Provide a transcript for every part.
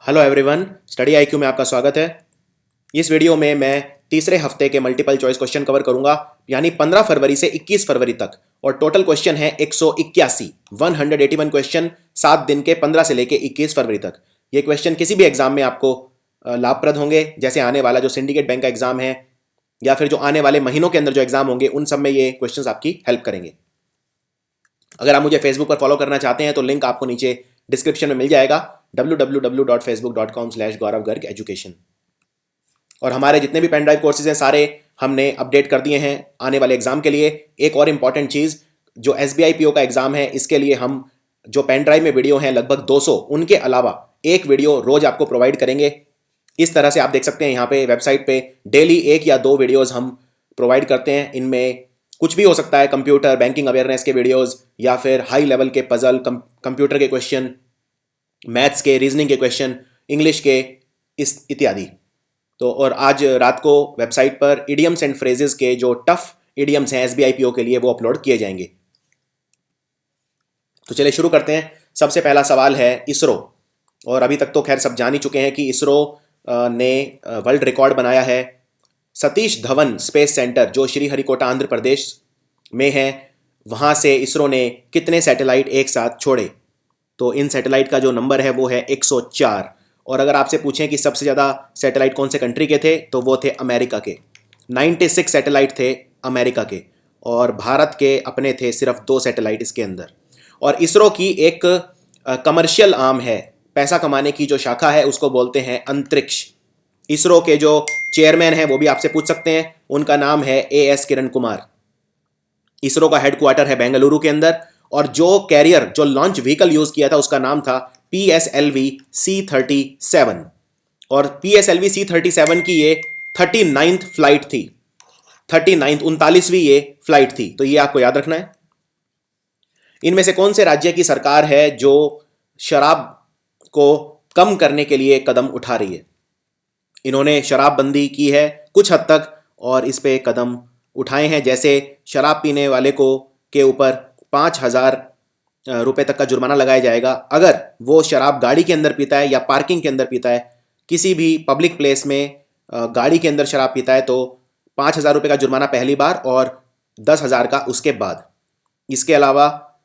Hello everyone, study IQ में आपका स्वागत है। इस वीडियो में मैं तीसरे हफ्ते के मल्टीपल चॉइस क्वेश्चन कवर करूंगा, यानी 15 फरवरी से 21 फरवरी तक। और टोटल क्वेश्चन है 181 क्वेश्चन 7 दिन के 15 से लेके 21 फरवरी तक। ये क्वेश्चन किसी भी एग्जाम में आपको लाभप्रद होंगे, जैसे आने वाला जो सिंडिकेट बैंक का एग्जाम है या फिर जो आने वाले महीनों के अंदर जो एग्जाम होंगे, उन सब में ये क्वेश्चन आपकी हेल्प करेंगे। अगर आप मुझे फेसबुक पर फॉलो करना चाहते हैं तो लिंक आपको नीचे डिस्क्रिप्शन में मिल जाएगा, www.facebook.com/GauravGarg-Education। और हमारे जितने भी पेन ड्राइव कोर्सेज हैं सारे हमने अपडेट कर दिए हैं आने वाले एग्जाम के लिए। एक और इम्पॉर्टेंट चीज़, जो SBI PO का एग्जाम है, इसके लिए हम जो पेन ड्राइव में वीडियो हैं लगभग 200, उनके अलावा एक वीडियो रोज आपको प्रोवाइड करेंगे। इस तरह से आप देख सकते हैं यहाँ पे वेबसाइट पे डेली 1 या 2 वीडियोज़ हम प्रोवाइड करते हैं। इनमें कुछ भी हो सकता है, कंप्यूटर बैंकिंग अवेयरनेस के वीडियोज़ या फिर हाई लेवल के पजल, कंप्यूटर के क्वेश्चन, मैथ्स के, रीजनिंग के क्वेश्चन, इंग्लिश के, इस इत्यादि। तो और आज रात को वेबसाइट पर इडियम्स एंड फ्रेजेस के जो टफ इडियम्स हैं SBI PO के लिए, वो अपलोड किए जाएंगे। तो चलिए शुरू करते हैं। सबसे पहला सवाल है इसरो। और अभी तक तो खैर सब जान ही चुके हैं कि इसरो ने वर्ल्ड रिकॉर्ड बनाया है। सतीश धवन स्पेस सेंटर जो श्रीहरिकोटा आंध्र प्रदेश में है, वहाँ से इसरो ने कितने सैटेलाइट एक साथ छोड़े? तो इन सैटेलाइट का जो नंबर है वो है 104। और अगर आपसे पूछें कि सबसे ज़्यादा सैटेलाइट कौन से कंट्री के थे, तो वो थे अमेरिका के। 96 सैटेलाइट थे अमेरिका के, और भारत के अपने थे सिर्फ 2 सैटेलाइट इसके अंदर। और इसरो की एक कमर्शियल आर्म है, पैसा कमाने की जो शाखा है, उसको बोलते हैं अंतरिक्ष। इसरो के जो चेयरमैन हैं वो भी आपसे पूछ सकते हैं, उनका नाम है AS किरण कुमार। इसरो का हेडक्वार्टर है बेंगलुरु के अंदर। और जो कैरियर, जो लॉन्च व्हीकल यूज किया था, उसका नाम था PSLV C-37। और PSLV C-37 की ये 39th फ्लाइट थी। 39वीं ये फ्लाइट थी, तो ये आपको याद रखना है। इनमें से कौन से राज्य की सरकार है जो शराब को कम करने के लिए कदम उठा रही है? इन्होंने शराबबंदी की है कुछ हद तक, और इस पे कदम उठाए हैं। जैसे शराब पीने वाले को के ऊपर 5,000 रुपये तक का जुर्माना लगाया जाएगा अगर वो शराब गाड़ी के अंदर पीता है या पार्किंग के अंदर पीता है। किसी भी पब्लिक प्लेस में गाड़ी के अंदर शराब पीता है तो 5,000 रुपये का जुर्माना पहली बार और 10,000 का उसके बाद। इसके अलावा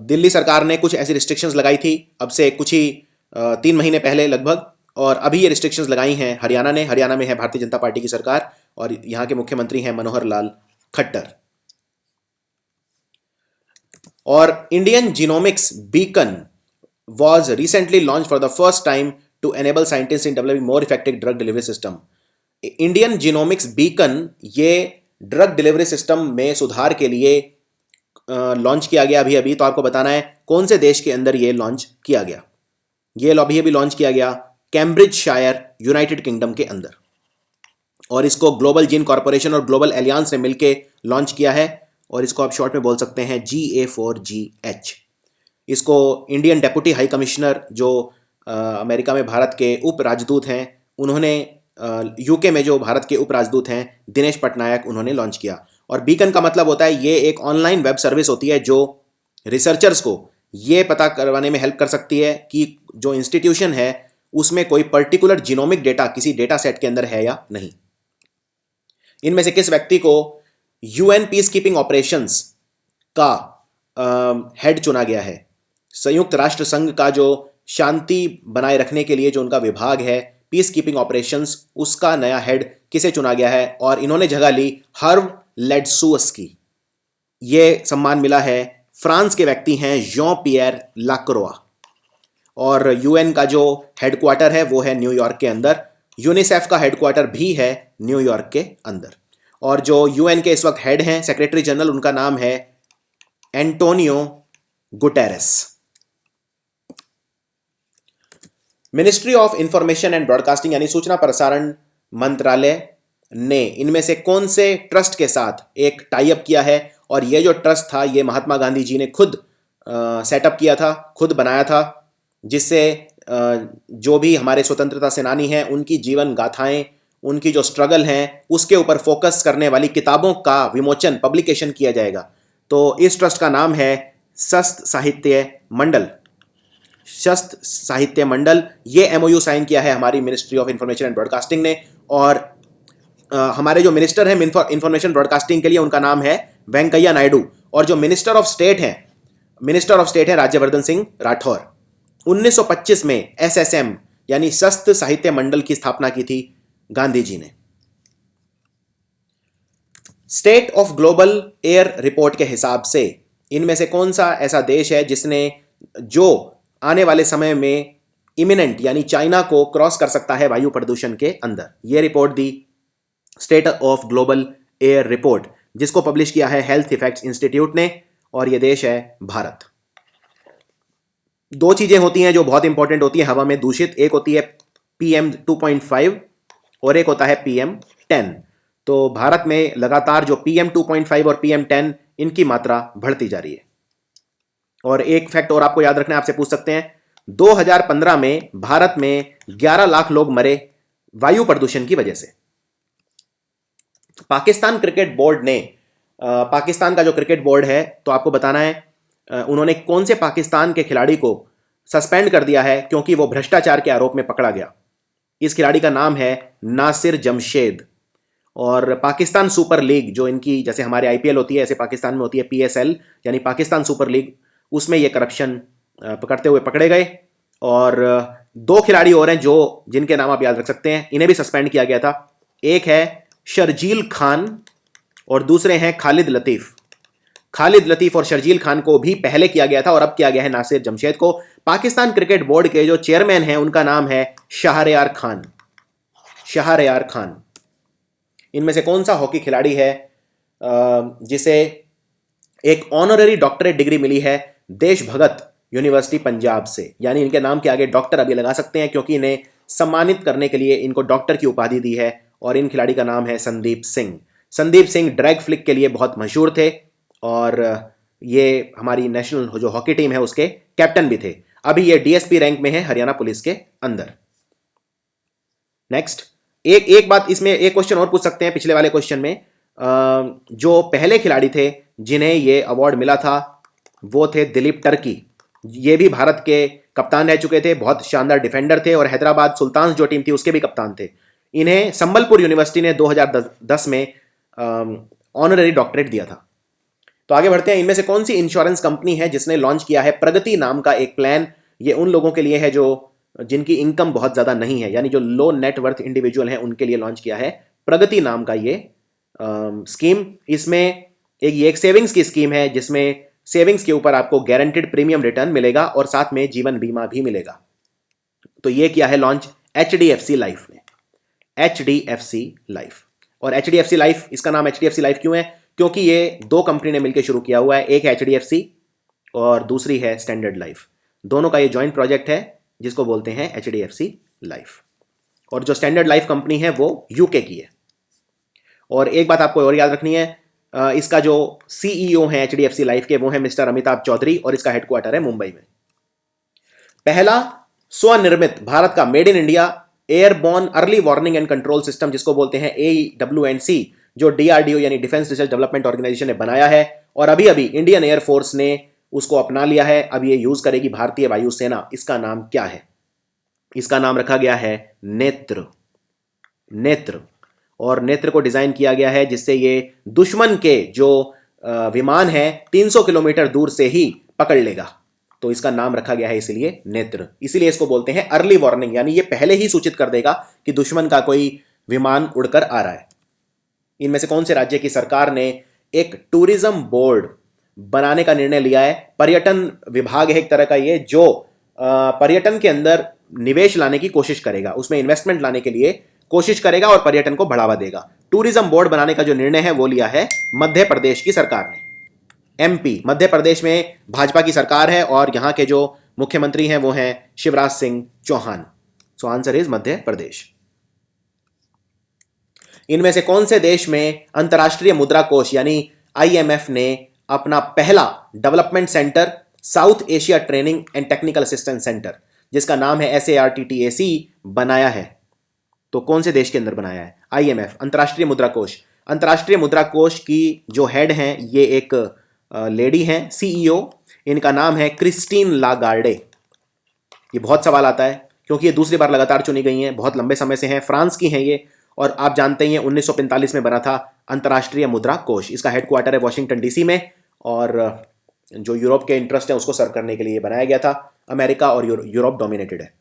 दिल्ली सरकार ने कुछ ऐसी रिस्ट्रिक्शंस लगाई थी अब से कुछ ही 3 महीने पहले लगभग, और अभी ये रिस्ट्रिक्शंस लगाई हैं हरियाणा ने। हरियाणा में है भारतीय जनता पार्टी की सरकार, और यहाँ के मुख्यमंत्री हैं मनोहर लाल खट्टर। और Indian genomics beacon was recently launched for the first time to enable scientists in developing more effective drug delivery system. Indian genomics beacon ये ड्रग डिलीवरी सिस्टम में सुधार के लिए लॉन्च किया गया अभी। तो आपको बताना है कौन से देश के अंदर ये लॉन्च किया गया। ये अभी लॉन्च किया गया कैम्ब्रिज शायर, यूनाइटेड किंगडम के अंदर। और इसको ग्लोबल जीन कॉर्पोरेशन और ग्लोबल एलियंस ने मिलकर लॉन्च किया है, और इसको आप शॉर्ट में बोल सकते हैं GA4GH। इसको इंडियन डेप्यूटी हाई कमिश्नर जो अमेरिका में भारत के उप राजदूत हैं, उन्होंने UK में जो भारत के उप राजदूत हैं दिनेश पटनायक, उन्होंने लॉन्च किया। और बीकन का मतलब होता है, ये एक ऑनलाइन वेब सर्विस होती है जो रिसर्चर्स को ये पता करवाने में हेल्प कर सकती है कि जो इंस्टीट्यूशन है उसमें कोई पर्टिकुलर जीनोमिक डेटा किसी डेटा सेट के अंदर है या नहीं। इनमें से किस व्यक्ति को UN पीस कीपिंग ऑपरेशंस का हेड चुना गया है? संयुक्त राष्ट्र संघ का जो शांति बनाए रखने के लिए जो उनका विभाग है पीस कीपिंग ऑपरेशंस, उसका नया हेड किसे चुना गया है? और इन्होंने जगह ली हर्व लेडसूअस की। ये सम्मान मिला है फ्रांस के व्यक्ति हैं जॉन पियर लाक्रोआ। और UN का जो हेडक्वार्टर है वो है न्यूयॉर्क के अंदर। यूनिसेफ का हेडक्वार्टर भी है न्यूयॉर्क के अंदर। और जो UN के इस वक्त हेड हैं, सेक्रेटरी जनरल, उनका नाम है Antonio Guterres. Ministry of information and broadcasting यानी सूचना प्रसारण मंत्रालय ने इनमें से कौन से ट्रस्ट के साथ एक टाई अप किया है? और ये जो ट्रस्ट था ये महात्मा गांधी जी ने खुद सेटअप किया था, खुद बनाया था, जिससे जो भी हमारे स्वतंत्रता सेनानी हैं उनकी जीवन गाथाएं, उनकी जो स्ट्रगल हैं उसके ऊपर फोकस करने वाली किताबों का विमोचन, पब्लिकेशन किया जाएगा। तो इस ट्रस्ट का नाम है सस्त साहित्य मंडल। शस्त्र साहित्य मंडल, ये एमओयू साइन किया है हमारी ministry of information and broadcasting ने। और हमारे जो मिनिस्टर हैं इंफॉर्मेशन ब्रॉडकास्टिंग के लिए, उनका नाम है वेंकैया नायडू। और जो मिनिस्टर ऑफ स्टेट हैं राज्यवर्धन सिंह राठौर। 1925 में एसएसएम यानी शस्त्र साहित्य मंडल की स्थापना की थी गांधी जी ने। State of global air report के हिसाब से इनमें से कौन सा ऐसा देश है जिसने जो आने वाले समय में इमिनेंट यानी चाइना को क्रॉस कर सकता है वायु प्रदूषण के अंदर? यह report the state of global air report, जिसको पब्लिश किया है हेल्थ इफेक्ट्स इंस्टीट्यूट ने, और यह देश है भारत। दो चीजें होती हैं जो बहुत इंपॉर्टेंट होती है हवा में दूषित, एक होती है PM 2.5 और एक होता है PM 10। तो भारत में लगातार जो PM 2.5 और PM 10 इनकी मात्रा बढ़ती जा रही है। और एक फैक्ट और आपको याद रखना है, आपसे पूछ सकते हैं, 2015 में भारत में 11 लाख लोग मरे वायु प्रदूषण की वजह से। पाकिस्तान क्रिकेट बोर्ड ने, पाकिस्तान का जो क्रिकेट बोर्ड है, तो आपको बताना है उन्होंने कौन से पाकिस्तान के खिलाड़ी को सस्पेंड कर दिया है क्योंकि वो भ्रष्टाचार के आरोप में पकड़ा गया। इस खिलाड़ी का नाम है नासिर जमशेद। और पाकिस्तान सुपर लीग, जो इनकी जैसे हमारे IPL होती है, ऐसे पाकिस्तान में होती है PSL यानी पाकिस्तान सुपर लीग, उसमें ये करप्शन पकड़ते हुए पकड़े गए। और दो खिलाड़ी और हैं जो जिनके नाम आप याद रख सकते हैं, इन्हें भी सस्पेंड किया गया था। एक है शर्जील खान और दूसरे हैं खालिद लतीफ़। खालिद लतीफ़ और शर्जील खान को भी पहले किया गया था और अब किया गया है नासिर जमशेद को। पाकिस्तान क्रिकेट बोर्ड के जो चेयरमैन हैं उनका नाम है शाहरयार खान। शाहरयार खान। इनमें से कौन सा हॉकी खिलाड़ी है जिसे एक ऑनररी डॉक्टरेट डिग्री मिली है देशभगत यूनिवर्सिटी पंजाब से? यानी इनके नाम के आगे डॉक्टर अभी लगा सकते हैं क्योंकि इन्हें सम्मानित करने के लिए इनको डॉक्टर की उपाधि दी है। और इन खिलाड़ी का नाम है संदीप सिंह। संदीप सिंह ड्रैग फ्लिक के लिए बहुत मशहूर थे और ये हमारी नेशनल जो हॉकी टीम है उसके कैप्टन भी थे। अभी ये DSP रैंक में है हरियाणा पुलिस के अंदर। नेक्स्ट, एक बात इसमें, एक क्वेश्चन और पूछ सकते हैं पिछले वाले क्वेश्चन में। जो पहले खिलाड़ी थे जिन्हें ये अवार्ड मिला था वो थे दिलीप टर्की। ये भी भारत के कप्तान रह चुके थे, बहुत शानदार डिफेंडर थे और हैदराबाद सुल्तान्स जो टीम थी उसके भी कप्तान थे। इन्हें संबलपुर यूनिवर्सिटी ने 2010 में ऑनररी डॉक्टरेट दिया था। तो आगे बढ़ते हैं। इनमें से कौन सी इंश्योरेंस कंपनी है जिसने लॉन्च किया है प्रगति नाम का एक प्लान? ये उन लोगों के लिए है जो जिनकी इनकम बहुत ज़्यादा नहीं है, यानी जो लो नेट वर्थ इंडिविजुअल हैं, उनके लिए लॉन्च किया है प्रगति नाम का ये स्कीम। इसमें एक सेविंग्स की स्कीम है जिसमें सेविंग्स के ऊपर आपको गारंटेड प्रीमियम रिटर्न मिलेगा और साथ में जीवन बीमा भी मिलेगा। तो ये किया है लॉन्च HDFC लाइफ ने। HDFC life. और HDFC लाइफ, इसका नाम HDFC लाइफ क्यों है? क्योंकि ये दो कंपनी ने मिलकर शुरू किया हुआ है, एक है HDFC और दूसरी है स्टैंडर्ड लाइफ। दोनों का ये जॉइंट प्रोजेक्ट है जिसको बोलते हैं HDFC लाइफ। और जो स्टैंडर्ड लाइफ कंपनी है वो UK की है। और एक बात आपको और याद रखनी है, इसका जो CEO है HDFC लाइफ के वो है मिस्टर अमिताभ चौधरी और इसका हेडक्वार्टर है मुंबई में। पहला स्वनिर्मित भारत का made in India airborne early warning and control system, जिसको बोलते हैं AEW&C, जो DRDO यानी डिफेंस रिसर्च डेवलपमेंट ऑर्गेनाइजेशन ने बनाया है और अभी अभी इंडियन एयरफोर्स ने उसको अपना लिया है। अब ये यूज करेगी भारतीय वायुसेना। इसका नाम क्या है? इसका नाम रखा गया है नेत्र। नेत्र। और नेत्र को डिजाइन किया गया है जिससे ये दुश्मन के जो विमान है 300 किलोमीटर दूर से ही पकड़ लेगा। तो इसका नाम रखा गया है इसलिए नेत्र। इसीलिए इसको बोलते हैं अर्ली वार्निंग, यानी ये पहले ही सूचित कर देगा कि दुश्मन का कोई विमान उड़कर आ रहा है। इनमें से कौन से राज्य की सरकार ने एक टूरिज्म बोर्ड बनाने का निर्णय लिया है? पर्यटन विभाग है एक तरह का ये, जो पर्यटन के अंदर निवेश लाने की कोशिश करेगा, उसमें इन्वेस्टमेंट लाने के लिए कोशिश करेगा और पर्यटन को बढ़ावा देगा। टूरिज्म बोर्ड बनाने का जो निर्णय है वो लिया है मध्य प्रदेश की सरकार ने। MP, मध्य प्रदेश में भाजपा की सरकार है और यहां के जो मुख्यमंत्री हैं वो हैं Shivraj Singh Chauhan. So answer is Madhya Pradesh. इनमें से कौन से देश में अंतर्राष्ट्रीय मुद्रा कोष यानी IMF ने अपना पहला development centre south Asia training and technical assistance centre, जिसका नाम है SARTTAC, बनाया है? तो कौन से देश के अंदर बनाया है? IMF, अंतर्राष्ट्रीय मुद्रा कोष। अंतर्राष्ट्रीय मुद्रा कोष की जो हेड हैं ये एक लेडी हैं, CEO। इनका नाम है क्रिस्टीन लागार्डे। ये बहुत सवाल आता है क्योंकि ये दूसरी बार लगातार चुनी गई हैं, बहुत लंबे समय से हैं, फ्रांस की हैं ये। और आप जानते ही हैं 1945 में बना था अंतर्राष्ट्रीय मुद्रा कोष। इसका हेडक्वार्टर है वॉशिंगटन डीसी में, और जो यूरोप के इंटरेस्ट है उसको सर्व करने के लिए बनाया गया था। अमेरिका और यूरोप डोमिनेटेड है।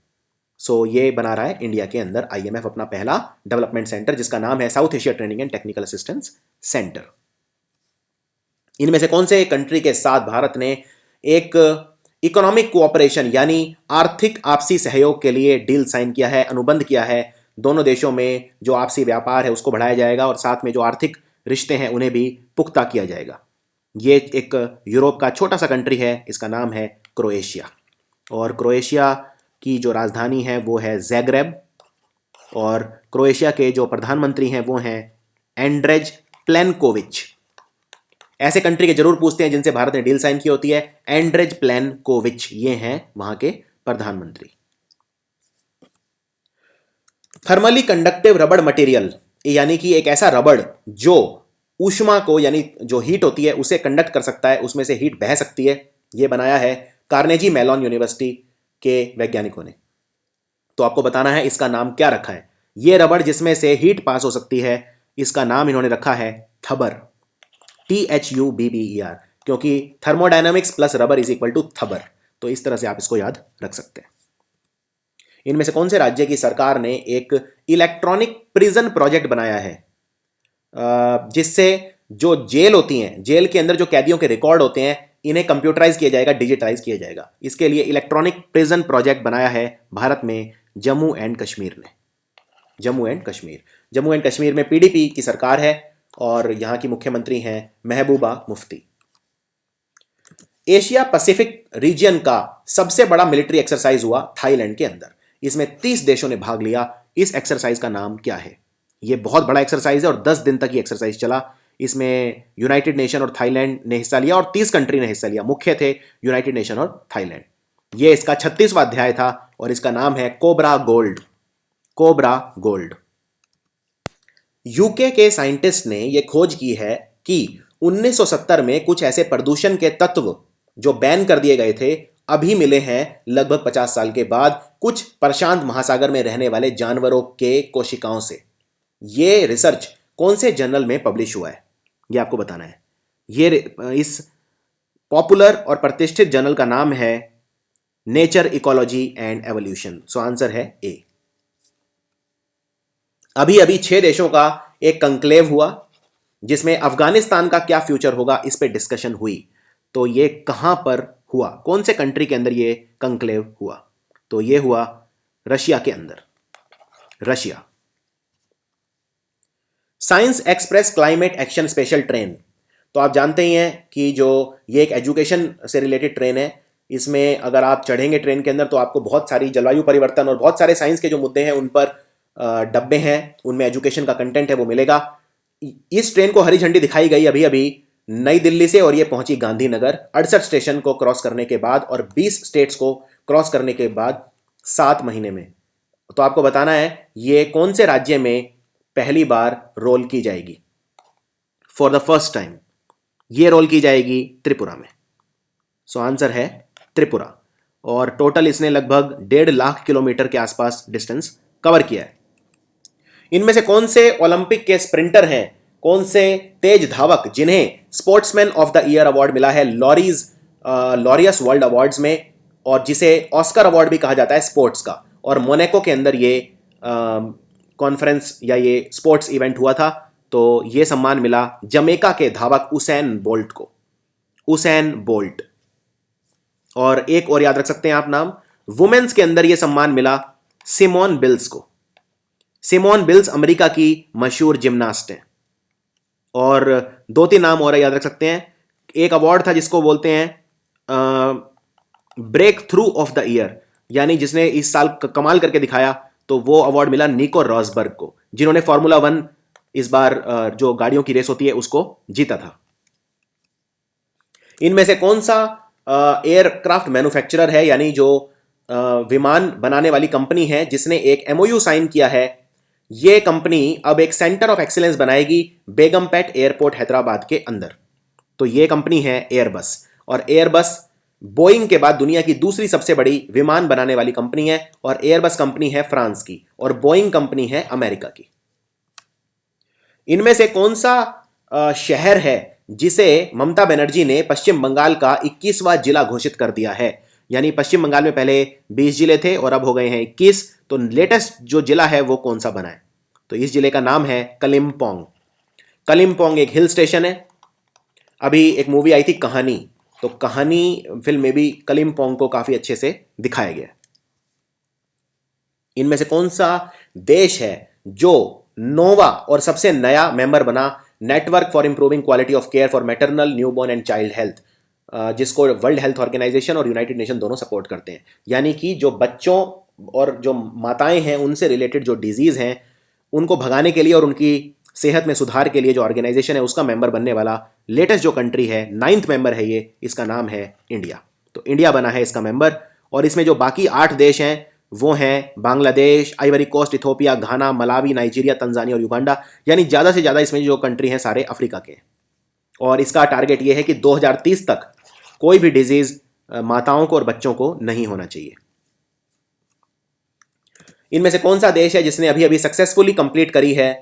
सो ये बना रहा है इंडिया के अंदर आईएमएफ अपना पहला डेवलपमेंट सेंटर, जिसका नाम है south Asia training and technical assistance centre. इनमें से कौन से कंट्री के साथ भारत ने एक इकोनॉमिक कोऑपरेशन यानी आर्थिक आपसी सहयोग के लिए डील साइन किया है, अनुबंध किया है? दोनों देशों में जो आपसी व्यापार है उसको बढ़ाया जाएगा और साथ में जो आर्थिक रिश्ते हैं उन्हें भी पुख्ता किया जाएगा। ये एक यूरोप का छोटा सा कंट्री है, इसका नाम है क्रोएशिया। और क्रोएशिया की जो राजधानी है वो है ज़ैग्रेब, और क्रोएशिया के जो प्रधानमंत्री हैं वो हैं एंड्रेज प्लेनकोविच। ऐसे कंट्री के जरूर पूछते हैं जिनसे भारत ने डील साइन की होती है। एंड्रेज प्लेनकोविच ये हैं वहां के प्रधानमंत्री। थर्मली कंडक्टिव रबड़ मटेरियल यानी कि एक ऐसा रबड़ जो ऊष्मा को यानी जो हीट होती है उसे कंडक्ट कर सकता है, उसमें से हीट बह सकती है, ये बनाया है कार्नेजी मेलॉन यूनिवर्सिटी के वैज्ञानिकों ने। तो आपको बताना है इसका नाम क्या रखा है। ये रबड़ जिसमें से हीट पास हो सकती है, इसका नाम इन्होंने रखा है थबर, THUBBER, क्योंकि thermodynamics plus rubber is equal to thubber. तो इस तरह से आप इसको याद रख सकते हैं। इनमें से कौन से राज्य की सरकार ने एक इलेक्ट्रॉनिक प्रिजन प्रोजेक्ट बनाया है, जिससे जो जेल होती हैं, जेल के अंदर जो कैदियों के रिकॉर्ड होते हैं, इन्हें कंप्यूटराइज किया जाएगा, डिजिटाइज किया जाएगा। इसके लिए इलेक्ट्रॉनिक प्रिजन प्रोजेक्ट बनाया है भारत में जम्मू एंड कश्मीर ने। जम्मू एंड कश्मीर में PDP की सरकार है और यहाँ की मुख्यमंत्री हैं Mehbooba Mufti. Asia Pacific region का सबसे बड़ा मिलिट्री एक्सरसाइज हुआ थाईलैंड के अंदर। इसमें 30 देशों ने भाग लिया। इस एक्सरसाइज का नाम क्या है? यह बहुत बड़ा एक्सरसाइज है और 10 दिन तक ये एक्सरसाइज चला। इसमें यूनाइटेड नेशन और थाईलैंड ने हिस्सा लिया और 30 कंट्री ने हिस्सा लिया। मुख्य थे यूनाइटेड नेशन और थाईलैंड। यह इसका 36वां अध्याय था और इसका नाम है cobra gold. Cobra gold. UK के साइंटिस्ट ने यह खोज की है कि 1970 में कुछ ऐसे प्रदूषण के तत्व जो बैन कर दिए गए थे अभी मिले हैं लगभग 50 साल के बाद कुछ प्रशांत महासागर में रहने वाले जानवरों के कोशिकाओं से। यह रिसर्च कौन से जर्नल में पब्लिश हुआ है यह आपको बताना है। इस पॉपुलर और प्रतिष्ठित जर्नल का नाम है nature ecology and evolution. So answer है ए। अभी अभी 6 देशों का एक कंक्लेव हुआ जिसमें अफगानिस्तान का क्या फ्यूचर होगा इस पे डिस्कशन हुई। तो ये कहां पर हुआ, कौन से कंट्री के अंदर ये कंक्लेव हुआ? तो ये हुआ रशिया के अंदर। Russia. Science express climate action special train, तो आप जानते ही हैं कि जो ये एक एजुकेशन से रिलेटेड ट्रेन है। इसमें अगर आप चढ़ेंगे ट्रेन के अंदर तो आपको बहुत सारी जलवायु परिवर्तन और बहुत सारे साइंस के जो मुद्दे हैं उन पर डब्बे हैं, उनमें एजुकेशन का कंटेंट है वो मिलेगा। इस ट्रेन को हरी झंडी दिखाई गई अभी अभी नई दिल्ली से और ये पहुंची गांधीनगर 68 स्टेशन को क्रॉस करने के बाद और 20 स्टेट्स को क्रॉस करने के बाद 7 महीने में। तो आपको बताना है ये कौन से राज्य में पहली बार रोल की जाएगी। फॉर द फर्स्ट टाइम ये रोल की जाएगी त्रिपुरा में। सो आंसर है त्रिपुरा। और टोटल इसने लगभग 1.5 लाख किलोमीटर के आसपास डिस्टेंस कवर किया है। इनमें से कौन से ओलंपिक के स्प्रिंटर हैं, कौन से तेज धावक जिन्हें sportsman of the year award मिला है लॉरियस वर्ल्ड अवार्ड्स में, और जिसे ऑस्कर अवार्ड भी कहा जाता है स्पोर्ट्स का। और मोनाको के अंदर ये कॉन्फ्रेंस या ये स्पोर्ट्स इवेंट हुआ था। तो ये सम्मान मिला जमैका के धावक उसैन बोल्ट को। Usain bolt. और एक और याद रख सकते हैं आप नाम, वुमेन्स के अंदर ये सम्मान मिला सिमोन बिल्स को। सिमोन बिल्स अमेरिका की मशहूर जिम्नास्ट हैं। और 2-3 नाम और याद रख सकते हैं। एक अवार्ड था जिसको बोलते हैं breakthrough of the year, यानी जिसने इस साल कमाल करके दिखाया, तो वो अवार्ड मिला निको रॉसबर्ग को, जिन्होंने फॉर्मूला 1 इस बार जो गाड़ियों की रेस होती है उसको जीता था। इनमें से कौन सा एयरक्राफ्ट मैन्युफैक्चरर है, यानी जो विमान बनाने वाली कंपनी है जिसने एक MOU साइन किया है? ये कंपनी अब एक सेंटर ऑफ एक्सीलेंस बनाएगी बेगमपेट एयरपोर्ट हैदराबाद के अंदर। तो ये कंपनी है एयरबस। और एयरबस बोइंग के बाद दुनिया की दूसरी सबसे बड़ी विमान बनाने वाली कंपनी है, और एयरबस कंपनी है फ्रांस की, और बोइंग कंपनी है अमेरिका की। इनमें से कौन सा शहर है जिसे ममता बनर्जी ने पश्चिम बंगाल का 21वां जिला घोषित कर दिया है? यानी पश्चिम बंगाल में पहले 20 जिले थे और अब हो गए हैं 21, तो लेटेस्ट जो जिला है वो कौन सा बना है? तो इस जिले का नाम है कलिम्पोंग। कलिम्पोंग एक हिल स्टेशन है। अभी एक मूवी आई थी कहानी, तो कहानी फिल्म में भी कलिम्पोंग को काफी अच्छे से दिखाया गया। इनमें से कौन सा देश है जो नोवा और सबसे नया मेंबर बना network for improving quality of care for maternal, newborn and child health, जिसको वर्ल्ड हेल्थ ऑर्गेनाइजेशन और यूनाइटेड नेशन दोनों सपोर्ट करते हैं? यानी कि जो बच्चों और जो माताएं हैं उनसे रिलेटेड जो डिजीज हैं उनको भगाने के लिए और उनकी सेहत में सुधार के लिए जो ऑर्गेनाइजेशन है उसका मेंबर बनने वाला लेटेस्ट जो कंट्री है, 9th मेंबर है ये, इसका नाम है इंडिया। तो इंडिया बना है इसका मेंबर। और इसमें जो बाकी 8 देश हैं वो हैं बांग्लादेश, आइवरी कोस्ट, इथोपिया, घाना, मलावी, नाइजीरिया, तंजानिया और युगांडा। यानी ज़्यादा से ज़्यादा इसमें जो कंट्री हैं सारे अफ्रीका के हैं। और इसका टारगेट ये है कि 2030 तक कोई भी डिजीज माताओं को और बच्चों को नहीं होना चाहिए। इनमें से कौन सा देश है जिसने अभी अभी सक्सेसफुली कंप्लीट करी है,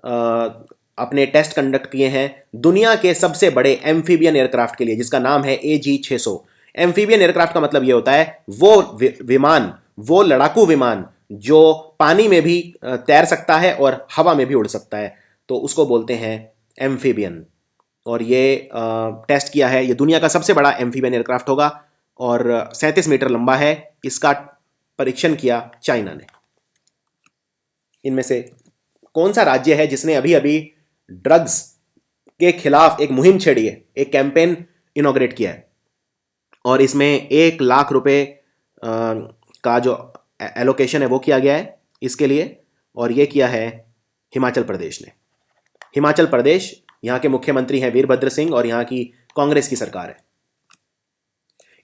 अपने टेस्ट कंडक्ट किए हैं दुनिया के सबसे बड़े एम्फीबियन एयरक्राफ्ट के लिए, जिसका नाम है AG-600। एम्फीबियन एयरक्राफ्ट का मतलब ये होता है वो विमान, वो लड़ाकू विमान जो पानी में भी तैर सकता है और हवा में भी उड़ सकता है, तो उसको बोलते हैं एम्फीबियन। और ये टेस्ट किया है, ये दुनिया का सबसे बड़ा एम्फीबियन एयरक्राफ्ट होगा और 37 मीटर लंबा है। इसका परीक्षण किया चाइना ने। इनमें से कौन सा राज्य है जिसने अभी अभी ड्रग्स के खिलाफ एक मुहिम छेड़ी है, एक कैंपेन इनॉग्रेट किया है, और इसमें 1 लाख रुपए का जो एलोकेशन है वो किया गया है इसके लिए, और ये किया है हिमाचल प्रदेश ने। हिमाचल प्रदेश, यहाँ के मुख्यमंत्री हैं वीरभद्र सिंह और यहाँ की कांग्रेस की सरकार है।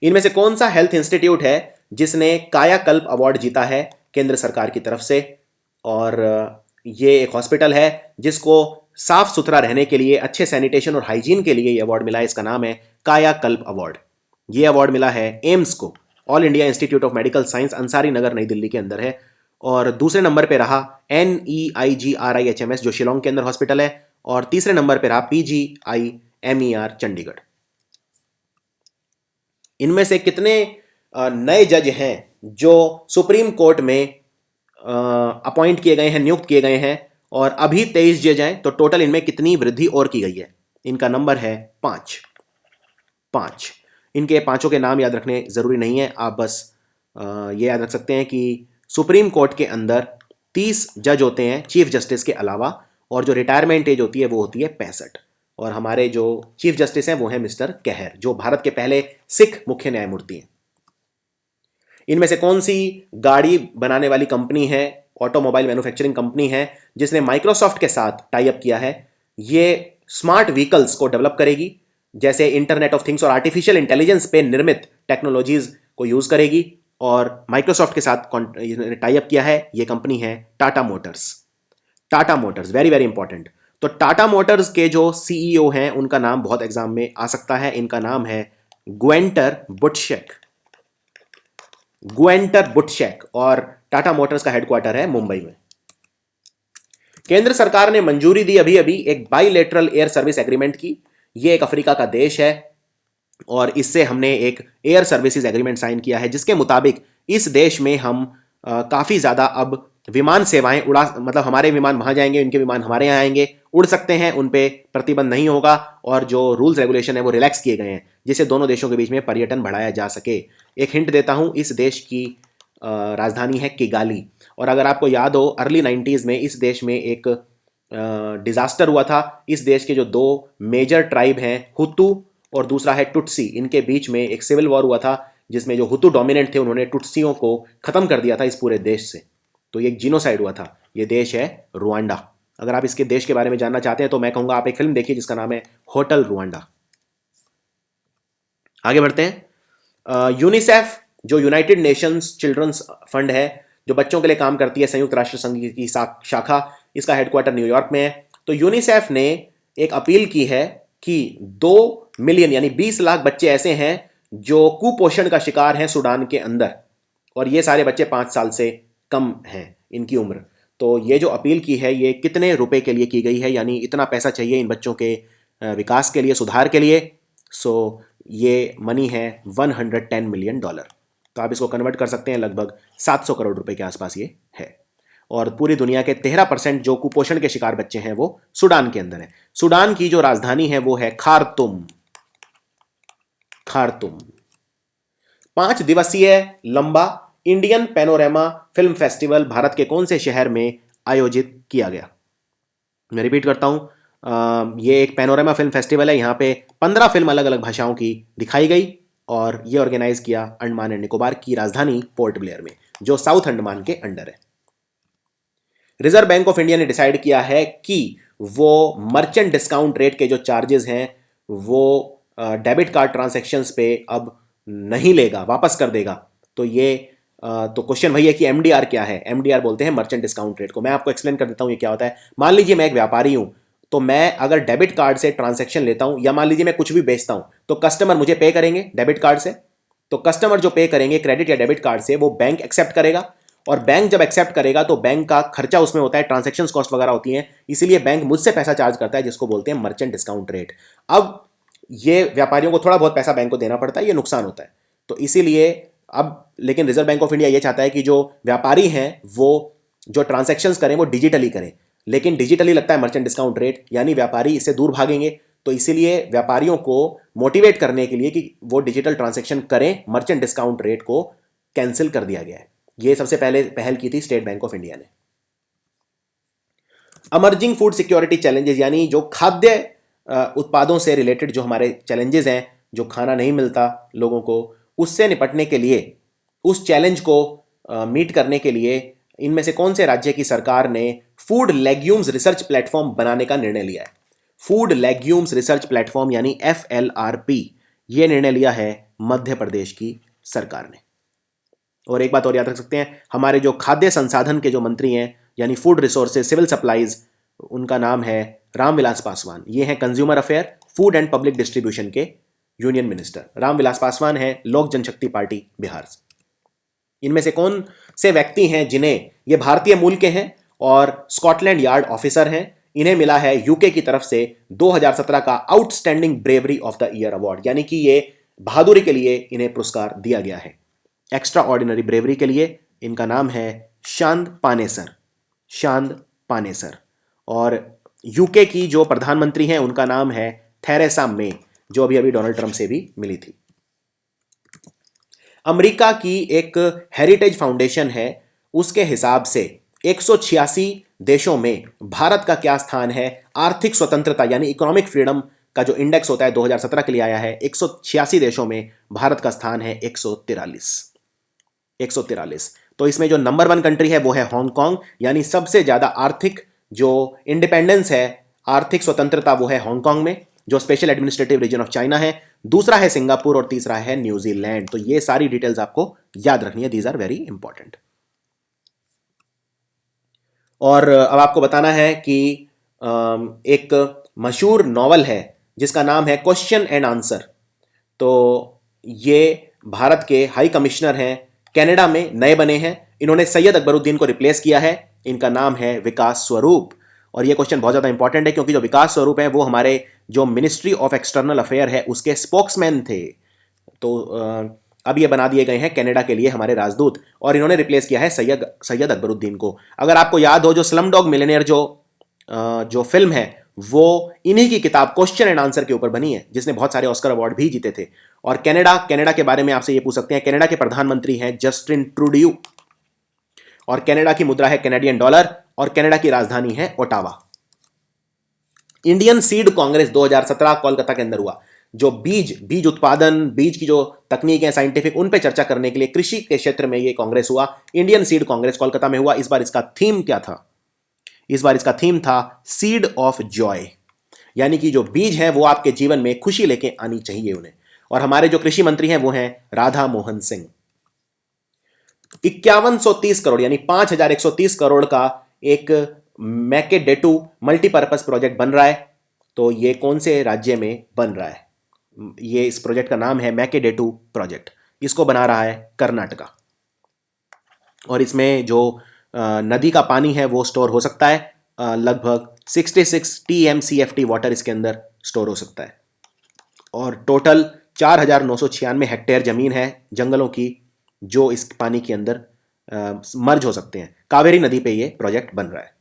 इनमें से कौन सा हेल्थ इंस्टीट्यूट है जिसने कायाकल्प अवार्ड जीता है केंद्र सरकार की तरफ से? और ये एक हॉस्पिटल है जिसको साफ सुथरा रहने के लिए, अच्छे सैनिटेशन और हाइजीन के लिए ये अवार्ड मिला है। इसका नाम है कायाकल्प अवार्ड। ये अवार्ड मिला है एम्स को, All India Institute of Medical Science, Ansari Nagar, Nai Delhi के अंदर है। और दूसरे नंबर पे रहा NEIGRIHMS जो शिलोंग के अंदर हॉस्पिटल है, और तीसरे नंबर पे रहा PGIMER चंडीगढ़। इनमें से कितने नए जज हैं जो सुप्रीम कोर्ट में अपॉइंट किए गए हैं, नियुक्त किए गए हैं? और अभी 23 जज हैं, तो टोटल इनमें कितनी वृद्धि और की गई है? इनका नंबर है 5। इनके पांचों के नाम याद रखने जरूरी नहीं है, आप बस ये याद रख सकते हैं कि सुप्रीम कोर्ट के अंदर 30 जज होते हैं चीफ जस्टिस के अलावा, और जो रिटायरमेंट एज होती है वो होती है 65। और हमारे जो चीफ जस्टिस हैं वो हैं मिस्टर कहर, जो भारत के पहले सिख मुख्य न्यायमूर्ति हैं। इनमें से कौन सी गाड़ी बनाने वाली कंपनी है, ऑटोमोबाइल मैन्युफैक्चरिंग कंपनी है, जिसने माइक्रोसॉफ्ट के साथ टाई अप किया है? ये स्मार्ट व्हीकल्स को डेवलप करेगी, जैसे इंटरनेट ऑफ थिंग्स और आर्टिफिशियल इंटेलिजेंस पे निर्मित टेक्नोलॉजीज को यूज करेगी, और माइक्रोसॉफ्ट के साथ टाई अप किया है। ये कंपनी है Tata Motors. Tata Motors very very important. तो टाटा मोटर्स के जो CEO हैं उनका नाम बहुत एग्जाम में आ सकता है। इनका नाम है ग्वेंटर बुटशेक। ग्वेंटर बुटशेक, और टाटा मोटर्स का हेडक्वार्टर है मुंबई में। केंद्र सरकार ने मंजूरी दी अभी अभी एक बाइलेटरल एयर सर्विस एग्रीमेंट की। यह एक अफ्रीका का देश है और इससे हमने एक एयर सर्विसेज एग्रीमेंट साइन किया है, जिसके मुताबिक इस देश में हम काफी ज्यादा अब विमान सेवाएं मतलब हमारे विमान वहां जाएंगे, इनके विमान हमारे यहाँ आएंगे, उड़ सकते हैं, उन पे प्रतिबंध नहीं होगा, और जो रूल्स रेगुलेशन है वो रिलैक्स किए गए हैं, जिससे दोनों देशों के बीच में पर्यटन बढ़ाया जा सके। एक हिंट देता हूं, इस देश की राजधानी है किगाली। और अगर आपको याद हो, अर्ली 90s में इस देश में एक डिजास्टर हुआ था। इस देश के जो 2 मेजर ट्राइब हैं, हुतू और दूसरा है टुट्सी, इनके बीच में एक सिविल वॉर हुआ था, जिसमें जो हुतू डोमिनेंट थे उन्होंने टुट्सियों को खत्म कर दिया था इस पूरे देश से। तो ये एक जीनोसाइड हुआ था। ये देश है रुवांडा। अगर आप इसके देश के बारे में जानना चाहते हैं तो मैं कहूंगा आप एक फिल्म देखिए जिसका नाम है होटल रुवांडा। आगे बढ़ते हैं। यूनिसेफ जो यूनाइटेड नेशंस चिल्ड्रंस फंड है, जो बच्चों के लिए काम करती है, संयुक्त राष्ट्र संघ की शाखा, इसका हेडक्वार्टर न्यूयॉर्क में है। तो यूनिसेफ ने एक अपील की है कि 2 मिलियन यानी 20 लाख बच्चे ऐसे हैं जो कुपोषण का शिकार हैं सूडान के अंदर, और ये सारे बच्चे 5 साल से कम हैं इनकी उम्र। तो ये जो अपील की है ये कितने रुपए के लिए की गई है, यानी इतना पैसा चाहिए इन बच्चों के विकास के लिए, सुधार के लिए। सो ये मनी है $110 मिलियन। तो आप इसको कन्वर्ट कर सकते हैं, लगभग 700 करोड़ रुपए के आसपास ये है। और पूरी दुनिया के 13% जो कुपोषण के शिकार बच्चे हैं वो सूडान के अंदर है। सूडान की जो राजधानी है वो है खार्तुम। खार्तुम 5 दिवसीय लंबा Indian panorama film festival Bharat के कौन से शहर में आयोजित किया गया? मैं रिपीट करता हूं, ये एक पैनोरामा फिल्म फेस्टिवल है। यहां पे 15 फिल्म अलग अलग भाषाओं की दिखाई गई, और ये ऑर्गेनाइज किया अंडमान एंड निकोबार की राजधानी पोर्ट ब्लेयर में, जो साउथ अंडमान के अंडर है। रिजर्व बैंक ऑफ इंडिया ने डिसाइड किया है कि वो मर्चेंट डिस्काउंट रेट के जो चार्जेस हैं वो डेबिट कार्ड ट्रांजैक्शंस पे अब नहीं लेगा, वापस कर देगा। तो ये तो क्वेश्चन वही है कि एमडीआर क्या है? एमडीआर बोलते हैं मर्चेंट डिस्काउंट रेट को। मैं आपको एक्सप्लेन कर देता हूं ये क्या होता है। मान लीजिए मैं एक व्यापारी हूं, तो मैं अगर डेबिट कार्ड से ट्रांजैक्शन लेता हूं, या मान लीजिए मैं कुछ भी बेचता हूं, तो कस्टमर मुझे पे करेंगे डेबिट कार्ड से। तो कस्टमर जो पे करेंगे क्रेडिट या डेबिट कार्ड से, वो बैंक एक्सेप्ट करेगा, और बैंक जब एक्सेप्ट करेगा तो बैंक का खर्चा उसमें होता है, ट्रांजैक्शन कॉस्ट वगैरह होती हैं, इसीलिए बैंक मुझसे पैसा चार्ज करता है, जिसको बोलते हैं मर्चेंट डिस्काउंट रेट। अब ये व्यापारियों को थोड़ा बहुत पैसा बैंक को देना पड़ता है, ये नुकसान होता है। तो इसीलिए अब लेकिन रिजर्व बैंक ऑफ इंडिया ये चाहता है कि जो व्यापारी हैं वो जो ट्रांजैक्शंस करें वो डिजिटली करें, लेकिन डिजिटली लगता है मर्चेंट डिस्काउंट रेट, यानी व्यापारी इससे दूर भागेंगे। तो इसीलिए व्यापारियों को मोटिवेट करने के लिए कि वो डिजिटल ट्रांजैक्शन करें, मर्चेंट डिस्काउंट रेट को कैंसिल कर दिया गया है। ये सबसे पहले पहल की थी स्टेट बैंक ऑफ इंडिया ने। अमर्जिंग फूड सिक्योरिटी चैलेंजेस, यानी जो खाद्य उत्पादों से रिलेटेड जो हमारे चैलेंजेस हैं, जो खाना नहीं मिलता लोगों को, उससे निपटने के लिए, उस चैलेंज को मीट करने के लिए इनमें से कौन से राज्य की सरकार ने फूड लेग्यूम्स रिसर्च प्लेटफॉर्म बनाने का निर्णय लिया है? फूड लेग्यूम्स रिसर्च प्लेटफॉर्म यानी FLRP, ये निर्णय लिया है मध्य प्रदेश की सरकार ने। और एक बात और याद रख सकते हैं, हमारे जो खाद्य संसाधन के जो मंत्री हैं, यानी फूड रिसोर्सेज सिविल सप्लाईज, उनका नाम है रामविलास पासवान। ये हैं consumer affair, food and public distribution के यूनियन मिनिस्टर। रामविलास पासवान है लोक जनशक्ति पार्टी बिहार से। इनमें से कौन से व्यक्ति हैं जिन्हें, ये भारतीय मूल के हैं और स्कॉटलैंड यार्ड ऑफिसर हैं, इन्हें मिला है यूके की तरफ से 2017 का outstanding bravery of the year award, यानी कि ये बहादुरी के लिए इन्हें पुरस्कार दिया गया है, एक्स्ट्रा ऑर्डिनरी ब्रेवरी के लिए। इनका नाम है शांद पानेसर, शांद पानेसर। और यूके की जो प्रधानमंत्री हैं उनका नाम है थेरेसा मे, जो अभी अभी डोनाल्ड ट्रंप से भी मिली थी। अमेरिका की एक हेरिटेज फाउंडेशन है, उसके हिसाब से 186 देशों में भारत का क्या स्थान है आर्थिक स्वतंत्रता यानी इकोनॉमिक फ्रीडम का जो इंडेक्स होता है 2017 के लिए आया है, 186 देशों में भारत का स्थान है 143। तो इसमें जो नंबर 1 कंट्री है वो है हांगकांग, यानी सबसे ज्यादा आर्थिक जो इंडिपेंडेंस है, आर्थिक स्वतंत्रता, वो है हांगकांग में, जो special administrative region of China है। दूसरा है सिंगापुर और तीसरा है न्यूजीलैंड। तो ये सारी डिटेल्स आपको याद रखनी है, दीज आर वेरी इंपॉर्टेंट। और अब आपको बताना है कि एक मशहूर नॉवल है जिसका नाम है क्वेश्चन एंड आंसर। तो ये भारत के हाई कमिश्नर हैं, कनाडा में नए बने हैं, इन्होंने सैयद अकबरुद्दीन को रिप्लेस किया है। इनका नाम है विकास स्वरूप। और ये क्वेश्चन बहुत ज़्यादा इंपॉर्टेंट है क्योंकि जो विकास स्वरूप है वो हमारे जो मिनिस्ट्री ऑफ एक्सटर्नल अफेयर है उसके स्पोक्समैन थे। तो अब ये बना दिए गए हैं कनाडा के लिए हमारे राजदूत, और इन्होंने रिप्लेस किया है सैयद अकबरुद्दीन को। अगर आपको याद हो, जो स्लम डॉग मिलियनेयर जो फिल्म है वो इन्हीं की किताब क्वेश्चन एंड आंसर के ऊपर बनी है, जिसने बहुत सारे ऑस्कर अवार्ड भी जीते थे। और कनाडा के बारे में आपसे ये पूछ सकते हैं, कनाडा के प्रधानमंत्री हैं जस्टिन ट्रूडियो, और कनाडा की मुद्रा है कैनेडियन डॉलर, और कनाडा की राजधानी है Ottawa. Indian seed Congress 2017 Kolkata के अंदर हुआ। जो बीज उत्पादन, बीज की जो तकनीक है साइंटिफिक, उन पे चर्चा करने के लिए कृषि के क्षेत्र में ये कांग्रेस हुआ। इंडियन सीड कांग्रेस कोलकाता में हुआ। इस बार इसका थीम क्या था? इस बार इसका थीम था सीड ऑफ जॉय, यानी कि जो बीज है वो आपके जीवन में खुशी लेके आनी चाहिए उन्हें। और हमारे जो कृषि मंत्री हैं वो हैं राधा मोहन सिंह। 5130 करोड़ यानी 5130 करोड़ का एक मैकेडेटू मल्टीपर्पज प्रोजेक्ट बन रहा है। तो ये कौन से राज्य में बन रहा है? ये इस प्रोजेक्ट का नाम है मैकेडेटू प्रोजेक्ट। इसको बना रहा है कर्नाटका। और इसमें जो नदी का पानी है वो स्टोर हो सकता है, लगभग 66 TMCFT वाटर इसके अंदर स्टोर हो सकता है। और टोटल 4,996 हेक्टेयर ज़मीन है जंगलों की, जो इस पानी के अंदर मर्ज हो सकते हैं। कावेरी नदी पे ये प्रोजेक्ट बन रहा है।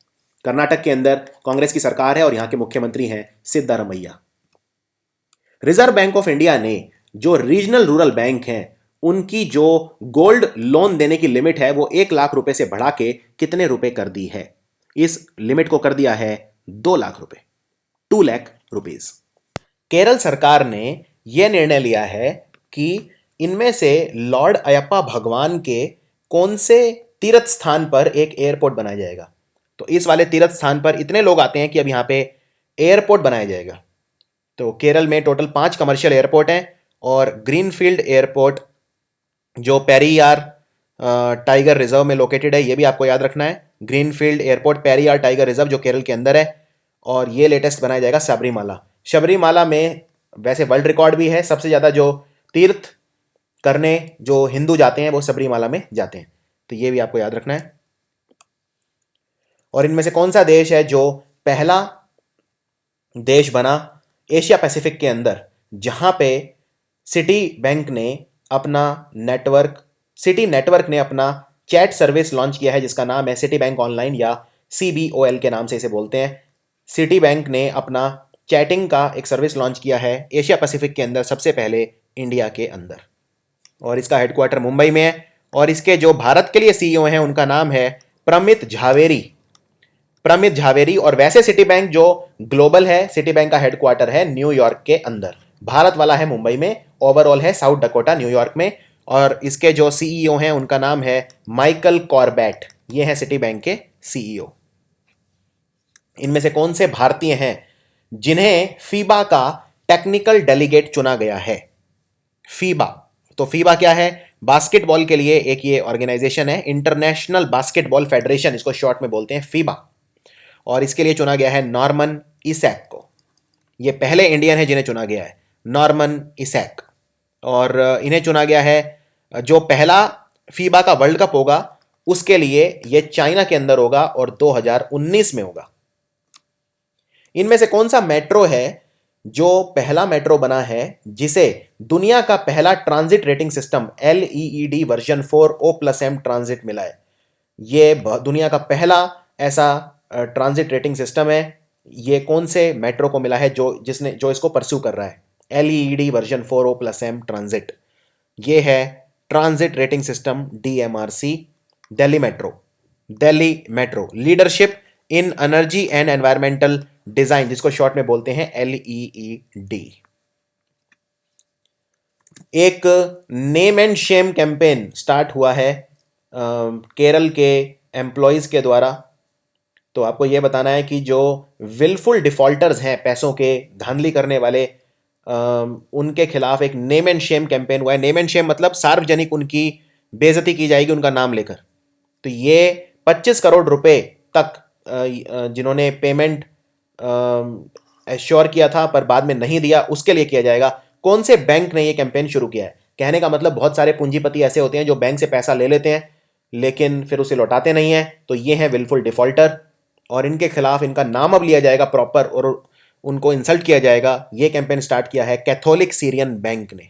कर्नाटक के अंदर कांग्रेस की सरकार है और यहाँ के मुख्यमंत्री हैं Siddaramaiah. Reserve bank of India ने जो रीजनल रूरल बैंक हैं उनकी जो गोल्ड लोन देने की लिमिट है वो 1 लाख रुपए से बढ़ा के कितने रुपए कर दी है? इस लिमिट को कर दिया है 2 लाख रुपए, 2 लाख रुपीज। केरल सरकार ने यह निर्णय लिया है कि इनमें से लॉर्ड अयप्पा भगवान के कौन से तीर्थ स्थान पर एक एयरपोर्ट बनाया जाएगा। तो इस वाले तीर्थ स्थान पर इतने लोग आते हैं कि अब यहाँ पे एयरपोर्ट बनाया जाएगा। तो केरल में टोटल 5 कमर्शियल एयरपोर्ट हैं और ग्रीनफील्ड एयरपोर्ट जो पेरियार टाइगर रिजर्व में लोकेटेड है, ये भी आपको याद रखना है। Greenfield airport Periyar tiger reserve जो केरल के अंदर है, और ये लेटेस्ट बनाया जाएगा सबरीमाला। सबरीमाला में वैसे वर्ल्ड रिकॉर्ड भी है, सबसे ज़्यादा जो तीर्थ करने जो हिंदू जाते हैं वो सबरीमाला में जाते हैं, तो ये भी आपको याद रखना है। और इनमें से कौन सा देश है जो पहला देश बना एशिया पैसिफिक के अंदर जहां पे सिटी नेटवर्क ने अपना चैट सर्विस लॉन्च किया है जिसका नाम है सिटी बैंक ऑनलाइन, या CBOL के नाम से इसे बोलते हैं। सिटी बैंक ने अपना चैटिंग का एक सर्विस लॉन्च किया है एशिया पैसिफिक के अंदर सबसे पहले इंडिया के अंदर, और इसका हेडक्वार्टर मुंबई में है। और इसके जो भारत के लिए CEO हैं उनका नाम है प्रमित झावेरी। और वैसे सिटी बैंक जो ग्लोबल है, सिटी बैंक का हेडक्वार्टर है न्यूयॉर्क के अंदर, भारत वाला है मुंबई में, ओवरऑल है साउथ डकोटा न्यूयॉर्क में। और इसके जो CEO हैं उनका नाम है माइकल कॉर्बेट, ये हैं सिटी बैंक के CEO। इनमें से कौन से भारतीय हैं जिन्हें फीबा का टेक्निकल डेलीगेट चुना गया है? फीबा, तो फीबा क्या है? बास्केटबॉल के लिए एक ये ऑर्गेनाइजेशन है, इंटरनेशनल बास्केटबॉल फेडरेशन इसको शॉर्ट में बोलते हैं फीबा। और इसके लिए चुना गया है नॉर्मन इसैक को। ये पहले इंडियन है जिन्हें चुना गया है, नॉर्मन इसैक। और इन्हें चुना गया है जो पहला फीबा का वर्ल्ड कप होगा उसके लिए, ये चाइना के अंदर होगा और 2019 में होगा। इनमें से कौन सा मेट्रो है जो पहला मेट्रो बना है जिसे दुनिया का पहला transit rating system LEED version 4O+M transit मिला है? ये दुनिया का पहला ऐसा ट्रांजिट रेटिंग सिस्टम है। ये कौन से मेट्रो को मिला है जो इसको परस्यू कर रहा है? LEED वर्जन 4O+M ट्रांजिट, ये है transit rating system DMRC, Delhi metro leadership in energy and environmental design, जिसको शॉर्ट में बोलते हैं LEED। एक name and Shem campaign start हुआ है केरल के एम्प्लॉयज के द्वारा। तो आपको यह बताना है कि जो विलफुल डिफॉल्टर्स हैं, पैसों के धांधली करने वाले, उनके खिलाफ एक नेम एंड शेम कैंपेन हुआ है। नेम एंड शेम मतलब सार्वजनिक उनकी बेइज्जती की जाएगी उनका नाम लेकर। तो ये 25 करोड़ रुपए तक जिन्होंने पेमेंट एश्योर किया था पर बाद में नहीं दिया, उसके लिए किया जाएगा। कौन से बैंक ने ये कैंपेन शुरू किया है? कहने का मतलब बहुत सारे पूंजीपति ऐसे होते हैं जो बैंक से पैसा ले लेते हैं लेकिन फिर उसे लौटाते नहीं हैं, तो ये हैं विलफुल डिफॉल्टर, और इनके खिलाफ इनका नाम अब लिया जाएगा प्रॉपर और उनको इंसल्ट किया जाएगा। ये कैंपेन स्टार्ट किया है कैथोलिक सीरियन बैंक ने,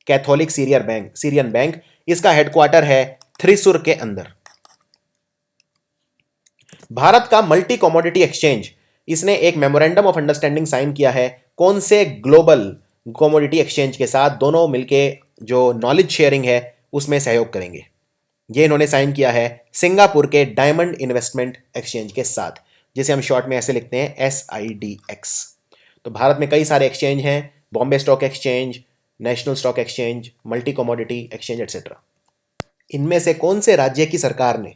कैथोलिक सीरियन बैंक। इसका हेडक्वार्टर है थ्रिसुर के अंदर। भारत का मल्टी कमोडिटी एक्सचेंज, इसने एक मेमोरेंडम ऑफ अंडरस्टैंडिंग साइन किया है कौन से ग्लोबल कमोडिटी एक्सचेंज के साथ? दोनों मिलके जो नॉलेज शेयरिंग है उसमें सहयोग करेंगे। ये इन्होंने साइन किया है सिंगापुर के डायमंड इन्वेस्टमेंट एक्सचेंज के साथ, जिसे हम शॉर्ट में ऐसे लिखते हैं SIDX। तो भारत में कई सारे एक्सचेंज हैं, Bombay stock exchange, national stock exchange, multi commodity exchange etcetera. इनमें से कौन से राज्य की सरकार ने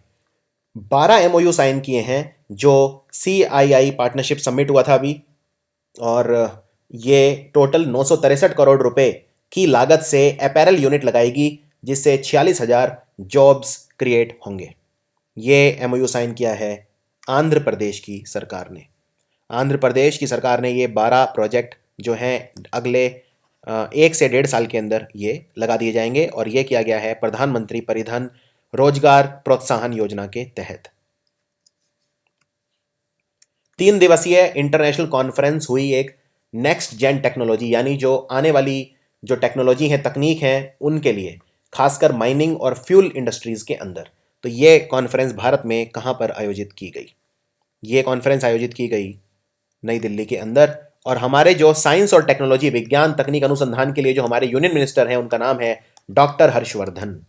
12 MOU साइन किए हैं जो CII पार्टनरशिप समिट हुआ था अभी, और ये टोटल 963 करोड़ रुपए की लागत से अपैरल यूनिट लगाएगी जिससे 46,000 जॉब्स क्रिएट होंगे। ये MOU साइन किया है आंध्र प्रदेश की सरकार ने। आंध्र प्रदेश की सरकार ने ये 12 प्रोजेक्ट जो हैं अगले 1 से 1.5 साल के अंदर ये लगा दिए जाएंगे और ये किया गया है प्रधानमंत्री परिधन रोजगार प्रोत्साहन योजना के तहत। 3 दिवसीय इंटरनेशनल कॉन्फ्रेंस हुई एक नेक्स्ट जेन टेक्नोलॉजी, यानी जो आने वाली जो टेक्नोलॉजी है, तकनीक है, उनके लिए, खासकर माइनिंग और फ्यूल इंडस्ट्रीज के अंदर। तो ये कॉन्फ्रेंस भारत में कहाँ पर आयोजित की गई? ये कॉन्फ्रेंस आयोजित की गई नई दिल्ली के अंदर। और हमारे जो साइंस और टेक्नोलॉजी, विज्ञान तकनीक अनुसंधान के लिए जो हमारे यूनियन मिनिस्टर हैं, उनका नाम है डॉक्टर हर्षवर्धन।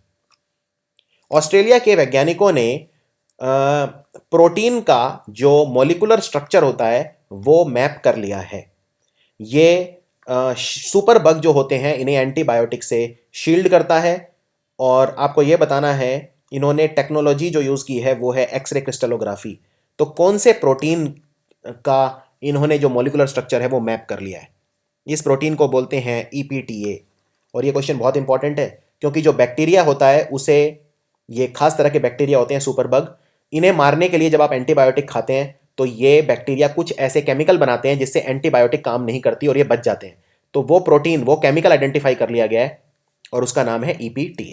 ऑस्ट्रेलिया के वैज्ञानिकों ने प्रोटीन का जो मॉलिक्यूलर स्ट्रक्चर होता है वो मैप कर लिया है। ये सुपर बग जो होते हैं, इन्हें एंटीबायोटिक से शील्ड करता है। और आपको ये बताना है, इन्होंने टेक्नोलॉजी जो यूज़ की है वो है एक्सरे क्रिस्टलोग्राफी। तो कौन से प्रोटीन का इन्होंने जो मॉलिक्यूलर स्ट्रक्चर है वो मैप कर लिया है? इस प्रोटीन को बोलते हैं EPTA। और ये क्वेश्चन बहुत इंपॉर्टेंट है क्योंकि जो बैक्टीरिया होता है उसे, ये खास तरह के बैक्टीरिया होते हैं सुपर बग, इन्हें मारने के लिए जब आप एंटीबायोटिक खाते हैं तो ये बैक्टीरिया कुछ ऐसे केमिकल बनाते हैं जिससे एंटीबायोटिक काम नहीं करती और ये बच जाते हैं। तो वो प्रोटीन, वो केमिकल आइडेंटिफाई कर लिया गया है और उसका नाम है EPTA।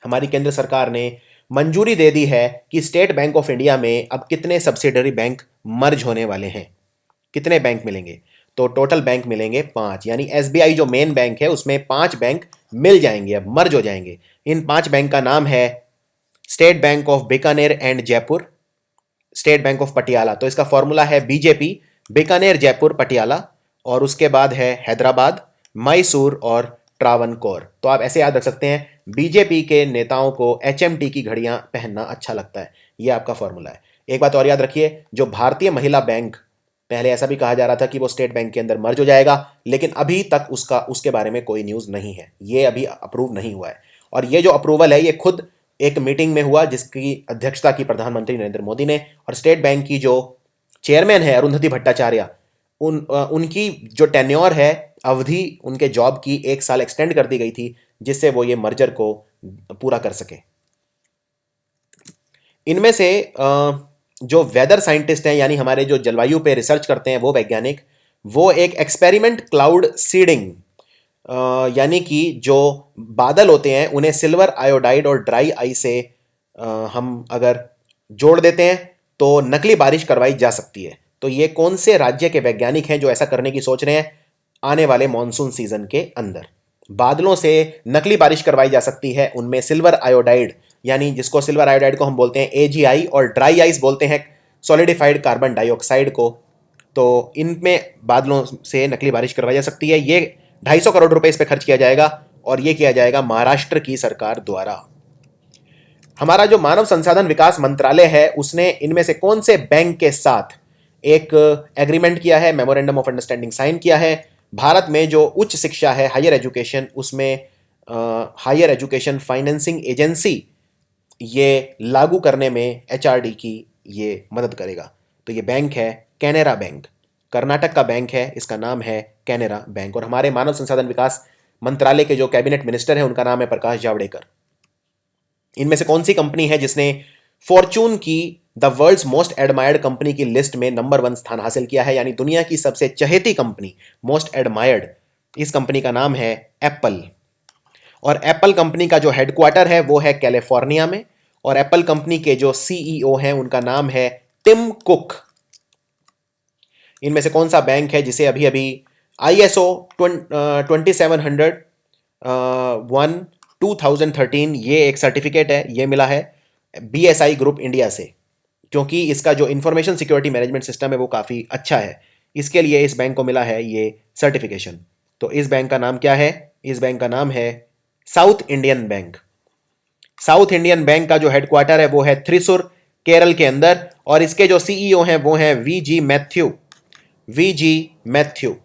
हमारी केंद्र सरकार ने मंजूरी दे दी है कि स्टेट बैंक ऑफ इंडिया में अब कितने सब्सिडरी बैंक मर्ज होने वाले हैं। कितने बैंक मिलेंगे? तो टोटल बैंक मिलेंगे 5, यानी SBI जो मेन बैंक है उसमें 5 बैंक मिल जाएंगे, अब मर्ज हो जाएंगे। इन 5 बैंक का नाम है State Bank of Bikaner and Jaipur, state Bank of Patiala. तो इसका फॉर्मूला है BJP, बीकानेर जयपुर पटियाला। और उसके बाद है हैदराबाद, मैसूर और ट्रावनकोर। तो आप ऐसे याद रख सकते हैं, BJP के नेताओं को HMT की घड़ियां पहनना अच्छा लगता है, ये आपका फॉर्मूला है। एक बात और याद रखिए, जो भारतीय महिला बैंक, पहले ऐसा भी कहा जा रहा था कि वो स्टेट बैंक के अंदर मर्ज हो जाएगा, लेकिन अभी तक उसके बारे में कोई न्यूज़ नहीं है, ये अभी अप्रूव नहीं हुआ है। और ये जो अप्रूवल है ये खुद एक मीटिंग में हुआ जिसकी अध्यक्षता की प्रधानमंत्री नरेंद्र मोदी ने। और स्टेट बैंक की जो चेयरमैन है अरुंधति भट्टाचार्य, उनकी जो टेन्योर है, अवधि उनके जॉब की 1 साल एक्सटेंड कर दी गई थी जिससे वो ये मर्जर को पूरा कर सके। इनमें से जो वेदर साइंटिस्ट हैं, यानी हमारे जो जलवायु पे रिसर्च करते हैं वो वैज्ञानिक, वो एक एक्सपेरिमेंट क्लाउड सीडिंग, यानी कि जो बादल होते हैं उन्हें सिल्वर आयोडाइड और ड्राई आई से हम अगर जोड़ देते हैं तो नकली बारिश करवाई जा सकती है। तो ये कौन से राज्य के वैज्ञानिक हैं जो ऐसा करने की सोच रहे हैं? आने वाले मॉनसून सीजन के अंदर बादलों से नकली बारिश करवाई जा सकती है, उनमें सिल्वर आयोडाइड, यानी जिसको सिल्वर आयोडाइड को हम बोलते हैं AgI, और ड्राई आइस बोलते हैं सॉलिडिफाइड कार्बन डाइऑक्साइड को। तो इनमें बादलों से नकली बारिश करवाई जा सकती है। ये 250 करोड़ रुपए इस पर खर्च किया जाएगा और ये किया जाएगा महाराष्ट्र की सरकार द्वारा। हमारा जो मानव संसाधन विकास मंत्रालय है उसने इनमें से कौन से बैंक के साथ एक एग्रीमेंट किया है, मेमोरेंडम ऑफ अंडरस्टैंडिंग साइन किया है? भारत में जो उच्च शिक्षा है, हायर एजुकेशन, उसमें हायर एजुकेशन फाइनेंसिंग एजेंसी ये लागू करने में HRD की ये मदद करेगा। तो ये बैंक है कैनेरा बैंक, कर्नाटक का बैंक है, इसका नाम है कैनेरा बैंक। और हमारे मानव संसाधन विकास मंत्रालय के जो कैबिनेट मिनिस्टर हैं उनका नाम है प्रकाश जावड़ेकर। इनमें से कौन सी कंपनी है जिसने फॉर्चून की the world's most admired company की लिस्ट में नंबर 1 स्थान हासिल किया है, यानी दुनिया की सबसे चहेती कंपनी, मोस्ट एडमायर्ड? इस कंपनी का नाम है एप्पल। और एप्पल कंपनी का जो हेडक्वार्टर है वो है कैलिफोर्निया में। और एप्पल कंपनी के जो CEO हैं उनका नाम है टिम कुक। इनमें से कौन सा बैंक है जिसे अभी अभी ISO 2700 2013 ये एक सर्टिफिकेट है, ये मिला है BSI ग्रुप इंडिया से, क्योंकि इसका जो इंफॉर्मेशन सिक्योरिटी मैनेजमेंट सिस्टम है वो काफ़ी अच्छा है, इसके लिए इस बैंक को मिला है ये सर्टिफिकेशन। तो इस बैंक का नाम क्या है? इस बैंक का नाम है south Indian bank. South Indian bank का जो हेडक्वार्टर है वो है थ्रिसुर, केरल के अंदर। और इसके जो CEO हैं वो हैं VG मैथ्यू।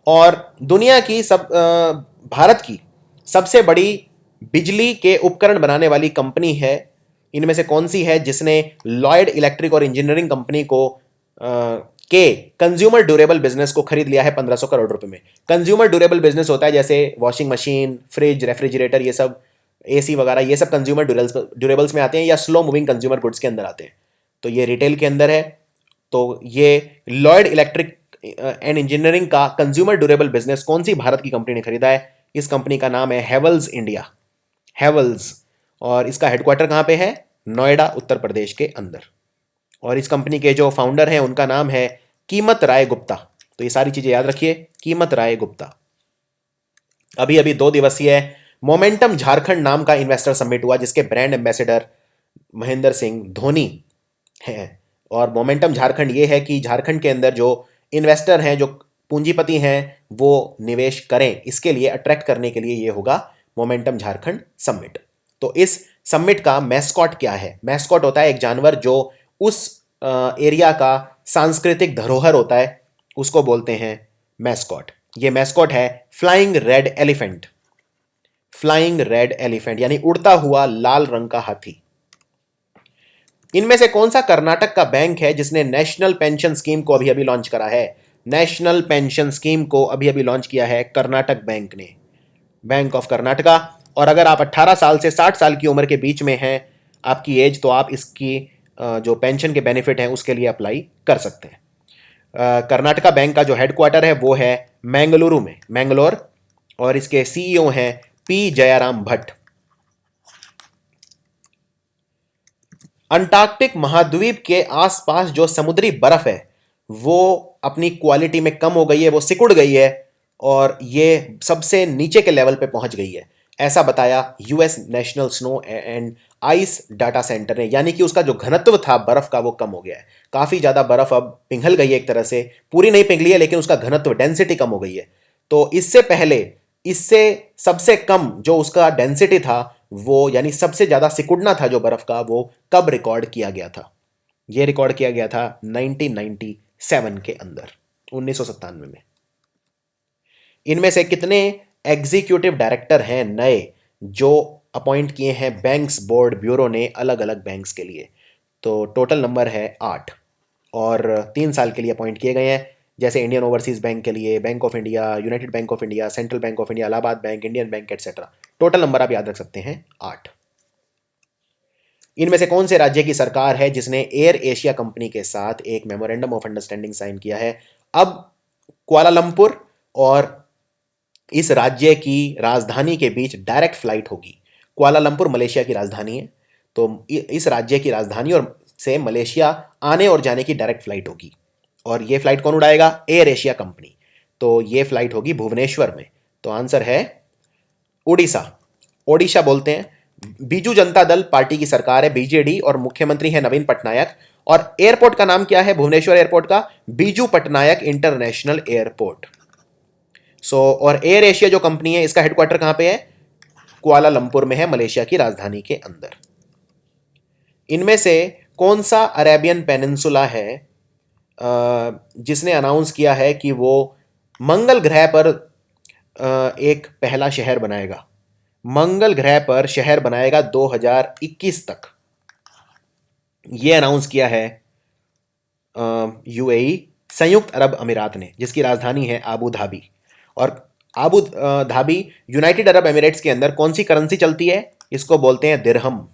और दुनिया की भारत की सबसे बड़ी बिजली के उपकरण बनाने वाली कंपनी है, इनमें से कौन सी है जिसने लॉयड इलेक्ट्रिक और इंजीनियरिंग कंपनी को के कंज्यूमर ड्यूरेबल बिजनेस को खरीद लिया है 1500 करोड़ रुपए में? कंज्यूमर ड्यूरेबल बिजनेस होता है जैसे वॉशिंग मशीन, फ्रिज, रेफ्रिजरेटर, ये सब, AC वगैरह, ये सब कंज्यूमर ड्यूरेबल्स में आते हैं या स्लो मूविंग कंज्यूमर गुड्स के अंदर आते हैं। तो ये रिटेल के अंदर है। तो ये लॉयड इलेक्ट्रिक एंड इंजीनियरिंग का कंज्यूमर ड्यूरेबल बिजनेस कौन सी भारत की कंपनी ने खरीदा है? इस कंपनी का नाम है हेवल्स इंडिया, हेवल्स। और इसका हेडक्वार्टर कहाँ पे है? नोएडा, उत्तर प्रदेश के अंदर। और इस कंपनी के जो फाउंडर हैं उनका नाम है कीमत राय गुप्ता। तो ये सारी चीजें याद रखिए, कीमत राय गुप्ता। अभी अभी 2 दिवसीय मोमेंटम झारखंड नाम का इन्वेस्टर समिट हुआ, जिसके ब्रांड एम्बेसडर महेंद्र सिंह धोनी है। और मोमेंटम झारखंड ये है कि झारखंड के अंदर जो इन्वेस्टर हैं, जो पूंजीपति हैं, वो निवेश करें, इसके लिए अट्रैक्ट करने के लिए ये होगा मोमेंटम झारखंड समिट। तो इस समिट का मैस्कॉट क्या है? मैस्कॉट होता है एक जानवर जो उस एरिया का सांस्कृतिक धरोहर होता है, उसको बोलते हैं मैस्कॉट। ये मैस्कॉट है flying red elephant, flying red elephant यानी उड़ता हुआ लाल रंग का हाथी। इनमें से कौन सा कर्नाटक का बैंक है जिसने नेशनल पेंशन स्कीम को अभी अभी लॉन्च करा है? नेशनल पेंशन स्कीम को अभी अभी लॉन्च किया है कर्नाटक बैंक ने, बैंक ऑफ कर्नाटका। और अगर आप 18 साल से 60 साल की उम्र के बीच में हैं आपकी एज, तो आप इसकी जो पेंशन के बेनिफिट हैं उसके लिए अप्लाई कर सकते हैं। कर्नाटका बैंक का जो हेडक्वार्टर है वो है मैंगलुरु में, मैंगलोर। और इसके सीईओ हैं पी जयराम भट्ट। अंटार्कटिक महाद्वीप के आसपास जो समुद्री बर्फ है वो अपनी क्वालिटी में कम हो गई है, वो सिकुड़ गई है और ये सबसे नीचे के लेवल पे पहुंच गई है, ऐसा बताया US national snow and ice data centre ने। यानी कि उसका जो घनत्व था बर्फ का वो कम हो गया है, काफी ज्यादा बर्फ अब पिघल गई है, एक तरह से पूरी नहीं पिघली है लेकिन उसका घनत्व, डेंसिटी कम हो गई है। तो इससे पहले, इससे सबसे कम जो उसका डेंसिटी था वो, यानी सबसे ज्यादा सिकुड़ना था जो बर्फ का, वो कब रिकॉर्ड किया गया था? ये रिकॉर्ड किया गया था 1997 के अंदर, 1997 में। इनमें से कितने एग्जीक्यूटिव डायरेक्टर हैं नए जो अपॉइंट किए हैं बैंक्स बोर्ड ब्यूरो ने अलग अलग बैंक्स के लिए? तो टोटल नंबर है 8 और 3 साल के लिए अपॉइंट किए गए हैं, जैसे इंडियन ओवरसीज बैंक के लिए bank of India, United bank of India, central bank of India, Allahabad bank, Indian bank, etcetera. Total number आप याद रख सकते हैं 8। इनमें से कौन से राज्य की सरकार है जिसने एयर एशिया कंपनी के साथ एक मेमोरेंडम ऑफ अंडरस्टैंडिंग साइन किया है? अब कुआलालंपुर और इस राज्य की राजधानी के बीच डायरेक्ट फ्लाइट होगी। कुआलालंपुर मलेशिया की राजधानी है, तो इस राज्य की राजधानी और से मलेशिया आने और जाने की डायरेक्ट फ्लाइट होगी। और ये फ्लाइट कौन उड़ाएगा? Air Asia company. तो ये फ्लाइट होगी भुवनेश्वर में। तो आंसर है उड़ीसा, ओडिशा बोलते हैं। बीजू जनता दल पार्टी की सरकार है, बीजेडी, और मुख्यमंत्री है नवीन पटनायक। और एयरपोर्ट का नाम क्या है भुवनेश्वर एयरपोर्ट का? Biju Patnaik international airport. और एयर एशिया जो कंपनी है इसका हेडक्वार्टर कहां पे है? कुआलालंपुर में है, मलेशिया की राजधानी के अंदर। इनमें से कौन सा अरेबियन पेनिनसुला है जिसने अनाउंस किया है कि वो मंगल ग्रह पर एक पहला शहर बनाएगा? मंगल ग्रह पर शहर बनाएगा 2021 तक। यह अनाउंस किया है यूएई, संयुक्त अरब अमीरात ने, जिसकी राजधानी है आबू धाबी। और Abu Dhabi United Arab Emirates के अंदर कौन सी करेंसी चलती है? इसको बोलते हैं दिरहम।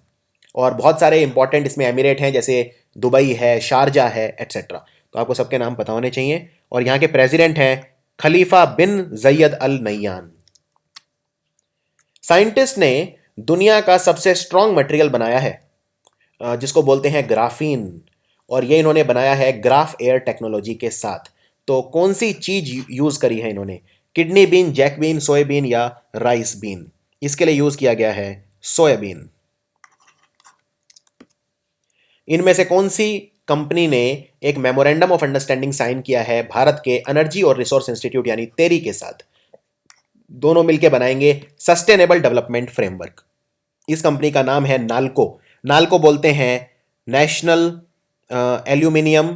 और बहुत सारे इंपॉर्टेंट इसमें एमिरेट हैं, जैसे दुबई है, शारजा है, एटसेट्रा। तो आपको सबके नाम पता होने चाहिए। और यहाँ के प्रेसिडेंट हैं खलीफा बिन जयद अल नैयान। साइंटिस्ट ने दुनिया का सबसे स्ट्रॉन्ग मटेरियल बनाया है जिसको बोलते हैं ग्राफीन, और ये इन्होंने बनाया है ग्राफ एयर टेक्नोलॉजी के साथ। तो कौन सी चीज यूज करी है इन्होंने? Kidney bean, jack bean, soybean या राइस बीन? इसके लिए यूज किया गया है सोयाबीन। इनमें से कौन सी कंपनी ने एक मेमोरेंडम ऑफ अंडरस्टैंडिंग साइन किया है भारत के एनर्जी और रिसोर्स इंस्टीट्यूट यानी तेरी के साथ? दोनों मिलकर बनाएंगे सस्टेनेबल डेवलपमेंट फ्रेमवर्क। इस कंपनी का नाम है नाल्को। नाल्को बोलते हैं national aluminium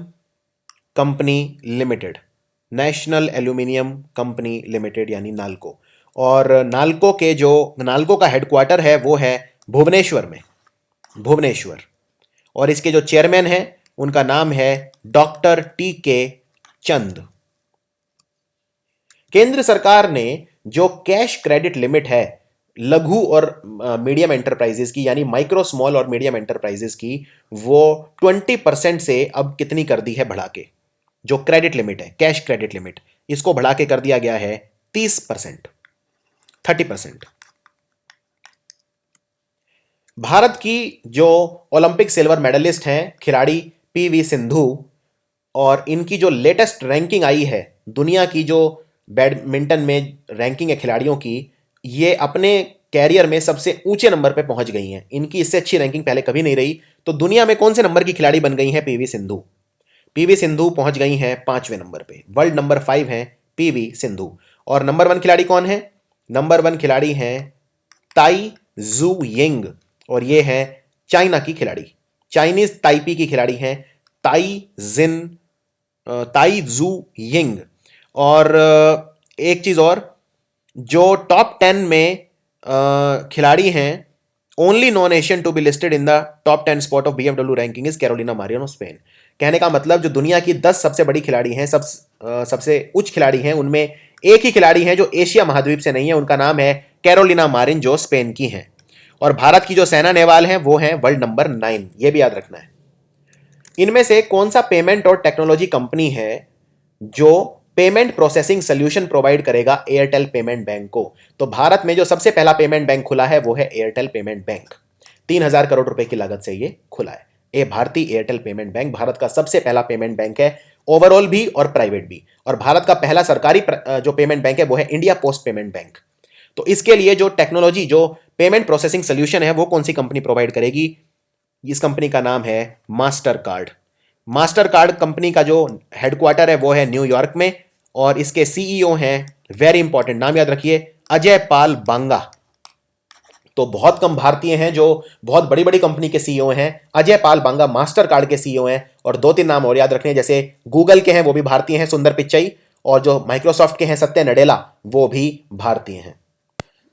company limited, national aluminium company limited यानी नाल्को। और नाल्को का हेडक्वार्टर है वो है भुवनेश्वर में, भुवनेश्वर। और इसके जो चेयरमैन हैं उनका नाम है डॉक्टर टी के चंद। केंद्र सरकार ने जो कैश क्रेडिट लिमिट है लघु और मीडियम एंटरप्राइजेस की, यानी माइक्रो, स्मॉल और मीडियम एंटरप्राइजेस की, वो 20% से अब कितनी कर दी है बढ़ा के? जो क्रेडिट लिमिट है, कैश क्रेडिट लिमिट, इसको बढ़ा के कर दिया गया है 30%, 30%। भारत की जो ओलंपिक सिल्वर मेडलिस्ट हैं खिलाड़ी पीवी सिंधु, और इनकी जो लेटेस्ट रैंकिंग आई है, दुनिया की जो बैडमिंटन में रैंकिंग है खिलाड़ियों की, ये अपने कैरियर में सबसे ऊंचे नंबर पे पहुंच गई हैं। इनकी इससे अच्छी रैंकिंग पहले कभी नहीं रही। तो दुनिया में कौन से नंबर की खिलाड़ी बन गई हैं पीवी सिंधु? पीवी सिंधु पहुंच गई हैं 5वें नंबर पे, वर्ल्ड नंबर 5 हैं पीवी सिंधु। और नंबर 1 खिलाड़ी कौन है? नंबर 1 खिलाड़ी हैं ताई जू यिंग, और ये है चाइना की खिलाड़ी, चाइनीज ताइपी की खिलाड़ी हैं ताई जू यिंग। और एक चीज और, जो टॉप 10 में खिलाड़ी हैं, only non Asian to be listed in the top 10 spot of BMW ranking is Carolina Marino Spain. कहने का मतलब जो दुनिया की 10 सबसे बड़ी खिलाड़ी हैं, सबसे उच्च खिलाड़ी हैं, उनमें एक ही खिलाड़ी हैं जो एशिया महाद्वीप से नहीं है, उनका नाम है कैरोलिना मारिन, जो स्पेन की हैं। और भारत की जो साइना नेहवाल हैं वो हैं वर्ल्ड नंबर 9, ये भी याद रखना है। इनमें से कौन सा पेमेंट और टेक्नोलॉजी कंपनी है जो पेमेंट प्रोसेसिंग सोल्यूशन प्रोवाइड करेगा एयरटेल पेमेंट बैंक को? तो भारत में जो सबसे पहला पेमेंट बैंक खुला है वो है एयरटेल पेमेंट बैंक। 3,000 करोड़ रुपए की लागत से ये खुला है। ये भारतीय एयरटेल पेमेंट बैंक भारत का सबसे पहला पेमेंट बैंक है, ओवरऑल भी और प्राइवेट भी। और भारत का पहला सरकारी जो पेमेंट बैंक है वो है इंडिया पोस्ट पेमेंट बैंक। तो इसके लिए जो टेक्नोलॉजी, जो पेमेंट प्रोसेसिंग सोल्यूशन है, वो कौन सी कंपनी प्रोवाइड करेगी? इस कंपनी का नाम है master card. Master card company का जो हेडक्वार्टर है वो है न्यूयॉर्क में, और इसके सीईओ हैं, वेरी इंपॉर्टेंट नाम याद रखिए, अजय पाल बांगा। तो बहुत कम भारतीय हैं जो बहुत बड़ी बड़ी कंपनी के सीईओ हैं। अजय पाल बांगा मास्टर कार्ड के सीईओ हैं। और 2-3 नाम और याद रखने हैं, जैसे गूगल के हैं वो भी भारतीय हैं, सुंदर पिच्चई, और जो माइक्रोसॉफ्ट के हैं सत्य नडेला, वो भी भारतीय हैं।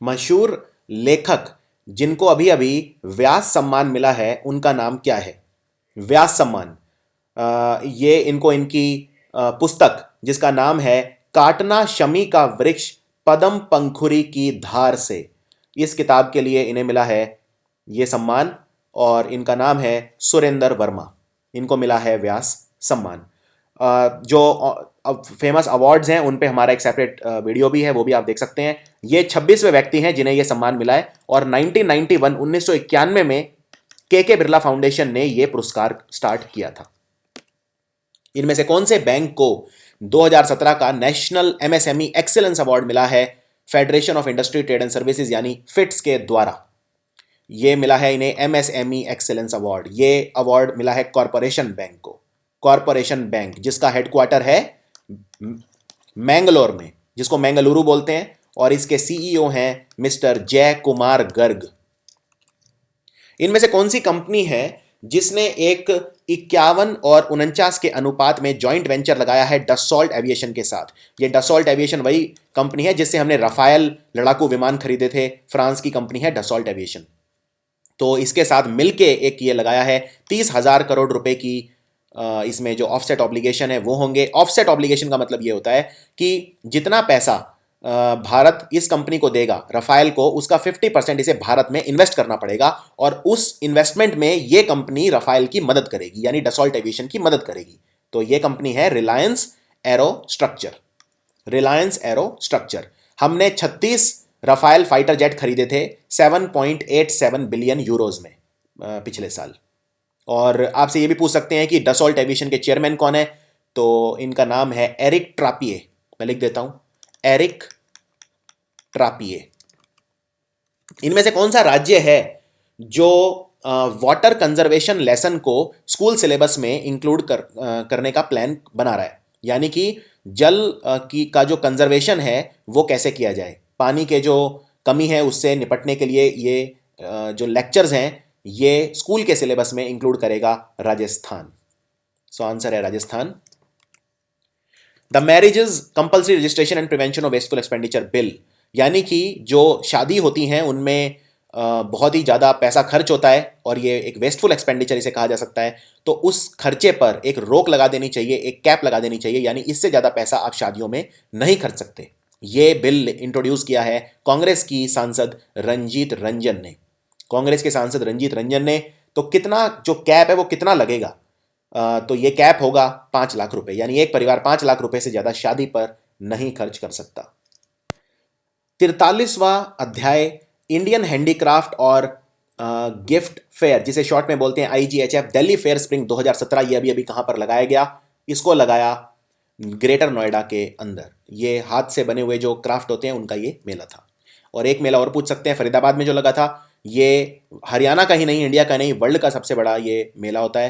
मशहूर लेखक जिनको अभी अभी व्यास सम्मान मिला है, उनका नाम क्या है? व्यास सम्मान, ये इनको इनकी पुस्तक जिसका नाम है काटना शमी का वृक्ष पदम पंखुरी की धार से, इस किताब के लिए इन्हें मिला है ये सम्मान, और इनका नाम है सुरेंद्र वर्मा। इनको मिला है व्यास सम्मान। जो फेमस अवार्ड्स हैं उन पे हमारा एक सेपरेट वीडियो भी है, वो भी आप देख सकते हैं। ये 26वें व्यक्ति हैं जिन्हें ये सम्मान मिला है, और 1991 में के बिरला फाउंडेशन ने ये पुरस्कार स्टार्ट किया था। इनमें से कौन से बैंक को 2017 का नेशनल एमएसएमई एक्सीलेंस अवार्ड मिला है federation of industry trade and services यानी फिट्स के द्वारा? ये मिला है इन्हें एमएसएमई एक्सीलेंस अवार्ड। ये अवार्ड मिला है कॉरपोरेशन बैंक को, कॉरपोरेशन बैंक जिसका हेडक्वार्टर है मैंगलोर में, जिसको मैंगलुरु बोलते हैं, और इसके सीईओ हैं मिस्टर जय कुमार गर्ग। इनमें से कौन सी कंपनी है जिसने एक 51 और 49 के अनुपात में जॉइंट वेंचर लगाया है डसॉल्ट एविएशन के साथ? ये डसॉल्ट एविएशन वही कंपनी है जिससे हमने राफेल लड़ाकू विमान खरीदे थे, फ्रांस की कंपनी है डसॉल्ट एविएशन। तो इसके साथ मिलके एक ये लगाया है 30,000 करोड़ रुपए की, इसमें जो ऑफसेट ऑब्लिगेशन है वो होंगे। ऑफसेट ऑब्लिगेशन का मतलब ये होता है कि जितना पैसा भारत इस कंपनी को देगा, राफेल को, उसका 50% इसे भारत में इन्वेस्ट करना पड़ेगा, और उस इन्वेस्टमेंट में ये कंपनी राफेल की मदद करेगी, यानी डसॉल्ट एविएशन की मदद करेगी। तो ये कंपनी है Reliance arrow structure. Reliance arrow structure. हमने 36 राफेल फाइटर जेट खरीदे थे 7.87 बिलियन यूरोज में पिछले साल। और आपसे ये भी पूछ सकते हैं कि डसॉल्ट एविएशन के चेयरमैन कौन है? तो इनका नाम है एरिक ट्रापिए। मैं लिख देता हूं, एरिक ट्रापिए। इनमें से कौन सा राज्य है जो वाटर कंजर्वेशन लेसन को स्कूल सिलेबस में इंक्लूड करने का प्लान बना रहा है? यानी कि जल का जो कंजर्वेशन है वो कैसे किया जाए, पानी के जो कमी है उससे निपटने के लिए ये जो लेक्चर्स हैं ये स्कूल के सिलेबस में इंक्लूड करेगा राजस्थान। सो आंसर है Rajasthan. The marriages compulsory registration and prevention of wasteful expenditure bill, यानी कि जो शादी होती हैं उनमें बहुत ही ज़्यादा पैसा खर्च होता है, और ये एक वेस्टफुल एक्सपेंडिचर इसे कहा जा सकता है। तो उस खर्चे पर एक रोक लगा देनी चाहिए, एक कैप लगा देनी चाहिए, यानी इससे ज़्यादा पैसा आप शादियों में नहीं खर्च सकते। ये बिल इंट्रोड्यूस किया है कांग्रेस की सांसद रंजीत रंजन ने। कांग्रेस के सांसद रंजीत रंजन ने। तो कितना जो कैप है वो कितना लगेगा? तो ये कैप होगा 5 लाख रुपए, यानी एक परिवार 5 लाख रुपए से ज्यादा शादी पर नहीं खर्च कर सकता। 43वां अध्याय इंडियन हैंडीक्राफ्ट और गिफ्ट फेयर, जिसे शॉर्ट में बोलते हैं IGHF, दिल्ली फेयर स्प्रिंग 2017। ये अभी अभी कहाँ पर लगाया गया? इसको लगाया ग्रेटर नोएडा के अंदर। ये हाथ से बने हुए जो क्राफ्ट होते हैं उनका ये मेला था। और एक मेला और पूछ सकते हैं, फरीदाबाद में जो लगा था, ये हरियाणा का ही नहीं, इंडिया का नहीं, वर्ल्ड का सबसे बड़ा ये मेला होता है।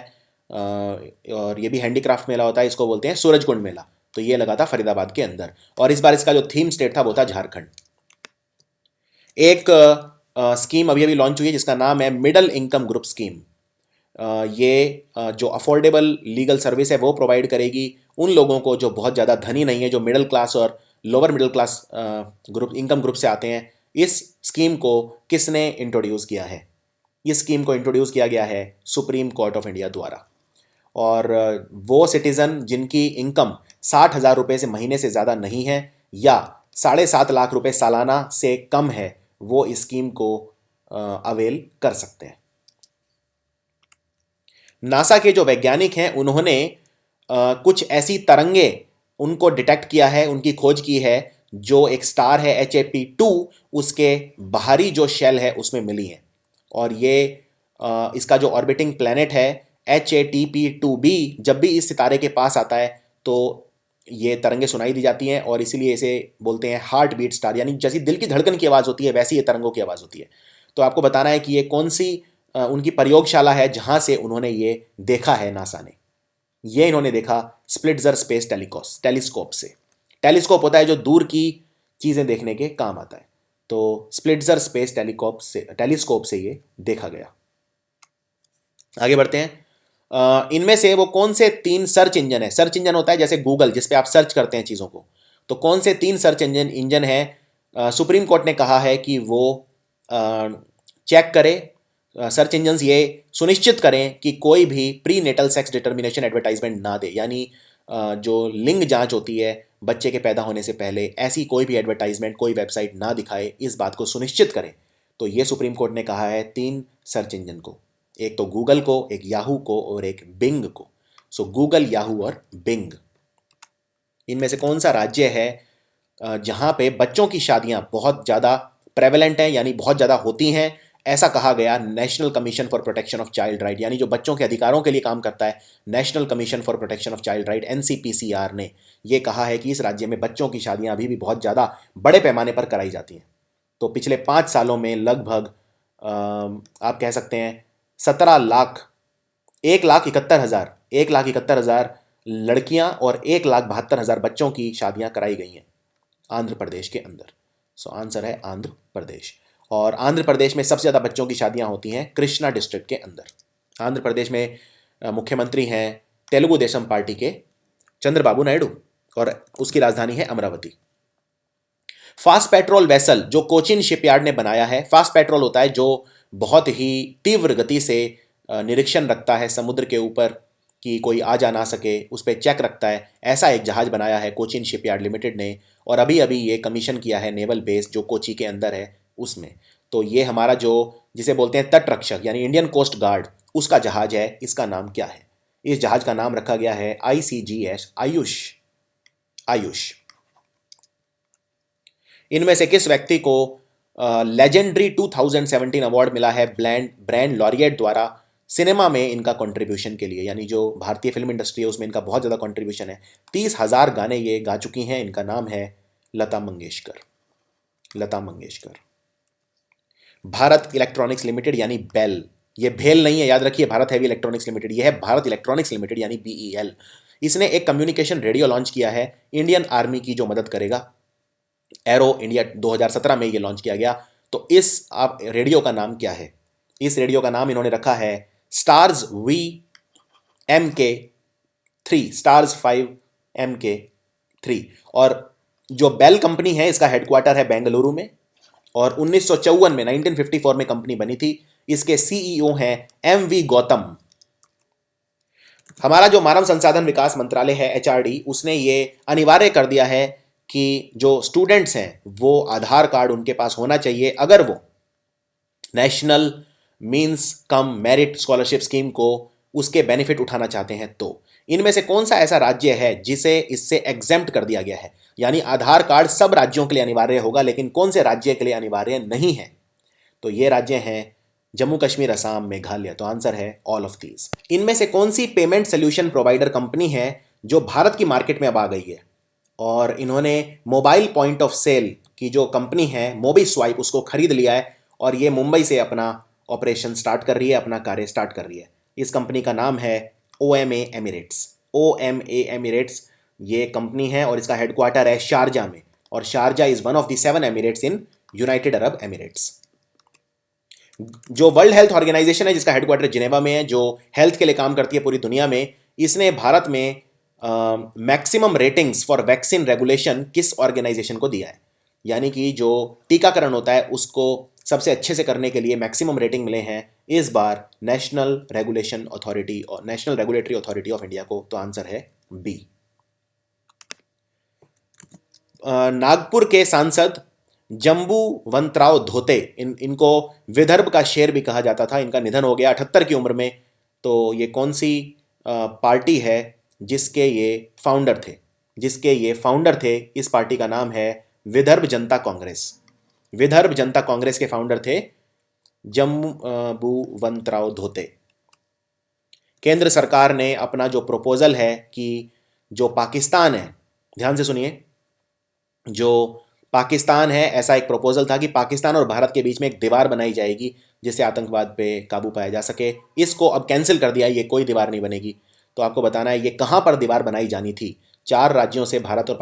और ये भी हैंडीक्राफ्ट मेला होता है, इसको बोलते हैं सूरजकुंड मेला। तो ये लगा था फरीदाबाद के अंदर, और इस बार इसका जो थीम स्टेट था वो था झारखंड। एक स्कीम अभी अभी लॉन्च हुई है जिसका नाम है मिडल इनकम ग्रुप स्कीम। ये जो अफोर्डेबल लीगल सर्विस है वो प्रोवाइड करेगी उन लोगों को जो बहुत ज़्यादा धनी नहीं है, जो मिडिल क्लास और lower middle class group income group से आते हैं। इस स्कीम को किसने इंट्रोड्यूस किया है? इस स्कीम को इंट्रोड्यूस किया गया है सुप्रीम कोर्ट ऑफ इंडिया द्वारा। और वो सिटीज़न जिनकी इनकम 60,000 रुपये से महीने से ज़्यादा नहीं है, या 7.5 लाख रुपए सालाना से कम है, वो इस स्कीम को अवेल कर सकते हैं। नासा के जो वैज्ञानिक हैं उन्होंने कुछ ऐसी तरंगे उनको डिटेक्ट किया है, उनकी खोज की है, जो एक स्टार है HAP2, उसके बाहरी जो शेल है उसमें मिली है। और ये इसका जो ऑर्बिटिंग प्लैनेट है HATP2b, जब भी इस सितारे के पास आता है तो ये तरंगे सुनाई दी जाती हैं, और इसीलिए इसे बोलते हैं हार्ट बीट स्टार, यानी जैसी दिल की धड़कन की आवाज़ होती है वैसी ये तरंगों की आवाज़ होती है। तो आपको बताना है कि ये कौन सी उनकी प्रयोगशाला है जहां से उन्होंने ये देखा है। नासा ने ये इन्होंने देखा स्प्लिट्जर स्पेस टेलीस्कोप से। टेलीस्कोप होता है जो दूर की चीज़ें देखने के काम आता है, तो स्प्लिट्जर स्पेस टेलीस्कोप से ये देखा गया। आगे बढ़ते हैं। इनमें से वो कौन से 3 सर्च इंजन है? सर्च इंजन होता है जैसे गूगल, जिस पे आप सर्च करते हैं चीज़ों को। तो कौन से 3 सर्च इंजन है? सुप्रीम कोर्ट ने कहा है कि वो चेक करे, सर्च इंजन्स ये सुनिश्चित करें कि कोई भी prenatal sex determination advertisement ना दे, यानी जो लिंग जांच होती है बच्चे के पैदा होने से पहले, ऐसी कोई भी एडवर्टाइजमेंट कोई वेबसाइट ना दिखाए, इस बात को सुनिश्चित करें। तो ये सुप्रीम कोर्ट ने कहा है 3 सर्च इंजन को, एक तो गूगल को, एक याहू को और एक बिंग को। सो गूगल, याहू और बिंग, इनमें से कौन सा राज्य है जहां पे बच्चों की शादियां बहुत ज़्यादा प्रेवलेंट हैं, यानी बहुत ज़्यादा होती हैं? ऐसा कहा गया national commission for protection of child right, यानी जो बच्चों के अधिकारों के लिए काम करता है, national commission for protection of child right NCPCR ने ये कहा है कि इस राज्य में बच्चों की शादियां अभी भी बहुत ज़्यादा बड़े पैमाने पर कराई जाती हैं। तो पिछले 5 सालों में लगभग आप कह सकते हैं 17 लाख 1,71,000 लड़कियां और 1,72,000 बच्चों की शादियां कराई गई हैं आंध्र प्रदेश के अंदर। सो आंसर है आंध्र प्रदेश। और आंध्र प्रदेश में सबसे ज़्यादा बच्चों की शादियां होती हैं कृष्णा डिस्ट्रिक्ट के अंदर। आंध्र प्रदेश में मुख्यमंत्री हैं तेलुगु देशम पार्टी के चंद्रबाबू नायडू, और उसकी राजधानी है अमरावती। फास्ट पेट्रोल वेसल जो कोचिन शिपयार्ड ने बनाया है, फास्ट पेट्रोल होता है जो बहुत ही तीव्र गति से निरीक्षण रखता है समुद्र के ऊपर कि कोई आ जा ना सके, उस पर चेक रखता है, ऐसा एक जहाज़ बनाया है कोचिन शिपयार्ड लिमिटेड ने। और अभी अभी ये कमीशन किया है नेवल बेस जो कोची के अंदर है उसमें। तो ये हमारा जो जिसे बोलते हैं तट रक्षक, यानी इंडियन कोस्ट गार्ड, उसका जहाज है। इसका नाम क्या है? इस जहाज का नाम रखा गया है ICGS आयुष। आयुष। इनमें से किस व्यक्ति को लेजेंडरी 2017 अवार्ड मिला है ब्रांड लॉरिएट द्वारा सिनेमा में इनका कंट्रीब्यूशन के लिए? यानी जो भारतीय फिल्म इंडस्ट्री है उसमें इनका बहुत ज़्यादा कंट्रीब्यूशन है, 30,000 गाने ये गा चुकी हैं। इनका नाम है लता मंगेशकर। लता मंगेशकर। भारत इलेक्ट्रॉनिक्स लिमिटेड यानी बेल, ये भेल नहीं है, याद रखिए, भारत हैवी इलेक्ट्रॉनिक्स लिमिटेड, ये है भारत इलेक्ट्रॉनिक्स लिमिटेड यानी BEL। इसने एक कम्युनिकेशन रेडियो लॉन्च किया है इंडियन आर्मी की जो मदद करेगा। एरो इंडिया 2017 में ये लॉन्च किया गया। तो इस आप रेडियो का नाम क्या है? इस रेडियो का नाम इन्होंने रखा है स्टार्स VMK3, स्टार्स 5MK3। और जो बेल कंपनी है इसका हेडक्वार्टर है बेंगलुरु में, और 1954 में 1954 में कंपनी बनी थी। इसके CEO हैं MV गौतम। हमारा जो मानव संसाधन विकास मंत्रालय है HRD, उसने ये अनिवार्य कर दिया है कि जो स्टूडेंट्स हैं वो आधार कार्ड उनके पास होना चाहिए अगर वो national means cum merit scholarship scheme को उसके बेनिफिट उठाना चाहते हैं तो इनमें से कौन सा ऐसा राज्य है जिसे इससे एग्जेम्प्ट कर दिया गया है, यानी आधार कार्ड सब राज्यों के लिए अनिवार्य होगा लेकिन कौन से राज्य के लिए अनिवार्य नहीं है? तो ये राज्य हैं जम्मू कश्मीर, असम, मेघालय। तो आंसर है ऑल ऑफ दीज। इनमें से कौन सी पेमेंट सोल्यूशन प्रोवाइडर कंपनी है जो भारत की मार्केट में अब आ गई है और इन्होंने मोबाइल पॉइंट ऑफ सेल की जो कंपनी है मोबी स्वाइप उसको खरीद लिया है और ये मुंबई से अपना ऑपरेशन स्टार्ट कर रही है, अपना कार्य स्टार्ट कर रही है। इस कंपनी का नाम है OMA एमिरेट्स। OMA एमिरेट्स ये कंपनी है और इसका हेडक्वार्टर है शारजा में, और Sharjah is one of the 7 Emirates in United Arab Emirates. जो वर्ल्ड हेल्थ ऑर्गेनाइजेशन है जिसका हेडक्वार्टर जिनेवा में है, जो हेल्थ के लिए काम करती है पूरी दुनिया में, इसने भारत में maximum ratings for vaccine regulation किस ऑर्गेनाइजेशन को दिया है, यानी कि जो टीकाकरण होता है उसको सबसे अच्छे से करने के लिए मैक्सिमम रेटिंग मिले हैं इस बार नेशनल रेगुलेशन अथॉरिटी और national regulatory authority of India को। तो आंसर है बी। नागपुर के सांसद जम्बूवंतराव धोते, इनको विदर्भ का शेर भी कहा जाता था, इनका निधन हो गया 78 की उम्र में। तो ये कौन सी पार्टी है जिसके ये फाउंडर थे? इस पार्टी का नाम है विदर्भ जनता कांग्रेस। विदर्भ जनता कांग्रेस के फाउंडर थे जम्बूवंतराव धोते। केंद्र सरकार ने अपना जो प्रपोजल है कि जो पाकिस्तान है, ध्यान से सुनिए, जो पाकिस्तान है, ऐसा एक प्रपोजल था कि पाकिस्तान और भारत के बीच में एक दीवार बनाई जाएगी जिससे आतंकवाद पे काबू पाया जा सके। इसको अब कैंसिल कर दिया, ये कोई दीवार नहीं बनेगी। तो आपको बताना है ये कहाँ पर दीवार बनाई जानी थी। 4 राज्यों से भारत और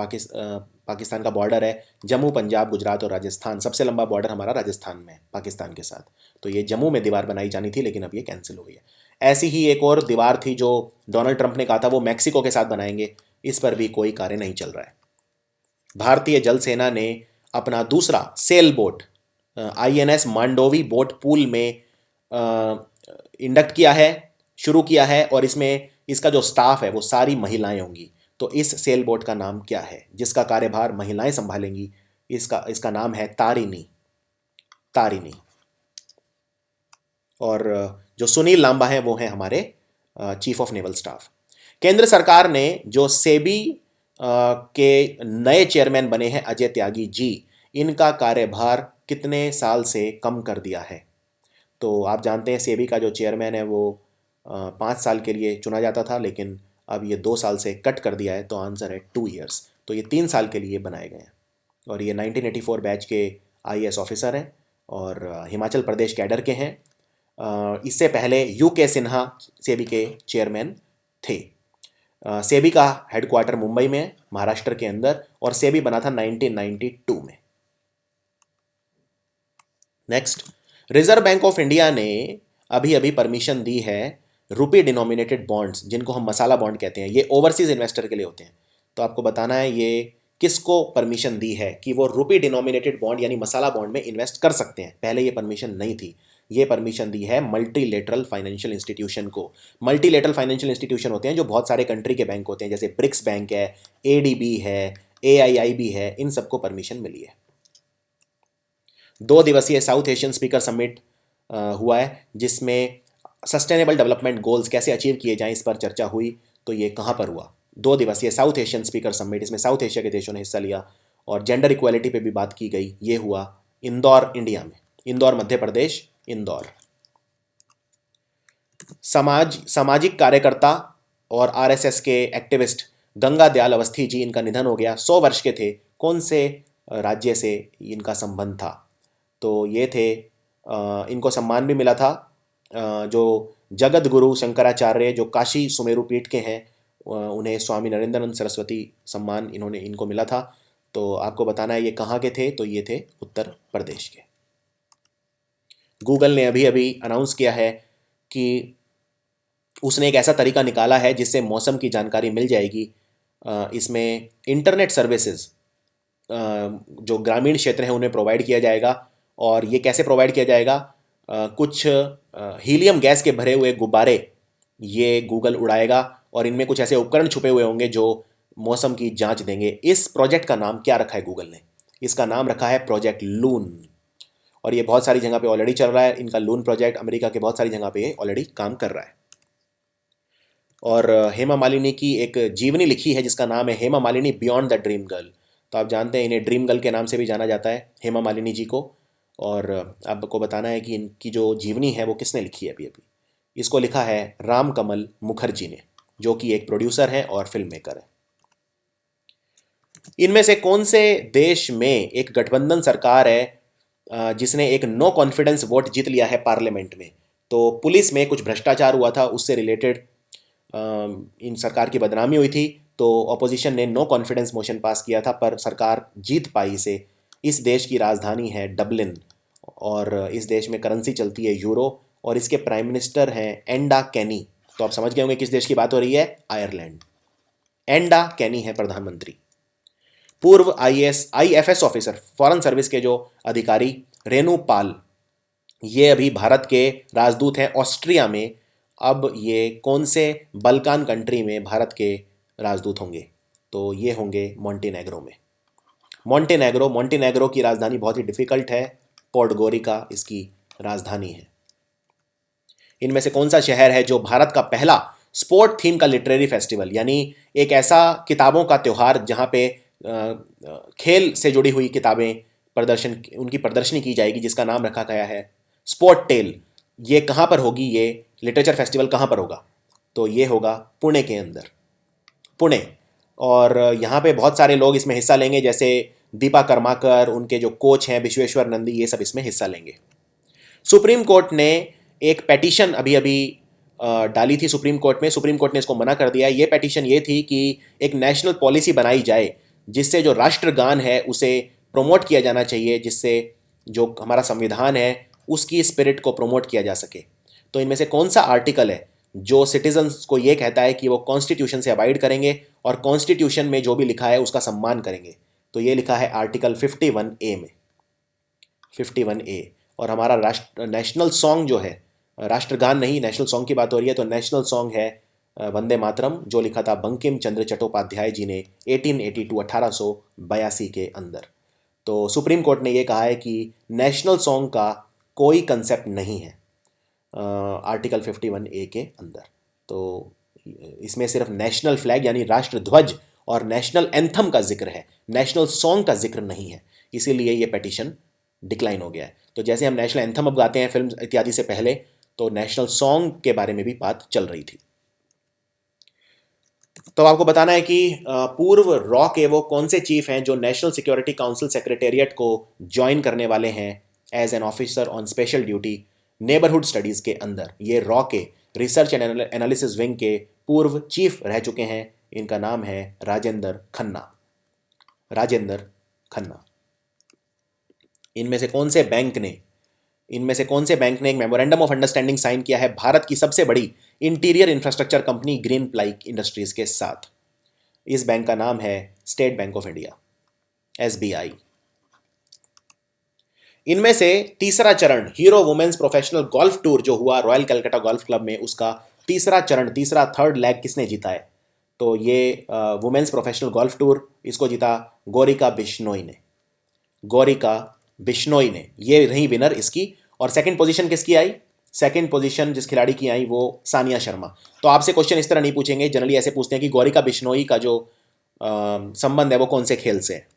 पाकिस्तान का बॉर्डर है, जम्मू, पंजाब, गुजरात और राजस्थान। सबसे लंबा बॉर्डर हमारा राजस्थान में है पाकिस्तान के साथ। तो ये जम्मू में दीवार बनाई जानी थी लेकिन अब ये कैंसिल हो गई है। ऐसी ही एक और दीवार थी जो डोनाल्ड ट्रंप ने कहा था वो मैक्सिको के साथ बनाएंगे, इस पर भी कोई कार्य नहीं चल रहा है। भारतीय जल सेना ने अपना दूसरा sail boat INS Mandovi boat pool में इंडक्ट किया है, शुरू किया है, और इसमें इसका जो स्टाफ है वो सारी महिलाएं होंगी। तो इस सेल बोट का नाम क्या है जिसका कार्यभार महिलाएं संभालेंगी? इसका नाम है तारिणी। तारिणी। और जो सुनील लांबा है वो है हमारे चीफ ऑफ नेवल स्टाफ। केंद्र सरकार ने जो सेबी के नए चेयरमैन बने हैं अजय त्यागी जी, इनका कार्यभार कितने साल से कम कर दिया है? तो आप जानते हैं सेबी का जो चेयरमैन है वो 5 साल के लिए चुना जाता था लेकिन अब ये 2 साल से कट कर दिया है। तो आंसर है 2 ईयर्स। तो ये 3 साल के लिए बनाए गए हैं और ये 1984 बैच के IAS ऑफिसर हैं और हिमाचल प्रदेश कैडर के हैं। इससे पहले UK सिन्हा सेबी के चेयरमैन थे। सेबी का हेडक्वार्टर मुंबई में, महाराष्ट्र के अंदर, और सेबी बना था 1992 में। Next, reserve bank of India ने अभी अभी परमिशन दी है रुपी डिनोमिनेटेड बॉन्ड्स, जिनको हम मसाला बॉन्ड कहते हैं, ये ओवरसीज इन्वेस्टर के लिए होते हैं। तो आपको बताना है ये किसको परमिशन दी है कि वो रुपी डिनोमिनेटेड बॉन्ड यानी मसाला बॉन्ड में इन्वेस्ट कर सकते हैं। पहले ये परमिशन नहीं थी। ये परमिशन दी है मल्टीलेटरल फाइनेंशियल इंस्टीट्यूशन को। मल्टीलेटरल फाइनेंशियल इंस्टीट्यूशन होते हैं जो बहुत सारे कंट्री के बैंक होते हैं, जैसे ब्रिक्स बैंक है, ADB है, AIIB है, इन सबको परमिशन मिली है। 2 दिवसीय साउथ एशियन स्पीकर समिट हुआ है जिसमें सस्टेनेबल डेवलपमेंट गोल्स कैसे अचीव किए जाएं इस पर चर्चा हुई। तो ये कहाँ पर हुआ? 2 दिवसीय साउथ एशियन स्पीकर समिट, इसमें साउथ एशिया के देशों ने हिस्सा लिया और जेंडर इक्वालिटी पे भी बात की गई। ये हुआ इंदौर, इंडिया में। इंदौर, मध्य प्रदेश, इंदौर। सामाजिक कार्यकर्ता और RSS के एक्टिविस्ट गंगा दयाल अवस्थी जी, इनका निधन हो गया। 100 वर्ष के थे। कौन से राज्य से इनका संबंध था? तो ये थे, इनको सम्मान भी मिला था, जो जगत गुरु शंकराचार्य जो काशी सुमेरु पीठ के हैं, उन्हें स्वामी नरेंद्रानंद सरस्वती सम्मान इनको मिला था। तो आपको बताना है ये कहाँ के थे? तो ये थे उत्तर प्रदेश के। गूगल ने अभी अभी अनाउंस किया है कि उसने एक ऐसा तरीका निकाला है जिससे मौसम की जानकारी मिल जाएगी। इसमें इंटरनेट सर्विसेज जो ग्रामीण क्षेत्र हैं उन्हें प्रोवाइड किया जाएगा। और ये कैसे प्रोवाइड किया जाएगा? कुछ हीलियम गैस के भरे हुए गुब्बारे ये गूगल उड़ाएगा और इनमें कुछ ऐसे उपकरण छुपे हुए होंगे जो मौसम की जांच देंगे। इस प्रोजेक्ट का नाम क्या रखा है गूगल ने? इसका नाम रखा है प्रोजेक्ट लून। और ये बहुत सारी जगह पे ऑलरेडी चल रहा है। इनका लून प्रोजेक्ट अमेरिका के बहुत सारी जगह पे ऑलरेडी काम कर रहा है। और हेमा मालिनी की एक जीवनी लिखी है जिसका नाम है Hema Malini beyond the dream girl. तो आप जानते हैं इन्हें ड्रीम गर्ल के नाम से भी जाना जाता है, हेमा मालिनी जी को। और आपको बताना है कि इनकी जो जीवनी है वो किसने लिखी है। अभी अभी इसको लिखा है राम कमल मुखर्जी ने, जो कि एक प्रोड्यूसर हैं और फिल्म मेकर है। इनमें से कौन से देश में एक गठबंधन सरकार है जिसने एक नो कॉन्फिडेंस वोट जीत लिया है पार्लियामेंट में? तो पुलिस में कुछ भ्रष्टाचार हुआ था, उससे रिलेटेड इन सरकार की बदनामी हुई थी, तो ऑपोजिशन ने नो कॉन्फिडेंस मोशन पास किया था, पर सरकार जीत पाई इसे। इस देश की राजधानी है डबलिन और इस देश में करेंसी चलती है यूरो और इसके प्राइम मिनिस्टर हैं एंडा कैनी। तो आप समझ गए होंगे किस देश की बात हो रही है, आयरलैंड। एंडा कैनी है प्रधानमंत्री। पूर्व आईएफएस ऑफिसर, फॉरेन सर्विस के जो अधिकारी रेनू पाल, ये अभी भारत के राजदूत हैं ऑस्ट्रिया में। अब ये कौन से बल्कान कंट्री में भारत के राजदूत होंगे? तो ये होंगे मॉन्टेनेग्रो में। मॉन्टेनेग्रो की राजधानी बहुत ही डिफिकल्ट है, पोडगोरिका इसकी राजधानी है। इनमें से कौन सा शहर है जो भारत का पहला स्पोर्ट थीम का लिटरेरी फेस्टिवल, यानी एक ऐसा किताबों का त्यौहार जहाँ पे खेल से जुड़ी हुई किताबें उनकी प्रदर्शनी की जाएगी, जिसका नाम रखा गया है स्पोर्ट टेल। ये कहाँ पर होगी, ये लिटरेचर फेस्टिवल कहाँ पर होगा? तो ये होगा पुणे के अंदर, पुणे। और यहाँ पे बहुत सारे लोग इसमें हिस्सा लेंगे, जैसे दीपा कर्माकर, उनके जो कोच हैं विश्वेश्वर नंदी, ये सब इसमें हिस्सा लेंगे। सुप्रीम कोर्ट ने एक पेटिशन अभी अभी डाली थी सुप्रीम कोर्ट में, सुप्रीम कोर्ट ने इसको मना कर दिया। ये पेटिशन ये थी कि एक नेशनल पॉलिसी बनाई जाए जिससे जो राष्ट्रगान है उसे प्रमोट किया जाना चाहिए, जिससे जो हमारा संविधान है उसकी स्पिरिट को प्रमोट किया जा सके। तो इनमें से कौन सा आर्टिकल है जो सिटीजन्स को ये कहता है कि वो कॉन्स्टिट्यूशन से अबाइड करेंगे और कॉन्स्टिट्यूशन में जो भी लिखा है उसका सम्मान करेंगे? तो ये लिखा है आर्टिकल 51A में, 51A। और हमारा नेशनल सॉन्ग जो है, राष्ट्रगान नहीं, नेशनल सॉन्ग की बात हो रही है, तो नेशनल सॉन्ग है वंदे मातरम, जो लिखा था बंकिम चंद्र चट्टोपाध्याय जी ने 1882 के अंदर। तो सुप्रीम कोर्ट ने ये कहा है कि नेशनल सॉन्ग का कोई कंसेप्ट नहीं है आर्टिकल 51A के अंदर। तो इसमें सिर्फ नेशनल फ्लैग यानी राष्ट्र ध्वज और नेशनल एंथम का जिक्र है, नेशनल सॉन्ग का जिक्र नहीं है, इसीलिए ये पेटिशन डिक्लाइन हो गया है। तो जैसे हम नेशनल एंथम अब गाते हैं फिल्म इत्यादि से पहले, तो नेशनल सॉन्ग के बारे में भी बात चल रही थी। तो आपको बताना है कि पूर्व रॉ के वो कौन से चीफ हैं जो नेशनल सिक्योरिटी काउंसिल सेक्रेटेरिएट को ज्वाइन करने वाले हैं as an officer on special duty neighbourhood studies के अंदर। ये रॉ के रिसर्च एंड एनालिसिस विंग के पूर्व चीफ रह चुके हैं। इनका नाम है राजेंद्र खन्ना, राजेंद्र खन्ना। इनमें से कौन से बैंक ने एक मेमोरेंडम ऑफ अंडरस्टैंडिंग साइन किया है भारत की सबसे बड़ी interior infrastructure company Greenply Industries के साथ? इस बैंक का नाम है State Bank of India, SBI। इनमें से तीसरा चरण Hero Women's Professional Golf Tour जो हुआ रॉयल कलकत्ता गोल्फ क्लब में, उसका तीसरा चरण, तीसरा थर्ड लेग किसने जीता है? तो ये वुमेन्स प्रोफेशनल गोल्फ टूर, इसको जीता गौरिका बिश्नोई ने, गौरिका बिश्नोई ने, ये रही विनर इसकी। और सेकंड पोजीशन किसकी आई? सेकंड पोजीशन जिस खिलाड़ी की आई वो सानिया शर्मा। तो आपसे क्वेश्चन इस तरह नहीं पूछेंगे, जनरली ऐसे पूछते हैं कि गौरिका बिश्नोई का जो संबंध है वो कौन से खेल से है।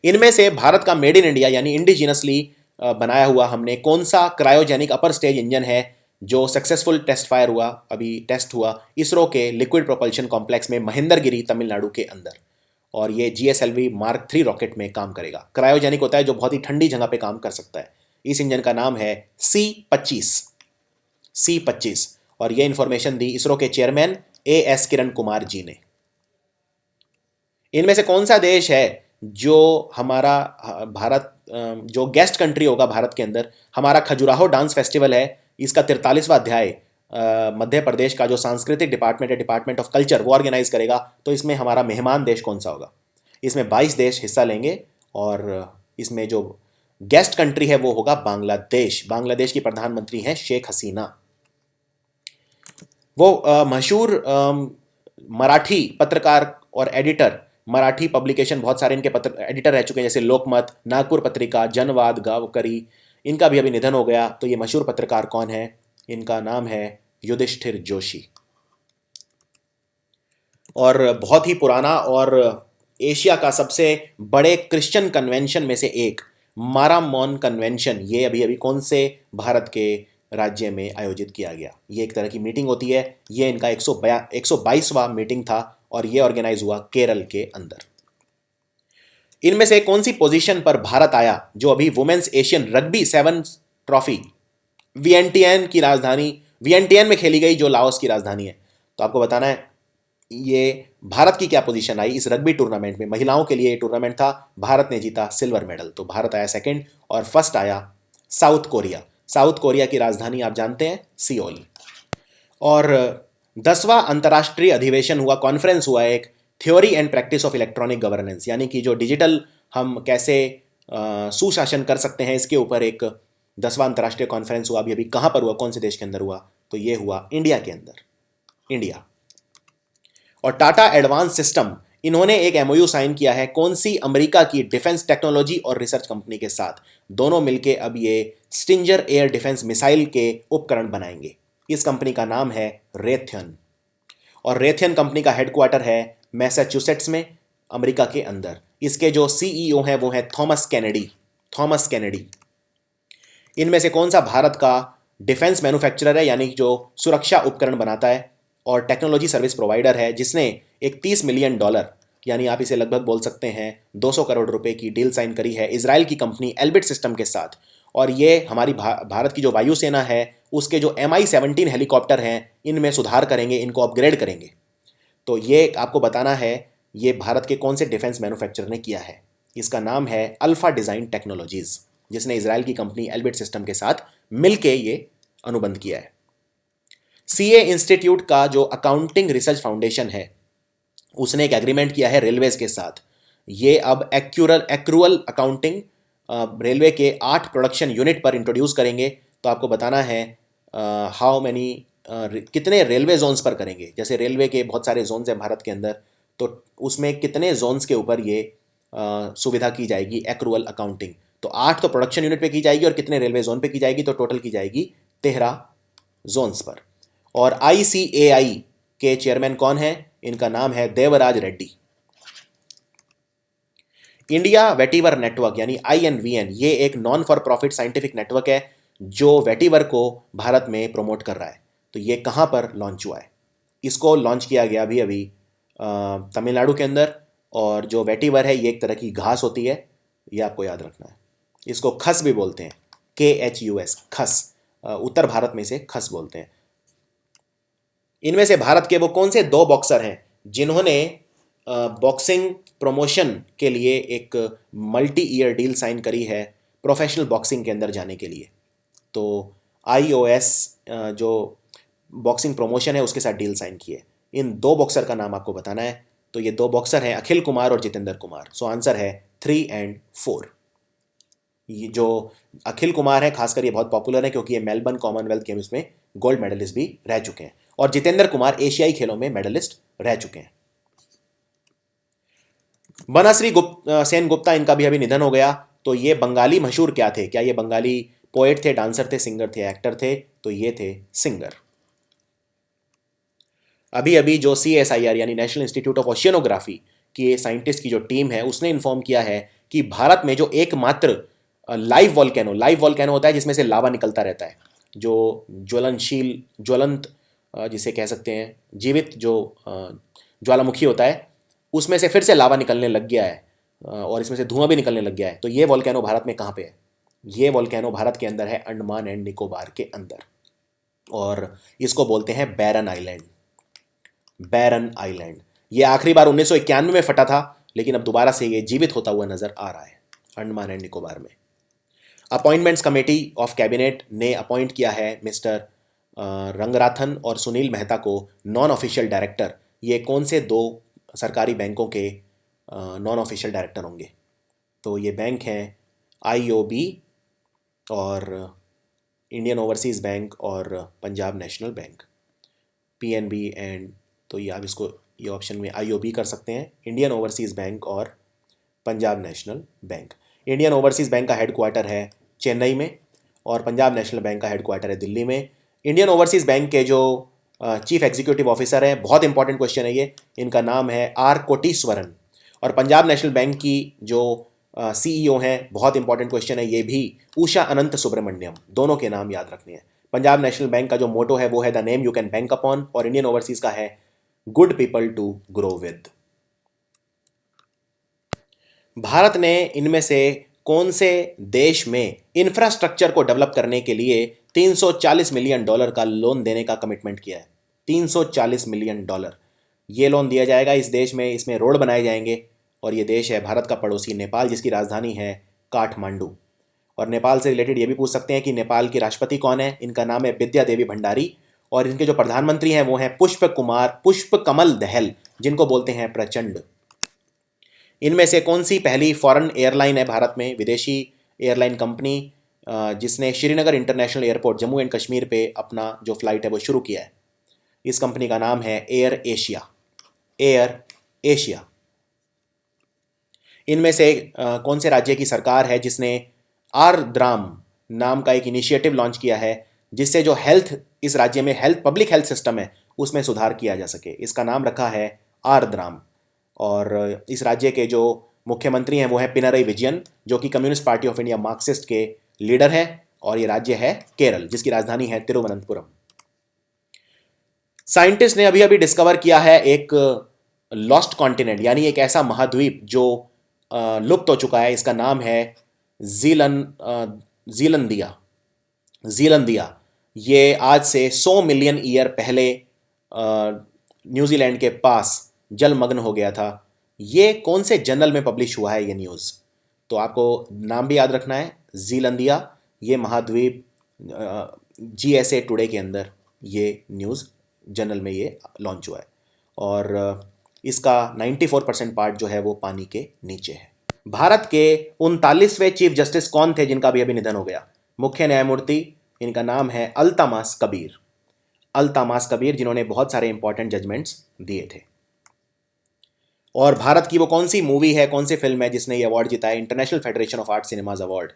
इनमें से भारत का मेड इन इंडिया यानी इंडिजिनसली बनाया हुआ हमने कौन सा क्रायोजेनिक अपर स्टेज इंजन है जो सक्सेसफुल टेस्ट फायर हुआ, अभी टेस्ट हुआ इसरो के लिक्विड प्रोपल्शन कॉम्प्लेक्स में महेंद्रगिरी तमिलनाडु के अंदर, और ये GSLV Mark 3 रॉकेट में काम करेगा। क्रायोजेनिक होता है जो बहुत ही ठंडी जगह पे काम कर सकता है। इस इंजन का नाम है C-25 और ये इंफॉर्मेशन दी इसरो के चेयरमैन AS किरण कुमार जी ने। इनमें से कौन सा देश है जो हमारा भारत जो गेस्ट कंट्री होगा भारत के अंदर? हमारा खजुराहो डांस फेस्टिवल है, इसका 43वां अध्याय मध्य प्रदेश का जो सांस्कृतिक डिपार्टमेंट है, डिपार्टमेंट ऑफ कल्चर, वो ऑर्गेनाइज करेगा। तो इसमें हमारा मेहमान देश कौन सा होगा? इसमें 22 देश हिस्सा लेंगे और इसमें जो गेस्ट कंट्री है वो होगा बांग्लादेश। बांग्लादेश की प्रधानमंत्री हैं शेख हसीना। वो मशहूर मराठी पत्रकार और एडिटर, मराठी पब्लिकेशन बहुत सारे इनके एडिटर रह चुके हैं, जैसे लोकमत, नागपुर पत्रिका, जनवाद, गावकरी, इनका भी अभी निधन हो गया। तो ये मशहूर पत्रकार कौन है? इनका नाम है युधिष्ठिर जोशी। और बहुत ही पुराना और एशिया का सबसे बड़े क्रिश्चियन कन्वेंशन में से एक मारामॉन कन्वेंशन, ये अभी अभी कौन से भारत के राज्य में आयोजित किया गया। ये एक तरह की मीटिंग होती है, ये इनका 122वां मीटिंग था और ये ऑर्गेनाइज हुआ केरल के अंदर। इनमें से कौन सी पोजीशन पर भारत आया जो अभी वुमेन्स एशियन रग्बी 7 ट्रॉफी वियंटियन की राजधानी, वियंटियन में खेली गई, जो लाओस की राजधानी है। तो आपको बताना है ये भारत की क्या पोजीशन आई इस रग्बी टूर्नामेंट में। महिलाओं के लिए ये टूर्नामेंट था, भारत ने जीता सिल्वर मेडल, तो भारत आया सेकंड और फर्स्ट आया साउथ कोरिया। साउथ कोरिया की राजधानी आप जानते हैं, सियोल। और 10वां अंतर्राष्ट्रीय अधिवेशन हुआ, कॉन्फ्रेंस हुआ एक, theory and practice of electronic governance, यानी कि जो डिजिटल हम कैसे सुशासन कर सकते हैं, इसके ऊपर एक 10वां अंतर्राष्ट्रीय कॉन्फ्रेंस हुआ। अभी अभी कहाँ पर हुआ, कौन से देश के अंदर हुआ, तो ये हुआ इंडिया के अंदर, इंडिया। और टाटा एडवांस सिस्टम, इन्होंने एक एमओयू साइन किया है, कौन सी, अमेरिका की डिफेंस टेक्नोलॉजी और रिसर्च कंपनी के साथ। दोनों मिलके अब ये स्टिंजर एयर डिफेंस मिसाइल के उपकरण बनाएंगे। इस कंपनी का नाम है रेथन, और रेथियन कंपनी का हेडक्वार्टर है मैसाचुसेट्स में, अमेरिका के अंदर। इसके जो सीईओ हैं वो हैं थॉमस कैनेडी, थॉमस कैनेडी। इनमें से कौन सा भारत का डिफेंस मैन्युफैक्चरर है, यानी जो सुरक्षा उपकरण बनाता है और टेक्नोलॉजी सर्विस प्रोवाइडर है, जिसने एक $30 मिलियन, यानी आप इसे लगभग बोल सकते हैं 200 करोड़ रुपए की डील साइन करी है इजराइल की कंपनी एल्बिट सिस्टम के साथ। और ये हमारी भारत की जो वायुसेना है उसके जो MI-17 हेलीकॉप्टर हैं इनमें सुधार करेंगे, इनको अपग्रेड करेंगे। तो ये आपको बताना है ये भारत के कौन से डिफेंस मैन्युफैक्चरर ने किया है। इसका नाम है अल्फा डिज़ाइन टेक्नोलॉजीज, जिसने इजराइल की कंपनी एल्बिट सिस्टम के साथ मिलके ये अनुबंध किया है। सीए इंस्टीट्यूट का जो अकाउंटिंग रिसर्च फाउंडेशन है उसने एक एग्रीमेंट किया है रेलवेज के साथ। ये अब एक्रूअल अकाउंटिंग रेलवे के 8 प्रोडक्शन यूनिट पर इंट्रोड्यूस करेंगे। तो आपको बताना है हाउ मैनी, कितने रेलवे जोन्स पर करेंगे। जैसे रेलवे के बहुत सारे जोन्स हैं भारत के अंदर, तो उसमें कितने जोन्स के ऊपर ये सुविधा की जाएगी एक्रूअल अकाउंटिंग। तो 8 तो प्रोडक्शन यूनिट पे की जाएगी और कितने रेलवे जोन पे की जाएगी, तो टोटल की जाएगी 13 जोन्स पर। और ICAI के चेयरमैन कौन है, इनका नाम है Devraj Reddy. India vetiver network यानी INVN, ये एक non for profit scientific network है जो वेटिवर को भारत में प्रमोट कर रहा है। तो ये कहाँ पर लॉन्च हुआ है, इसको लॉन्च किया गया अभी अभी तमिलनाडु के अंदर। और जो वेटिवर है ये एक तरह की घास होती है, ये आपको याद रखना है। इसको खस भी बोलते हैं, KHUS, खस। उत्तर भारत में इसे खस बोलते हैं। इनमें से भारत के वो कौन से 2 बॉक्सर हैं जिन्होंने बॉक्सिंग प्रमोशन के लिए एक मल्टी ईयर डील साइन करी है प्रोफेशनल बॉक्सिंग के अंदर जाने के लिए। तो IOS जो बॉक्सिंग प्रमोशन है उसके साथ डील साइन की है। इन 2 बॉक्सर का नाम आपको बताना है। तो ये 2 बॉक्सर हैं अखिल कुमार और जितेंद्र कुमार। सो आंसर है 3 और 4। ये जो अखिल कुमार है खासकर ये बहुत पॉपुलर है क्योंकि ये मेलबर्न कॉमनवेल्थ गेम्स में गोल्ड मेडलिस्ट भी रह चुके हैं, और जितेंद्र कुमार एशियाई खेलों में मेडलिस्ट रह चुके हैं। बनश्री सेन गुप्ता, इनका भी अभी निधन हो गया। तो ये बंगाली मशहूर क्या थे, क्या ये बंगाली पोएट थे, डांसर थे, सिंगर थे, एक्टर थे, तो ये थे सिंगर। अभी अभी जो CSIR यानी नेशनल इंस्टीट्यूट ऑफ ओशियनोग्राफी की साइंटिस्ट की जो टीम है उसने इन्फॉर्म किया है कि भारत में जो एकमात्र लाइव वॉल्केनो होता है जिसमें से लावा निकलता रहता है, जो ज्वलंत जिसे कह सकते हैं जीवित जो ज्वालामुखी होता है, उसमें से फिर से लावा निकलने लग गया है और इसमें से धुआं भी निकलने लग गया है। तो ये वॉल्केनो भारत में कहाँ पे है, ये वॉल्केनो भारत के अंदर है अंडमान एंड निकोबार के अंदर, और इसको बोलते हैं बैरन आइलैंड। बैरन आइलैंड ये आखिरी बार 1991 में फटा था, लेकिन अब दोबारा से ये जीवित होता हुआ नजर आ रहा है अंडमान एंड निकोबार में। अपॉइंटमेंट्स कमेटी ऑफ कैबिनेट ने अपॉइंट किया है मिस्टर रंगराथन और सुनील मेहता को नॉन ऑफिशियल डायरेक्टर। ये कौन से 2 सरकारी बैंकों के नॉन ऑफिशियल डायरेक्टर होंगे, तो ये बैंक हैं IOB और इंडियन ओवरसीज़ बैंक और Punjab national bank, PNB and, तो ये आप इसको ये ऑप्शन में IOB कर सकते हैं, इंडियन ओवरसीज़ बैंक और Punjab national bank. Indian overseas bank का हेडक्वार्टर है चेन्नई में और पंजाब नेशनल बैंक का हेडक्वार्टर है दिल्ली में। इंडियन ओवरसीज़ बैंक के जो चीफ एग्जीक्यूटिव ऑफिसर हैं, बहुत इंपॉर्टेंट क्वेश्चन है ये। इनका नाम है आर कोटीश्वरन। और पंजाब नेशनल बैंक की जो सीईओ हैं, बहुत इंपॉर्टेंट क्वेश्चन है ये भी, उषा अनंत सुब्रमण्यम। दोनों के नाम याद रखने हैं। पंजाब नेशनल बैंक का जो मोटो है वो है the name you can bank upon, और इंडियन ओवरसीज का है good people to grow with. Bharat ने इनमें से कौन से देश में इंफ्रास्ट्रक्चर को डेवलप करने के लिए $340 मिलियन का लोन देने का कमिटमेंट किया है? $340 मिलियन ये लोन दिया जाएगा इस देश में। इसमें रोड बनाए जाएंगे, और ये देश है भारत का पड़ोसी नेपाल, जिसकी राजधानी है काठमांडू। और नेपाल से रिलेटेड ये भी पूछ सकते हैं कि नेपाल की राष्ट्रपति कौन है? इनका नाम है विद्या देवी भंडारी, और इनके जो प्रधानमंत्री हैं वो हैं पुष्प कमल दहल, जिनको बोलते हैं प्रचंड। इनमें से कौन सी पहली फॉरेन एयरलाइन है भारत में, विदेशी एयरलाइन कंपनी, जिसने Srinagar international airport Jammu and Kashmir पे अपना जो फ्लाइट है वो शुरू किया है? इस कंपनी का नाम है एयर एशिया। Air Asia. इनमें से कौन से राज्य की सरकार है जिसने आर्द्राम नाम का एक इनिशिएटिव लॉन्च किया है, जिससे जो हेल्थ इस राज्य में पब्लिक हेल्थ सिस्टम है उसमें सुधार किया जा सके? इसका नाम रखा है आर्द्राम। और इस राज्य के जो मुख्यमंत्री हैं वो है पिनरई विजयन, जो कि communist party of India Marxist के लीडर हैं। और ये राज्य है केरल, जिसकी राजधानी है तिरुवनंतपुरम। साइंटिस्ट ने अभी अभी डिस्कवर किया है एक लॉस्ट कॉन्टिनेंट, यानी एक ऐसा महाद्वीप जो लुप्त हो चुका है। इसका नाम है जीलंदिया। जीलंदिया। ये आज से 100 मिलियन ईयर पहले न्यूजीलैंड के पास जलमग्न हो गया था। ये कौन से जर्नल में पब्लिश हुआ है ये न्यूज़? तो आपको नाम भी याद रखना है, जीलंदिया। ये महाद्वीप जीएसए टुडे के अंदर ये न्यूज़ जर्नल में ये लॉन्च हुआ है। और इसका 94% पार्ट जो है वो पानी के नीचे है। भारत के 39वें चीफ जस्टिस कौन थे जिनका भी अभी निधन हो गया? मुख्य न्यायमूर्ति, इनका नाम है अल्तामास कबीर। अल्तामास कबीर, जिन्होंने बहुत सारे इंपॉर्टेंट जजमेंट्स दिए थे। और भारत की वो कौन सी मूवी है, कौन सी फिल्म है जिसने ये अवार्ड जीता है? International Federation of Art Cinemas Award.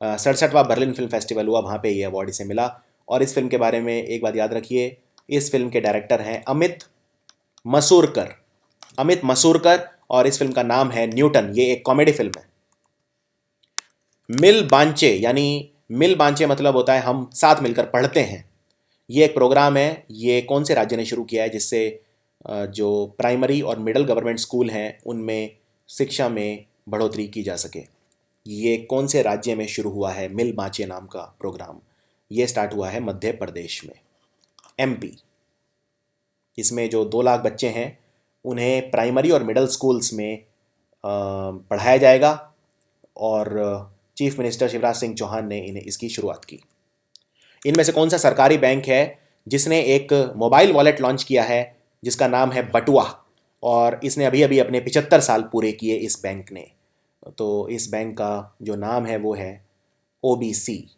67वां बर्लिन फिल्म फेस्टिवल हुआ, वहाँ पे ये अवार्ड इसे मिला। और इस फिल्म के बारे में एक बात याद रखिए, इस फिल्म के डायरेक्टर हैं अमित मसूरकर। अमित मसूरकर। और इस फिल्म का नाम है न्यूटन। ये एक कॉमेडी फिल्म है। मिल बांचे, यानी मिल बांचे मतलब होता है हम साथ मिलकर पढ़ते हैं। ये एक प्रोग्राम है, ये कौन से राज्य ने शुरू किया है जिससे जो प्राइमरी और मिडिल गवर्नमेंट स्कूल हैं उनमें शिक्षा में बढ़ोतरी की जा सके? ये कौन से राज्य में शुरू हुआ है मिल बांचे नाम का प्रोग्राम? ये स्टार्ट हुआ है मध्य प्रदेश में, एमपी। इसमें जो 2 लाख बच्चे हैं उन्हें प्राइमरी और मिडिल स्कूल्स में पढ़ाया जाएगा, और चीफ मिनिस्टर शिवराज सिंह चौहान ने इन्हें इसकी शुरुआत की। इनमें से कौन सा सरकारी बैंक है जिसने एक मोबाइल वॉलेट लॉन्च किया है जिसका नाम है बटुआ, और इसने अभी अभी अपने 75 साल पूरे किए इस बैंक ने? तो इस बैंक का जो नाम है वो है OBC,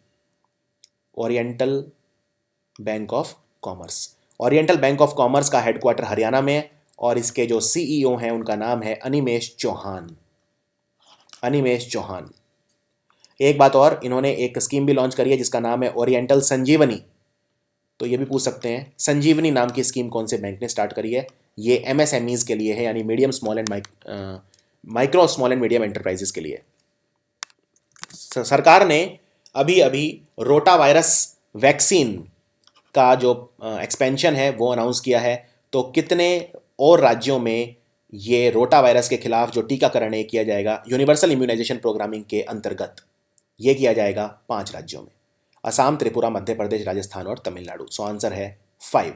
oriental bank of commerce. Oriental bank of commerce का हेडक्वार्टर हरियाणा में है, और इसके जो सीईओ हैं उनका नाम है अनिमेश चौहान। अनिमेश चौहान। एक बात और, इन्होंने एक स्कीम भी लॉन्च करी है जिसका नाम है ओरिएंटल संजीवनी। तो ये भी पूछ सकते हैं, संजीवनी नाम की स्कीम कौन से बैंक ने स्टार्ट करी है? ये एमएसएमईज के लिए है, यानी medium small and micro small and medium enterprises के लिए। सरकार ने अभी अभी रोटा वायरस वैक्सीन का जो एक्सपेंशन है वो अनाउंस किया है। तो कितने और राज्यों में ये रोटा वायरस के खिलाफ जो टीकाकरण है किया जाएगा यूनिवर्सल इम्यूनाइजेशन प्रोग्रामिंग के अंतर्गत? ये किया जाएगा 5 राज्यों में, असम, त्रिपुरा, मध्य प्रदेश, राजस्थान और तमिलनाडु। सो आंसर है 5।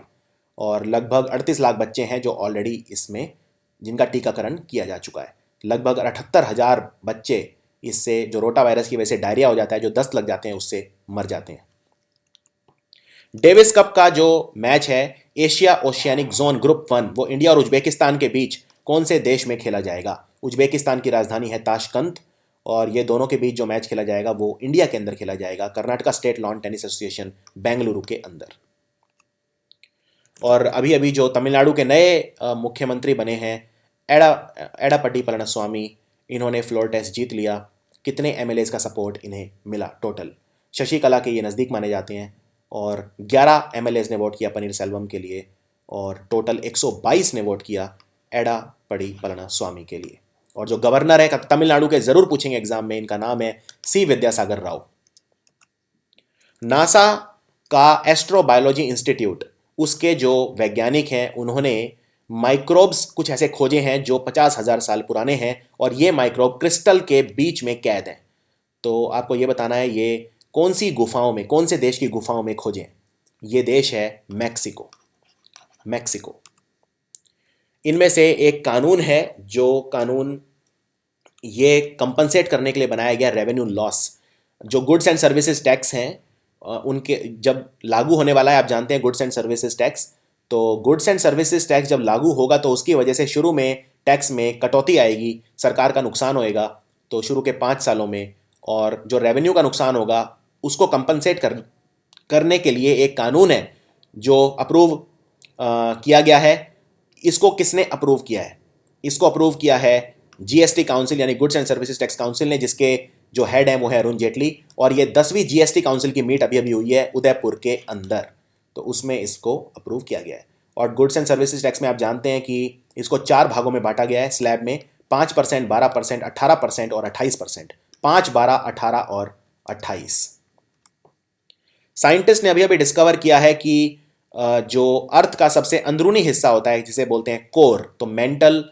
और लगभग 38 लाख बच्चे हैं जो ऑलरेडी इसमें जिनका टीकाकरण किया जा चुका है। लगभग 78,000 बच्चे इससे, जो रोटा वायरस की वजह से डायरिया हो जाता है, जो दस्त लग जाते हैं, उससे मर जाते हैं। डेविस कप का जो मैच है एशिया ओशियानिक जोन ग्रुप 1, वो इंडिया और उज्बेकिस्तान के बीच कौन से देश में खेला जाएगा? उज्बेकिस्तान की राजधानी है ताशकंद, और ये दोनों के बीच जो मैच खेला जाएगा वो इंडिया के अंदर खेला जाएगा, Karnataka state lawn tennis association Bengaluru के अंदर। और अभी अभी जो तमिलनाडु के नए मुख्यमंत्री बने हैं एडापट्टी पलनीस्वामी, इन्होंने फ्लोर टेस्ट जीत लिया। कितने एमएलएज का सपोर्ट इन्हें मिला टोटल? शशिकला के ये नज़दीक माने जाते हैं, और 11 एमएलएज ने वोट किया पनीर सेल्वम के लिए और टोटल 122 ने वोट किया एडापड़ी पलनास्वामी के लिए। और जो गवर्नर है तमिलनाडु के जरूर पूछेंगे एग्जाम में, इनका नाम है सी विद्यासागर राव। नासा का एस्ट्रोबायोलॉजी इंस्टीट्यूट, उसके जो वैज्ञानिक हैं उन्होंने माइक्रोब्स कुछ ऐसे खोजे हैं जो 50,000 साल पुराने हैं और ये माइक्रोब क्रिस्टल के बीच में कैद हैं। तो आपको ये बताना है ये कौन सी गुफाओं में, कौन से देश की गुफाओं में खोजे हैं। ये देश है मैक्सिको। मैक्सिको। इनमें से एक कानून है जो कानून ये कंपनसेट करने के लिए बनाया गया रेवेन्यू लॉस। जो गुड्स एंड सर्विसेज टैक्स हैं उनके जब लागू होने वाला है, आप जानते हैं गुड्स एंड सर्विसेज टैक्स, तो गुड्स एंड सर्विसेज टैक्स जब लागू होगा तो उसकी वजह से शुरू में टैक्स में कटौती आएगी, सरकार का नुकसान होएगा तो शुरू के 5 सालों में, और जो रेवेन्यू का नुकसान होगा उसको कंपनसेट करने के लिए एक कानून है जो अप्रूव किया गया है। इसको किसने अप्रूव किया है? इसको अप्रूव किया है जीएसटी काउंसिल यानी goods and services tax council ने, जिसके जो हेड हैं वो है अरुण जेटली। और ये 10वीं जीएसटी काउंसिल की मीट अभी अभी हुई है उदयपुर के अंदर, तो उसमें इसको अप्रूव किया गया है। और गुड्स एंड सर्विसेज टैक्स में आप जानते हैं कि इसको 4 भागों में बांटा गया है स्लैब में, 5%, 12%, 18% और 28%। 5, 12, 18 और 28। साइंटिस्ट ने अभी अभी डिस्कवर किया है कि जो अर्थ का सबसे अंदरूनी हिस्सा होता है जिसे बोलते हैं कोर, तो मेंटल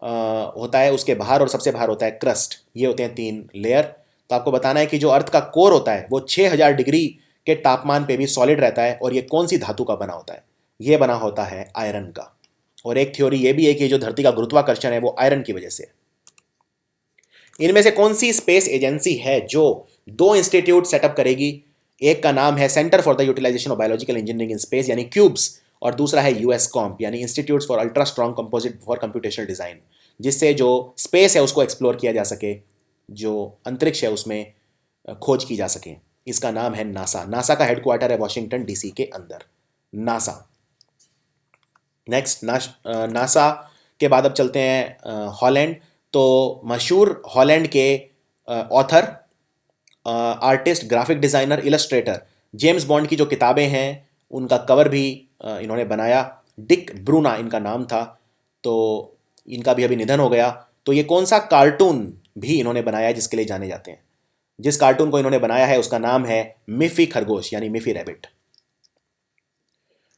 होता है उसके बाहर और सबसे बाहर होता है क्रस्ट, ये होते हैं 3 लेयर। तो आपको बताना है कि जो अर्थ का कोर होता है वो 6000 डिग्री के तापमान पे भी सॉलिड रहता है, और ये कौन सी धातु का बना होता है? ये बना होता है आयरन का। और एक थ्योरी ये भी है कि जो धरती का गुरुत्वाकर्षण है वो आयरन की वजह से है। इनमें से कौन सी स्पेस एजेंसी है जो 2 इंस्टीट्यूट सेटअप करेगी? एक का नाम है Centre for the Utilization of Biological Engineering in Space यानी क्यूब्स, और दूसरा है यूएसकॉम्प यानी Institute for Ultra Strong Composite for Computational Design, जिससे जो स्पेस है उसको एक्सप्लोर किया जा सके, जो अंतरिक्ष है उसमें खोज की जा सके। इसका नाम है नासा। नासा का हेडक्वार्टर है वॉशिंगटन डीसी के अंदर। नासा। नेक्स्ट नासा के बाद अब चलते हैं हॉलैंड। तो मशहूर हॉलैंड के author, artist, graphic designer, Illustrator James bond की जो किताबें हैं उनका कवर भी इन्होंने बनाया। डिक ब्रूना इनका नाम था, तो इनका भी अभी निधन हो गया। तो ये कौन सा कार्टून भी इन्होंने बनाया जिसके लिए जाने जाते हैं? जिस कार्टून को इन्होंने बनाया है उसका नाम है मिफी खरगोश यानी मिफी रैबिट।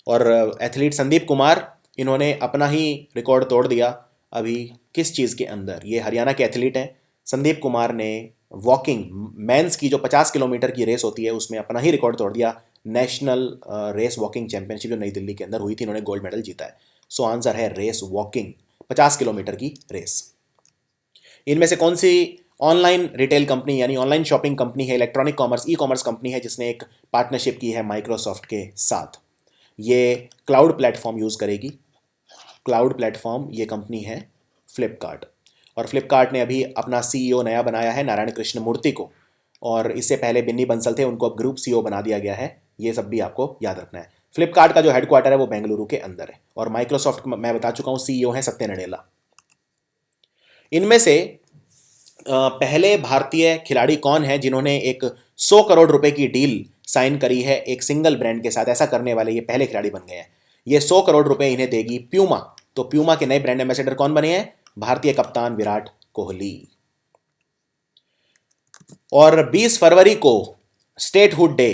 और एथलीट संदीप कुमार, इन्होंने अपना ही रिकॉर्ड तोड़ दिया अभी किस चीज़ के अंदर? ये हरियाणा के एथलीट हैं। संदीप कुमार ने वॉकिंग मेंस की जो 50 किलोमीटर की रेस होती है उसमें अपना ही रिकॉर्ड तोड़ दिया। नेशनल रेस वॉकिंग चैंपियनशिप जो नई दिल्ली के अंदर हुई थी, इन्होंने गोल्ड मेडल जीता है। सो आंसर है रेस वॉकिंग, 50 किलोमीटर की रेस। इनमें से कौन सी ऑनलाइन रिटेल कंपनी यानी ऑनलाइन शॉपिंग कंपनी है, electronic commerce e commerce company है जिसने एक पार्टनरशिप की है माइक्रोसॉफ्ट के साथ? ये क्लाउड प्लेटफॉर्म यूज़ करेगी। क्लाउड प्लेटफॉर्म ये कंपनी है फ्लिपकार्ट। और फ्लिपकार्ट ने अभी अपना सीईओ नया बनाया है नारायण कृष्ण मूर्ति को, और इससे पहले बिन्नी बंसल थे, उनको अब ग्रुप सीईओ बना दिया गया है। ये सब भी आपको याद रखना है। फ्लिपकार्ट का जो हेडक्वार्टर है वो बेंगलुरु के अंदर है, और माइक्रोसॉफ्ट मैं बता चुका हूँ सीईओ है सत्य नडेला। इनमें से पहले भारतीय खिलाड़ी कौन है जिन्होंने एक 100 करोड़ रुपए की डील साइन करी है एक सिंगल ब्रांड के साथ? ऐसा करने वाले ये पहले खिलाड़ी बन गए हैं। ये 100 करोड़ रुपए इन्हें देगी प्यूमा। तो प्यूमा के नए ब्रांड एम्बेसडर कौन बने हैं? भारतीय कप्तान विराट कोहली। और 20 फरवरी को स्टेटहुड डे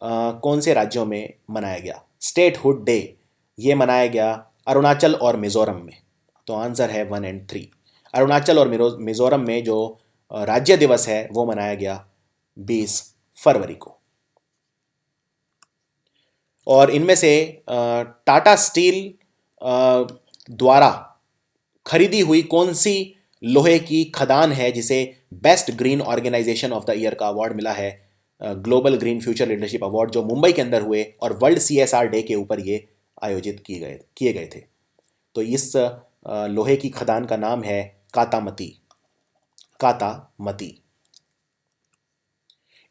कौन से राज्यों में मनाया गया? स्टेटहुड डे ये मनाया गया अरुणाचल और मिजोरम में। तो आंसर है 1 और 3। अरुणाचल और मिजोरम में जो राज्य दिवस है वो मनाया गया 20 फरवरी को। और इनमें से टाटा स्टील द्वारा खरीदी हुई कौन सी लोहे की खदान है जिसे best green organisation of the year का अवार्ड मिला है? Global Green Future Leadership Award जो मुंबई के अंदर हुए और वर्ल्ड सीएसआर डे के ऊपर ये आयोजित किए गए थे। तो इस लोहे की खदान का नाम है कातामती। कातामती।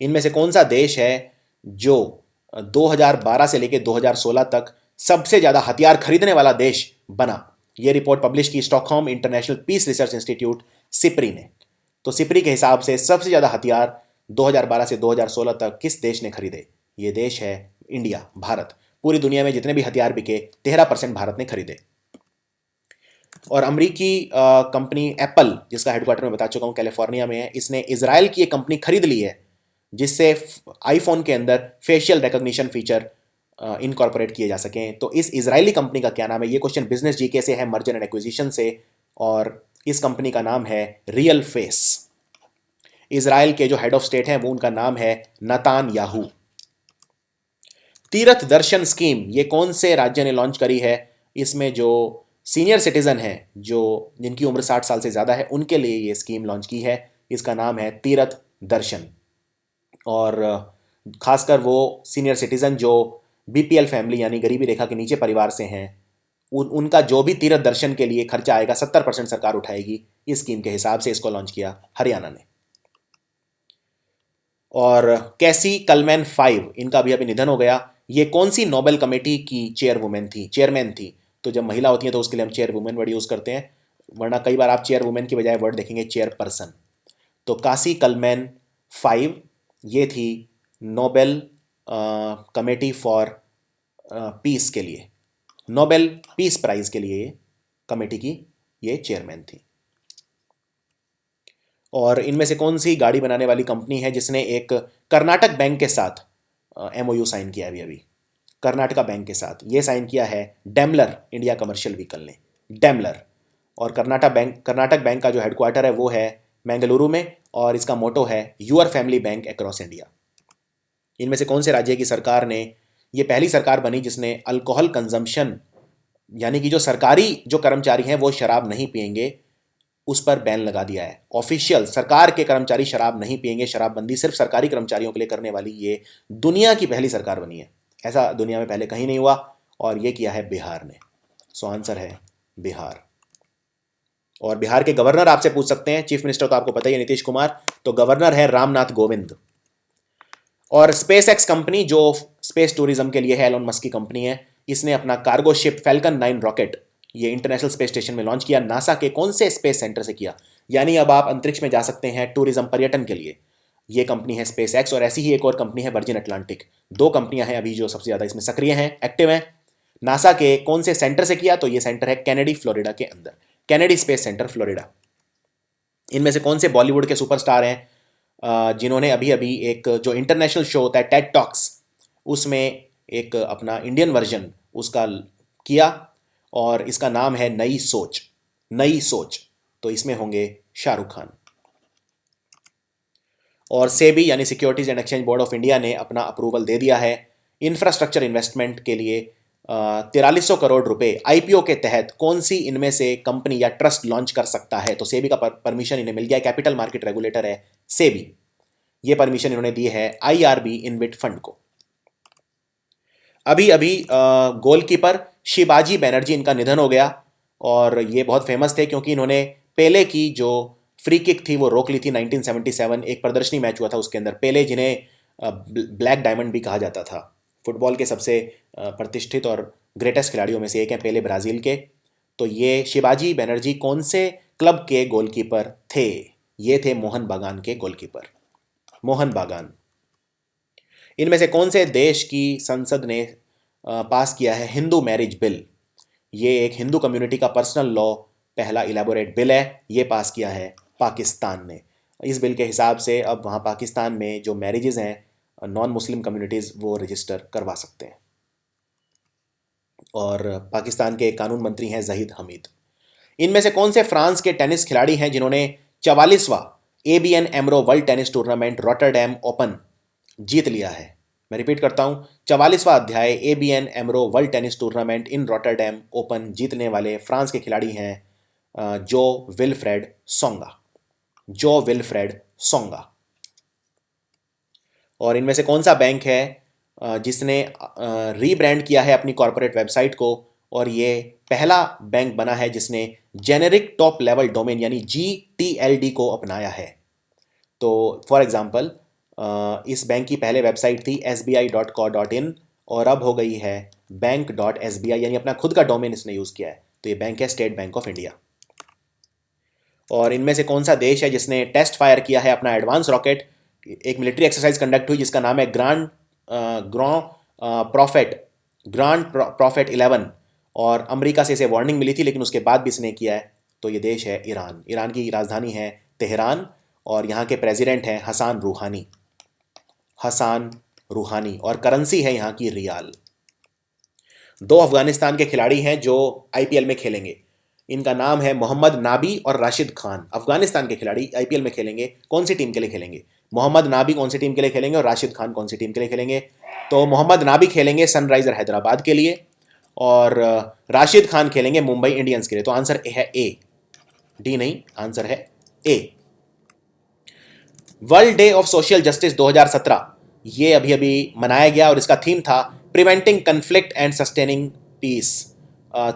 इनमें से कौन सा देश है जो 2012 से लेकर 2016 तक सबसे ज्यादा हथियार खरीदने वाला देश बना? यह रिपोर्ट पब्लिश की Stockholm International Peace Research Institute SIPRI ने। तो सिप्री के हिसाब से सबसे ज्यादा हथियार 2012 से 2016 तक किस देश ने खरीदे? ये देश है इंडिया, भारत। पूरी दुनिया में जितने भी हथियार बिके 13% भारत ने खरीदे। और अमरीकी कंपनी एप्पल, जिसका हेडक्वार्टर मैं बता चुका हूँ कैलिफोर्निया में है, इसने इजराइल की एक कंपनी खरीद ली है जिससे आईफोन के अंदर फेशियल रिकॉग्निशन फीचर इनकॉर्पोरेट किए जा सकें। तो इस इजरायली कंपनी का क्या नाम है? ये क्वेश्चन बिजनेस जीके से है, मर्जर एंड एक्विजिशन से, और इस कंपनी का नाम है रियल फेस। इजराइल के जो हेड ऑफ स्टेट हैं वो उनका नाम है नतान याहू। तीर्थ दर्शन स्कीम ये कौन से राज्य ने लॉन्च करी है? इसमें जो सीनियर सिटीजन हैं, जो जिनकी उम्र 60 साल से ज़्यादा है, उनके लिए ये स्कीम लॉन्च की है। इसका नाम है तीर्थ दर्शन। और खासकर वो सीनियर सिटीजन जो बीपीएल फैमिली यानी गरीबी रेखा के नीचे परिवार से हैं, उनका जो भी तीर्थ दर्शन के लिए खर्चा आएगा 70% सरकार उठाएगी। इस स्कीम के हिसाब से इसको लॉन्च किया हरियाणा ने। और कैसी कलमैन 5, इनका भी अभी निधन हो गया। ये कौन सी नोबेल कमेटी की चेयरमैन थी? तो जब महिला होती है तो उसके लिए हम चेयर वुमेन वर्ड यूज़ करते हैं, वरना कई बार आप चेयर वुमेन की बजाय वर्ड देखेंगे चेयरपर्सन। तो कासी कलमैन 5 ये थी नोबेल कमेटी फॉर पीस के लिए, नोबेल पीस प्राइज के लिए कमेटी की ये चेयरमैन थी। और इनमें से कौन सी गाड़ी बनाने वाली कंपनी है जिसने एक कर्नाटक बैंक के साथ एमओयू साइन किया अभी? कर्नाटका बैंक के साथ ये साइन किया है डेमलर इंडिया कमर्शियल व्हीकल ने, डेमलर। और कर्नाटक बैंक का जो हेडक्वार्टर है वो है बेंगलुरु में, और इसका मोटो है your family bank across India. इनमें से कौन से राज्य की सरकार ने, ये पहली सरकार बनी जिसने अल्कोहल कंजम्पशन, यानी कि जो सरकारी जो कर्मचारी हैं वो शराब नहीं पिएंगे, उस पर बैन लगा दिया है। ऑफिशियल सरकार के कर्मचारी शराब नहीं पिएंगे, शराबबंदी सिर्फ सरकारी कर्मचारियों के लिए करने वाली ये दुनिया की पहली सरकार बनी है। ऐसा दुनिया में पहले कहीं नहीं हुआ, और ये किया है बिहार ने। सो आंसर है बिहार। और बिहार के गवर्नर आपसे पूछ सकते हैं, चीफ मिनिस्टर तो आपको पता ही है नीतीश कुमार, तो गवर्नर है रामनाथ कोविंद। और स्पेस एक्स कंपनी जो स्पेस टूरिज्म के लिए है, एलोन मस्क की कंपनी है, इसने अपना कार्गो शिप फैल्कन 9 रॉकेट ये इंटरनेशनल स्पेस स्टेशन में लॉन्च किया। नासा के कौन से स्पेस सेंटर से किया? यानी अब आप अंतरिक्ष में जा सकते हैं टूरिज्म, पर्यटन के लिए। ये कंपनी है स्पेस एक्स, और ऐसी ही एक और कंपनी है वर्जिन अटलांटिक। दो कंपनियां हैं अभी जो सबसे ज़्यादा इसमें सक्रिय हैं, एक्टिव हैं। नासा के कौन से सेंटर से किया? तो ये सेंटर है कैनेडी, फ्लोरिडा के अंदर, कैनेडी स्पेस सेंटर, फ्लोरिडा। इनमें से कौन से बॉलीवुड के सुपरस्टार हैं जिन्होंने अभी अभी एक जो इंटरनेशनल शो होता है टेड टॉक्स, उसमें एक अपना इंडियन वर्जन उसका किया, और इसका नाम है नई सोच, नई सोच। तो इसमें होंगे शाहरुख खान। और सेबी यानी securities and exchange board of India ने अपना अप्रूवल दे दिया है इंफ्रास्ट्रक्चर इन्वेस्टमेंट के लिए 4300 करोड़ रुपए आईपीओ के तहत कौन सी इनमें से कंपनी या ट्रस्ट लॉन्च कर सकता है? तो सेबी का परमिशन इन्हें मिल गया। कैपिटल मार्केट रेगुलेटर है सेबी, ये परमिशन इन्होंने दी है आईआरबी इनविट फंड को। अभी अभी गोलकीपर शिवाजी बनर्जी, इनका निधन हो गया, और ये बहुत फेमस थे क्योंकि इन्होंने पेले की जो फ्री किक थी वो रोक ली थी 1977। एक प्रदर्शनी मैच हुआ था उसके अंदर। पेले, जिन्हें ब्लैक डायमंड भी कहा जाता था, फुटबॉल के सबसे प्रतिष्ठित और ग्रेटेस्ट खिलाड़ियों में से एक हैं पेले, ब्राज़ील के। तो ये शिवाजी बनर्जी कौन से क्लब के गोलकीपर थे? ये थे मोहन बागान के गोलकीपर, मोहन बागान। इनमें से कौन से देश की संसद ने पास किया है हिंदू मैरिज बिल? ये एक हिंदू कम्युनिटी का पर्सनल लॉ पहला इलेबोरेट बिल है, ये पास किया है पाकिस्तान ने। इस बिल के हिसाब से अब वहाँ पाकिस्तान में जो मैरिजेज़ हैं नॉन मुस्लिम कम्युनिटीज़ वो रजिस्टर करवा सकते हैं। और पाकिस्तान के कानून मंत्री हैं जहीद हमीद। इनमें से कौन से फ्रांस के टेनिस खिलाड़ी हैं जिन्होंने 44वां ABN AMRO World Tennis Tournament Rotterdam Open जीत लिया है? मैं रिपीट करता हूं, 44वां अध्याय ABN AMRO World Tennis Tournament in Rotterdam Open जीतने वाले फ्रांस के खिलाड़ी हैं जो विल्फ्रेड सोंगा, जो विल्फ्रेड सोंगा। और इनमें से कौन सा बैंक है जिसने रीब्रांड किया है अपनी कॉर्पोरेट वेबसाइट को, और ये पहला बैंक बना है जिसने जेनेरिक टॉप लेवल डोमेन यानी GTLD को अपनाया है? तो फॉर एग्जांपल इस बैंक की पहले वेबसाइट थी sbi.co.in, और अब हो गई है bank.sbi, यानी अपना खुद का डोमेन इसने यूज़ किया है। तो ये बैंक है स्टेट बैंक ऑफ इंडिया। और इनमें से कौन सा देश है जिसने टेस्ट फायर किया है अपना एडवांस रॉकेट? एक मिलिट्री एक्सरसाइज कंडक्ट हुई जिसका नाम है ग्रां प्रॉफिट, ग्रांड प्रॉफिट 11, और अमेरिका से इसे वार्निंग मिली थी लेकिन उसके बाद भी इसने किया है। तो ये देश है ईरान। ईरान की राजधानी है तेहरान और यहाँ के प्रेसिडेंट हैं हसन रूहानी। हसन रूहानी, और करेंसी है यहाँ की रियाल। 2 अफगानिस्तान के खिलाड़ी हैं जो आईपीएल में खेलेंगे। इनका नाम है मोहम्मद नाबी और राशिद खान। अफगानिस्तान के खिलाड़ी आईपीएल में खेलेंगे। कौन सी टीम के लिए खेलेंगे? मोहम्मद नाबी कौन सी टीम के लिए खेलेंगे और राशिद खान कौन सी टीम के लिए खेलेंगे? तो मोहम्मद नाबी खेलेंगे सनराइजर हैदराबाद के लिए और राशिद खान खेलेंगे मुंबई इंडियंस के लिए। तो आंसर है ए, डी नहीं, आंसर है A. World Day of Social Justice 2017 ये अभी अभी मनाया गया और इसका थीम था preventing conflict and sustaining peace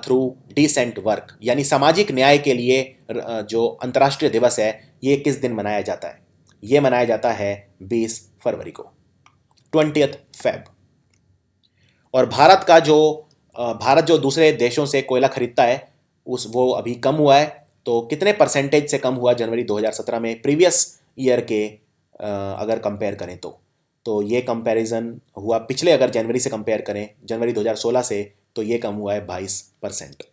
through decent work, यानी सामाजिक न्याय के लिए जो अंतर्राष्ट्रीय दिवस है ये किस दिन मनाया जाता है? ये मनाया जाता है 20 फरवरी को, 20th फेब। और भारत जो दूसरे देशों से कोयला खरीदता है वो अभी कम हुआ है। तो कितने परसेंटेज से कम हुआ जनवरी 2017 में प्रीवियस ईयर के अगर कंपेयर करें तो ये कंपैरिजन हुआ पिछले, अगर जनवरी से कंपेयर करें जनवरी 2016 से, तो ये कम हुआ है 22%।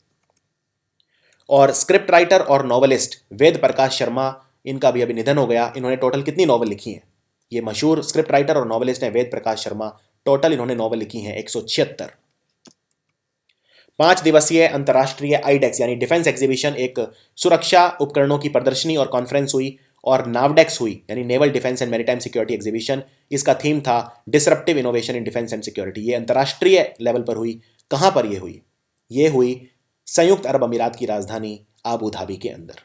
और स्क्रिप्ट राइटर और नॉवेलिस्ट वेद प्रकाश शर्मा, इनका भी अभी निधन हो गया। इन्होंने टोटल कितनी नॉवल लिखी हैं? ये मशहूर स्क्रिप्ट राइटर और नॉवेलिस्ट हैं वेद प्रकाश शर्मा। टोटल इन्होंने नॉवल लिखी हैं 176। 5 दिवसीय अंतर्राष्ट्रीय आईडेक्स यानी डिफेंस एग्जीबिशन, एक सुरक्षा उपकरणों की प्रदर्शनी और कॉन्फ्रेंस हुई, और नावडेक्स हुई यानी naval defence and maritime security exhibition. इसका थीम था disruptive innovation in defence and security. ये अंतर्राष्ट्रीय लेवल पर हुई। कहां पर ये हुई? ये हुई संयुक्त अरब अमीरात की राजधानी आबू धाबी के अंदर।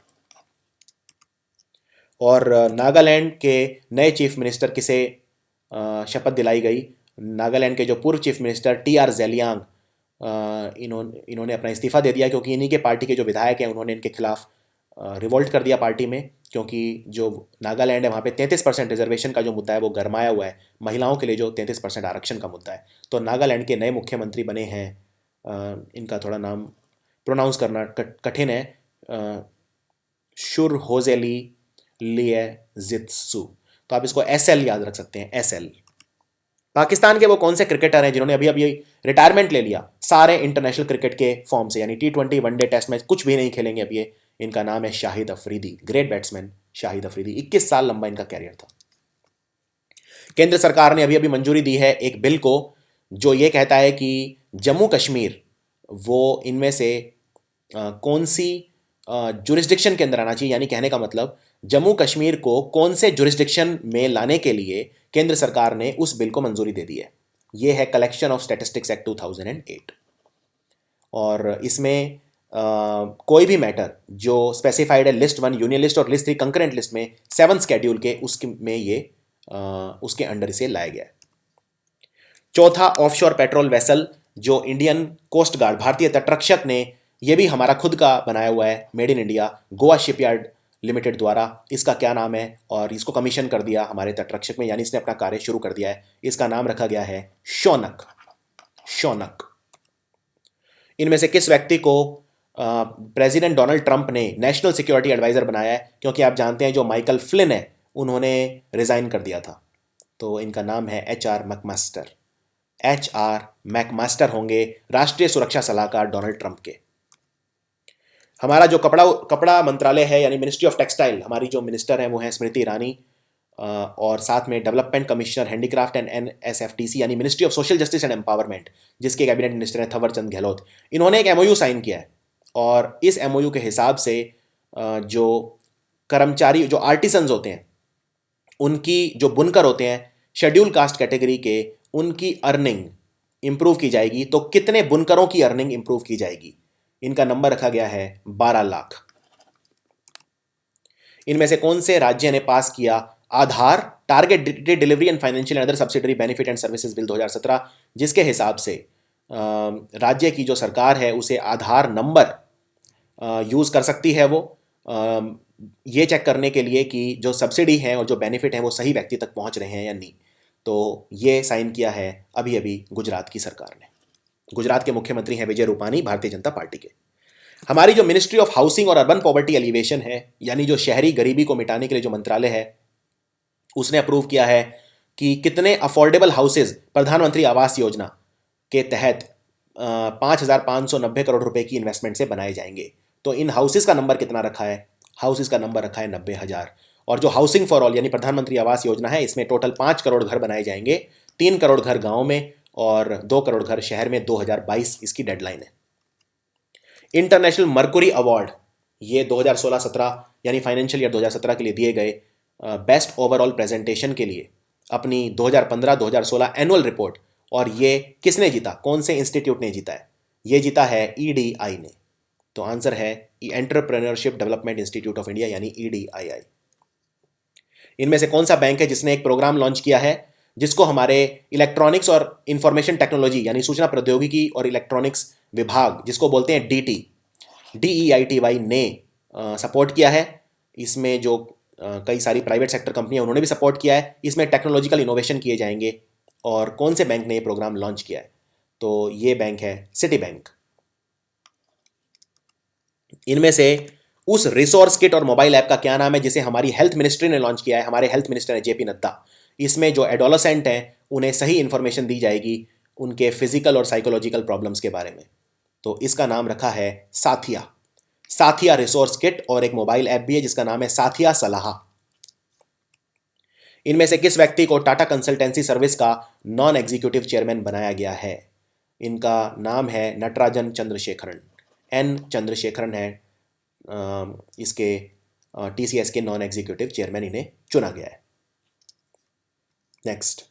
और नागालैंड के नए चीफ मिनिस्टर किसे शपथ दिलाई गई? नागालैंड के जो पूर्व चीफ मिनिस्टर TR ज़ेलियांग, इन्होंने अपना इस्तीफा दे दिया क्योंकि इन्हीं के पार्टी के जो विधायक हैं उन्होंने इनके खिलाफ रिवोल्ट कर दिया पार्टी में, क्योंकि जो नागालैंड है वहाँ पे 33% रिजर्वेशन का जो मुद्दा है वो गरमाया हुआ है, महिलाओं के लिए जो 33% आरक्षण का मुद्दा है। तो नागालैंड के नए मुख्यमंत्री बने हैं, इनका थोड़ा नाम प्रोनाउंस करना कठिन है, शुरहोजेली लिएजित्सु। तो आप इसको SL याद रख सकते हैं, SL। पाकिस्तान के वो कौन से क्रिकेटर हैं जिन्होंने अभी अभी रिटायरमेंट ले लिया सारे इंटरनेशनल क्रिकेट के फॉर्म से, यानी T20 वनडे टेस्ट मैच कुछ भी नहीं खेलेंगे अब ये? इनका नाम है शाहिद अफरीदी, ग्रेट बैट्समैन शाहिद अफरीदी। 21 साल लंबा इनका कैरियर था। केंद्र सरकार ने अभी अभी मंजूरी दी है एक बिल को जो ये कहता है कि जम्मू कश्मीर वो इनमें से कौन सी जुरिस्डिक्शन के अंदर आना चाहिए, यानी कहने का मतलब जम्मू कश्मीर को कौन से जुरिस्डिक्शन में लाने के लिए केंद्र सरकार ने उस बिल को मंजूरी दे दी है। ये है कलेक्शन ऑफ स्टैटिस्टिक्स एक्ट 2008। और इसमें कोई भी मैटर जो स्पेसिफाइड है लिस्ट 1 यूनियन लिस्ट और लिस्ट 3 कंकरेंट लिस्ट में 7 स्केड्यूल के उसमें ये उसके अंडर इसे लाया गया है। चौथा, ऑफशोर पेट्रोल वेसल जो इंडियन कोस्ट गार्ड, भारतीय तटरक्षक ने, ये भी हमारा खुद का बनाया हुआ है, made in India, Goa shipyard limited द्वारा। इसका क्या नाम है? और इसको कमीशन कर दिया हमारे तटरक्षक में, यानी इसने अपना कार्य शुरू कर दिया है। इसका नाम रखा गया है शौनक। शौनक। इनमें से किस व्यक्ति को प्रेसिडेंट डोनाल्ड ट्रंप ने नेशनल सिक्योरिटी एडवाइजर बनाया है? क्योंकि आप जानते हैं जो माइकल फ्लिन है उन्होंने रिजाइन कर दिया था। तो इनका नाम है HR मैकमास्टर। HR मैकमास्टर होंगे राष्ट्रीय सुरक्षा सलाहकार डोनाल्ड ट्रंप के। हमारा जो कपड़ा मंत्रालय है यानी मिनिस्ट्री ऑफ टेक्सटाइल, हमारी जो मिनिस्टर हैं वो हैं स्मृति ईरानी, और साथ में development commissioner handicraft and NSFTC यानी ministry of Social justice and empowerment, जिसके कैबिनेट मिनिस्टर हैं थवर चंद गहलोत। इन्होंने एक MOU साइन किया है और इस MOU के हिसाब से जो कर्मचारी, जो आर्टिसंस होते हैं, उनकी जो बुनकर होते हैं शेड्यूल कास्ट कैटेगरी के, उनकी अर्निंग इंप्रूव की जाएगी। तो कितने बुनकरों की अर्निंग इंप्रूव की जाएगी? इनका नंबर रखा गया है 12 लाख। इनमें से कौन से राज्य ने पास किया Aadhaar target delivery and financial and other subsidiary benefit and services bill 2017, जिसके हिसाब से राज्य की जो सरकार है उसे आधार नंबर यूज़ कर सकती है वो ये चेक करने के लिए कि जो सब्सिडी है और जो बेनिफिट है वो सही व्यक्ति तक पहुंच रहे हैं या नहीं। तो ये साइन किया है अभी अभी गुजरात की सरकार ने। गुजरात के मुख्यमंत्री हैं विजय रूपानी, भारतीय जनता पार्टी के। हमारी जो मिनिस्ट्री ऑफ हाउसिंग और अर्बन पॉवर्टी एलिवेशन है, यानी जो शहरी गरीबी को मिटाने के लिए जो मंत्रालय है, उसने अप्रूव किया है कि कितने अफोर्डेबल हाउसेज प्रधानमंत्री आवास योजना के तहत 5,590 करोड़ रुपए की इन्वेस्टमेंट से बनाए जाएंगे। तो इन हाउसेज का नंबर कितना रखा है? हाउसेज का नंबर रखा है 90,000। और जो हाउसिंग फॉर ऑल यानी प्रधानमंत्री आवास योजना है, इसमें टोटल 5 करोड़ घर बनाए जाएंगे, 3 करोड़ घर गांव में और 2 करोड़ घर शहर में। 2022 इसकी डेडलाइन है। इंटरनेशनल मर्कुरी अवार्ड ये 2016-17 यानी फाइनेंशियल ईयर 2017 के लिए दिए गए बेस्ट ओवरऑल प्रेजेंटेशन के लिए अपनी 2015-2016 एनुअल रिपोर्ट। और ये किसने जीता? कौन से इंस्टीट्यूट ने जीता है? ये जीता है EDI ने। तो आंसर है entrepreneurship development institute of India यानी EDII। इनमें से कौन सा बैंक है जिसने एक प्रोग्राम लॉन्च किया है जिसको हमारे इलेक्ट्रॉनिक्स और इंफॉर्मेशन टेक्नोलॉजी यानी सूचना प्रौद्योगिकी और इलेक्ट्रॉनिक्स विभाग, जिसको बोलते हैं DEITY ने सपोर्ट किया है? इसमें जो कई सारी प्राइवेट सेक्टर कंपनियां उन्होंने भी सपोर्ट किया है। इसमें टेक्नोलॉजिकल इनोवेशन किए जाएंगे। और कौन से बैंक ने ये प्रोग्राम लॉन्च किया है? तो ये बैंक है सिटी बैंक। इनमें से उस रिसोर्स किट और मोबाइल ऐप का क्या नाम है जिसे हमारी हेल्थ मिनिस्ट्री ने लॉन्च किया है? हमारे हेल्थ मिनिस्टर है JP नड्डा। इसमें जो एडोलसेंट हैं उन्हें सही इंफॉर्मेशन दी जाएगी उनके फिजिकल और साइकोलॉजिकल प्रॉब्लम्स के बारे में। तो इसका नाम रखा है साथिया। साथिया रिसोर्स किट, और एक मोबाइल ऐप भी है जिसका नाम है साथिया सलाह। इनमें से किस व्यक्ति को टाटा कंसल्टेंसी सर्विस का नॉन एग्जीक्यूटिव चेयरमैन बनाया गया है? इनका नाम है नटराजन चंद्रशेखरन। N चंद्रशेखरन है इसके TCS के नॉन एग्जीक्यूटिव चेयरमैन इन्हें चुना गया है। नेक्स्ट,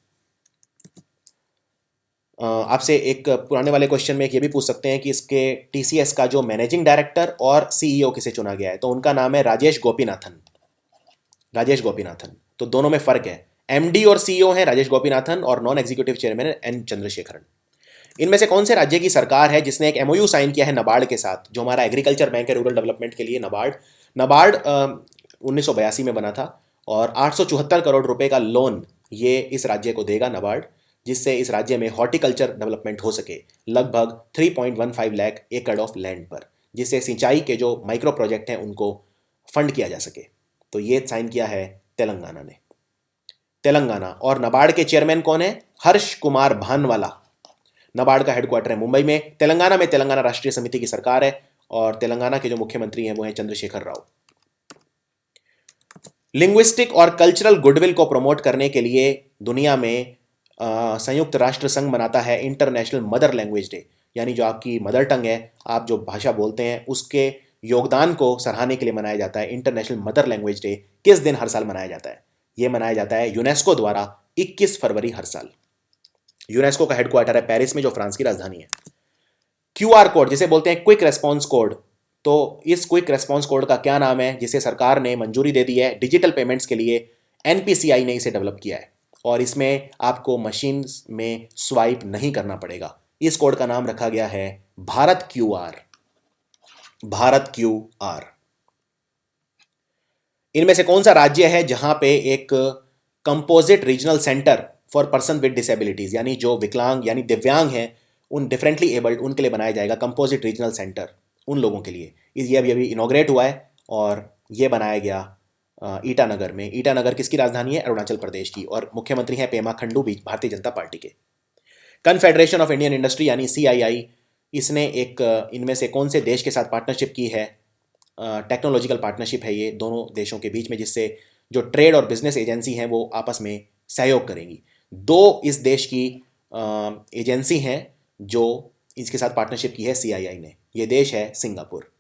आपसे एक पुराने वाले क्वेश्चन में एक ये भी पूछ सकते हैं कि इसके TCS का जो मैनेजिंग डायरेक्टर और CEO किसे चुना गया है? तो उनका नाम है राजेश गोपीनाथन। राजेश गोपीनाथन। तो दोनों में फर्क है। MD और CEO हैं राजेश गोपीनाथन और नॉन एग्जीक्यूटिव चेयरमैन है N चंद्रशेखरन। इनमें से कौन से राज्य की सरकार है जिसने एक MOU साइन किया है नाबार्ड के साथ, जो हमारा एग्रीकल्चर बैंक है रूरल डेवलपमेंट के लिए? नाबार्ड 1982 में बना था और 874 करोड़ रुपए का लोन ये इस राज्य को देगा नाबार्ड, जिससे इस राज्य में हॉर्टिकल्चर डेवलपमेंट हो सके लगभग 3.15 लाख एकड़ ऑफ लैंड पर, जिससे सिंचाई के जो माइक्रो प्रोजेक्ट हैं उनको फंड किया जा सके। तो ये साइन किया है तेलंगाना ने। तेलंगाना। और नाबार्ड के चेयरमैन कौन है? हर्ष कुमार भानवाला। नाबार्ड का हेडक्वार्टर है मुंबई में। तेलंगाना में तेलंगाना राष्ट्रीय समिति की सरकार है और तेलंगाना के जो मुख्यमंत्री हैं वो हैं चंद्रशेखर राव। लिंग्विस्टिक और कल्चरल गुडविल को प्रमोट करने के लिए दुनिया में संयुक्त राष्ट्र संघ मनाता है इंटरनेशनल मदर लैंग्वेज डे, यानी जो आपकी मदर टंग है, आप जो भाषा बोलते हैं, उसके योगदान को सराहने के लिए मनाया जाता है इंटरनेशनल मदर लैंग्वेज डे। किस दिन हर साल मनाया जाता है? यह मनाया जाता है यूनेस्को द्वारा 21 फरवरी हर साल। यूनेस्को का हेडक्वार्टर है पेरिस में, जो फ्रांस की राजधानी है। QR कोड जिसे बोलते हैं क्विक रेस्पॉन्स कोड, तो इस क्विक रेस्पॉन्स कोड का क्या नाम है जिसे सरकार ने मंजूरी दे दी है डिजिटल पेमेंट्स के लिए? NPCI ने इसे डेवलप किया है और इसमें आपको मशीन में स्वाइप नहीं करना पड़ेगा। इस कोड का नाम रखा गया है भारत QR। भारत QR। इनमें से कौन सा राज्य है जहां पे एक composite regional centre for person with disabilities, यानी जो विकलांग यानी दिव्यांग हैं, उन डिफरेंटली एबल्ड, उनके लिए बनाया जाएगा कंपोजिट रीजनल सेंटर उन लोगों के लिए? ये अभी इनॉग्रेट हुआ है और ये बनाया गया ईटानगर में। ईटानगर किसकी राजधानी है? अरुणाचल प्रदेश की, और मुख्यमंत्री हैं पेमा खंडू, भारतीय जनता पार्टी के। कन्फेडरेशन ऑफ इंडियन इंडस्ट्री यानी CII, इसने एक इनमें से कौन से देश के साथ पार्टनरशिप की है? टेक्नोलॉजिकल पार्टनरशिप है ये दोनों देशों के बीच में, जिससे जो ट्रेड और बिजनेस एजेंसी हैं वो आपस में सहयोग करेंगी। 2 इस देश की एजेंसी हैं जो इसके साथ पार्टनरशिप की है CII ने। ये देश है सिंगापुर।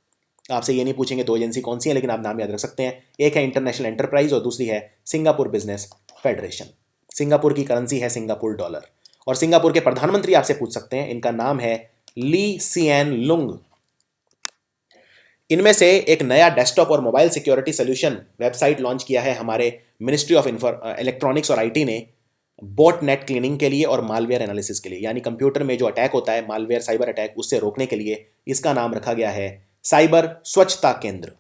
आपसे ये नहीं पूछेंगे 2 एजेंसी कौन सी है, लेकिन आप नाम याद रख सकते हैं। एक है इंटरनेशनल एंटरप्राइज और दूसरी है सिंगापुर बिजनेस फेडरेशन। सिंगापुर की करेंसी है सिंगापुर डॉलर। और सिंगापुर के प्रधानमंत्री आपसे पूछ सकते हैं, इनका नाम है ली सिएन लुंग। इनमें से एक नया डेस्कटॉप और mobile security solution website launch किया है हमारे मिनिस्ट्री ऑफ इलेक्ट्रॉनिक्स और IT ने, बोट नेट क्लीनिंग के लिए और मालवेयर एनालिसिस के लिए, यानी कंप्यूटर में जो अटैक होता है मालवेयर साइबर अटैक, उससे रोकने के लिए। इसका नाम रखा गया है साइबर स्वच्छता केंद्र।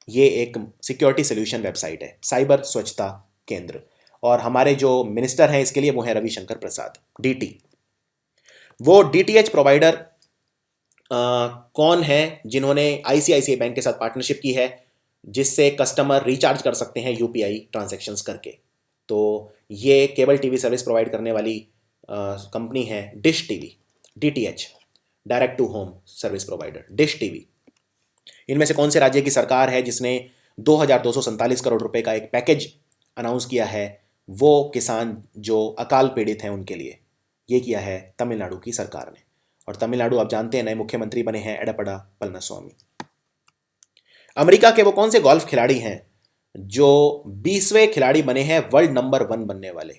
ये एक सिक्योरिटी सोल्यूशन वेबसाइट है, साइबर स्वच्छता केंद्र। और हमारे जो मिनिस्टर हैं इसके लिए वो हैं रविशंकर प्रसाद, DT। वो DTH प्रोवाइडर कौन है जिन्होंने ICICI बैंक के साथ पार्टनरशिप की है, जिससे कस्टमर रिचार्ज कर सकते हैं UPI ट्रांजैक्शंस करके? तो ये केबल टीवी सर्विस प्रोवाइड करने वाली कंपनी है Dish TV, DTH, direct to home service provider, Dish TV. इनमें से कौन से राज्य की सरकार है जिसने 2,247 करोड़ रुपए का एक पैकेज अनाउंस किया है वो किसान जो अकाल पीड़ित हैं उनके लिए? ये किया है तमिलनाडु की सरकार ने। और तमिलनाडु आप जानते हैं नए मुख्यमंत्री बने हैं एडप्पा पलनीस्वामी। अमेरिका के वो कौन से गोल्फ खिलाड़ी हैं जो 20वें खिलाड़ी बने हैं वर्ल्ड नंबर 1 बनने वाले?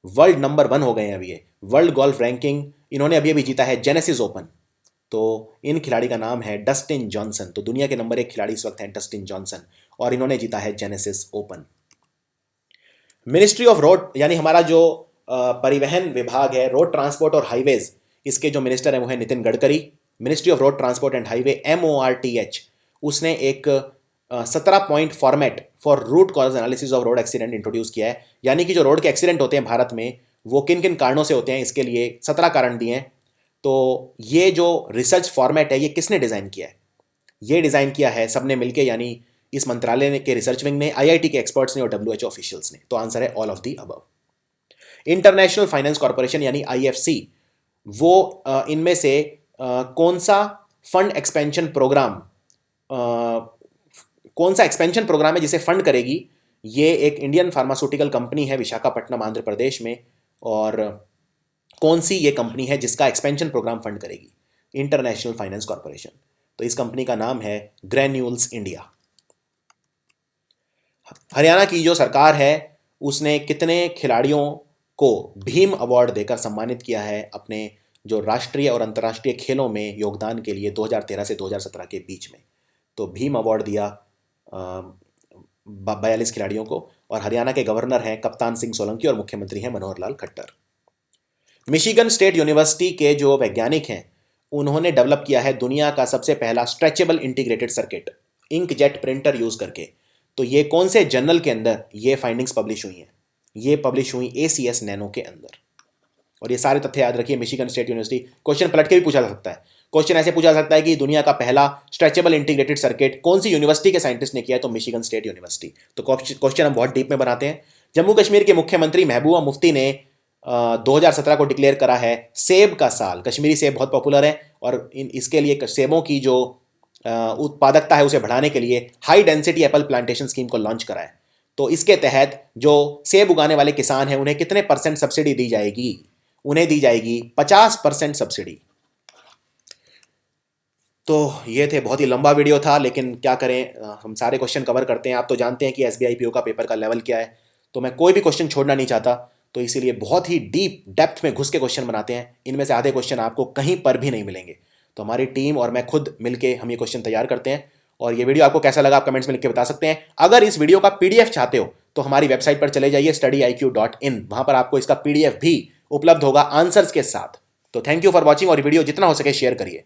वर्ल्ड नंबर 1 हो गए हैं अभी ये वर्ल्ड गोल्फ रैंकिंग। इन्होंने अभी अभी जीता है जेनेसिस ओपन। तो इन खिलाड़ी का नाम है डस्टिन जॉनसन। तो दुनिया के नंबर 1 खिलाड़ी इस वक्त हैं डस्टिन जॉनसन और इन्होंने जीता है genesis open. Ministry of road यानी हमारा जो परिवहन विभाग है, रोड ट्रांसपोर्ट और हाईवेज, इसके जो मिनिस्टर हैं वो है Nitin Gadkari. Ministry of Road Transport and Highway MORTH उसने एक 17 point format for root cause analysis of road accident introduce किया है। यानी कि जो रोड के एक्सीडेंट होते हैं भारत में वो किन किन कारणों से होते हैं, इसके लिए 17 कारण दिए हैं। तो ये जो रिसर्च फॉर्मेट है ये किसने डिज़ाइन किया है? ये डिज़ाइन किया है सबने मिलके, यानी इस मंत्रालय के रिसर्च विंग ने, IIT के एक्सपर्ट्स ने और WHO ऑफिशियल्स ने। तो आंसर है all of the above. International finance corporation यानी IFC वो इनमें से कौन सा फंड एक्सपेंशन प्रोग्राम कौन सा एक्सपेंशन प्रोग्राम है जिसे फंड करेगी? ये एक इंडियन फार्मास्यूटिकल कंपनी है विशाखापट्टनम आंध्र प्रदेश में। और कौन सी ये कंपनी है जिसका एक्सपेंशन प्रोग्राम फंड करेगी? International finance corporation. तो इस कंपनी का नाम है ग्रैन्यूल्स इंडिया। हरियाणा की जो सरकार है उसने कितने खिलाड़ियों को भीम अवार्ड देकर सम्मानित किया है अपने जो राष्ट्रीय और अंतर्राष्ट्रीय खेलों में योगदान के लिए 2013 से 2017 के बीच में? तो भीम अवार्ड दिया 42 खिलाड़ियों को। और हरियाणा के गवर्नर हैं कप्तान सिंह सोलंकी और मुख्यमंत्री हैं Manohar Lal Khattar. Michigan state university के जो वैज्ञानिक हैं उन्होंने डेवलप किया है दुनिया का सबसे पहला stretchable integrated circuit inkjet printer use करके। तो ये कौन से जर्नल के अंदर ये फाइंडिंग्स पब्लिश हुई हैं? ये पब्लिश हुई ACS नैनो के अंदर। और ये सारे तथ्य याद रखिए। मिशिगन स्टेट यूनिवर्सिटी, क्वेश्चन पलट के भी पूछा जा सकता है। क्वेश्चन ऐसे पूछा जा सकता है कि दुनिया का पहला स्ट्रेचेबल इंटीग्रेटेड सर्किट कौन सी यूनिवर्सिटी के साइंटिस्ट ने किया है? तो मिशिगन स्टेट यूनिवर्सिटी। तो क्वेश्चन हम बहुत डीप में बनाते हैं। जम्मू कश्मीर के मुख्यमंत्री महबूबा मुफ्ती ने 2017 को डिक्लेयर करा है सेब का साल। कश्मीरी सेब बहुत पॉपुलर है और इसके लिए सेबों की जो उत्पादकता है उसे बढ़ाने के लिए high density Apple plantation scheme को लॉन्च करा है। तो इसके तहत जो सेब उगाने वाले किसान हैं उन्हें कितने % सब्सिडी दी जाएगी? उन्हें दी जाएगी 50% सब्सिडी। तो ये थे, बहुत ही लंबा वीडियो था लेकिन क्या करें, हम सारे क्वेश्चन कवर करते हैं। आप तो जानते हैं कि SBI PO का पेपर का लेवल क्या है, तो मैं कोई भी क्वेश्चन छोड़ना नहीं चाहता। तो इसीलिए बहुत ही डीप डेप्थ में घुस के क्वेश्चन बनाते हैं। इनमें से आधे क्वेश्चन आपको कहीं पर भी नहीं मिलेंगे। तो हमारी टीम और मैं खुद मिलके हम ये क्वेश्चन तैयार करते हैं। और ये वीडियो आपको कैसा लगा आप कमेंट्स में लिख के बता सकते हैं। अगर इस वीडियो का PDF चाहते हो तो हमारी वेबसाइट पर चले जाइए studiiq.in। वहां पर आपको इसका PDF भी उपलब्ध होगा आंसर्स के साथ। तो थैंक यू फॉर वॉचिंग और वीडियो जितना हो सके शेयर करिए।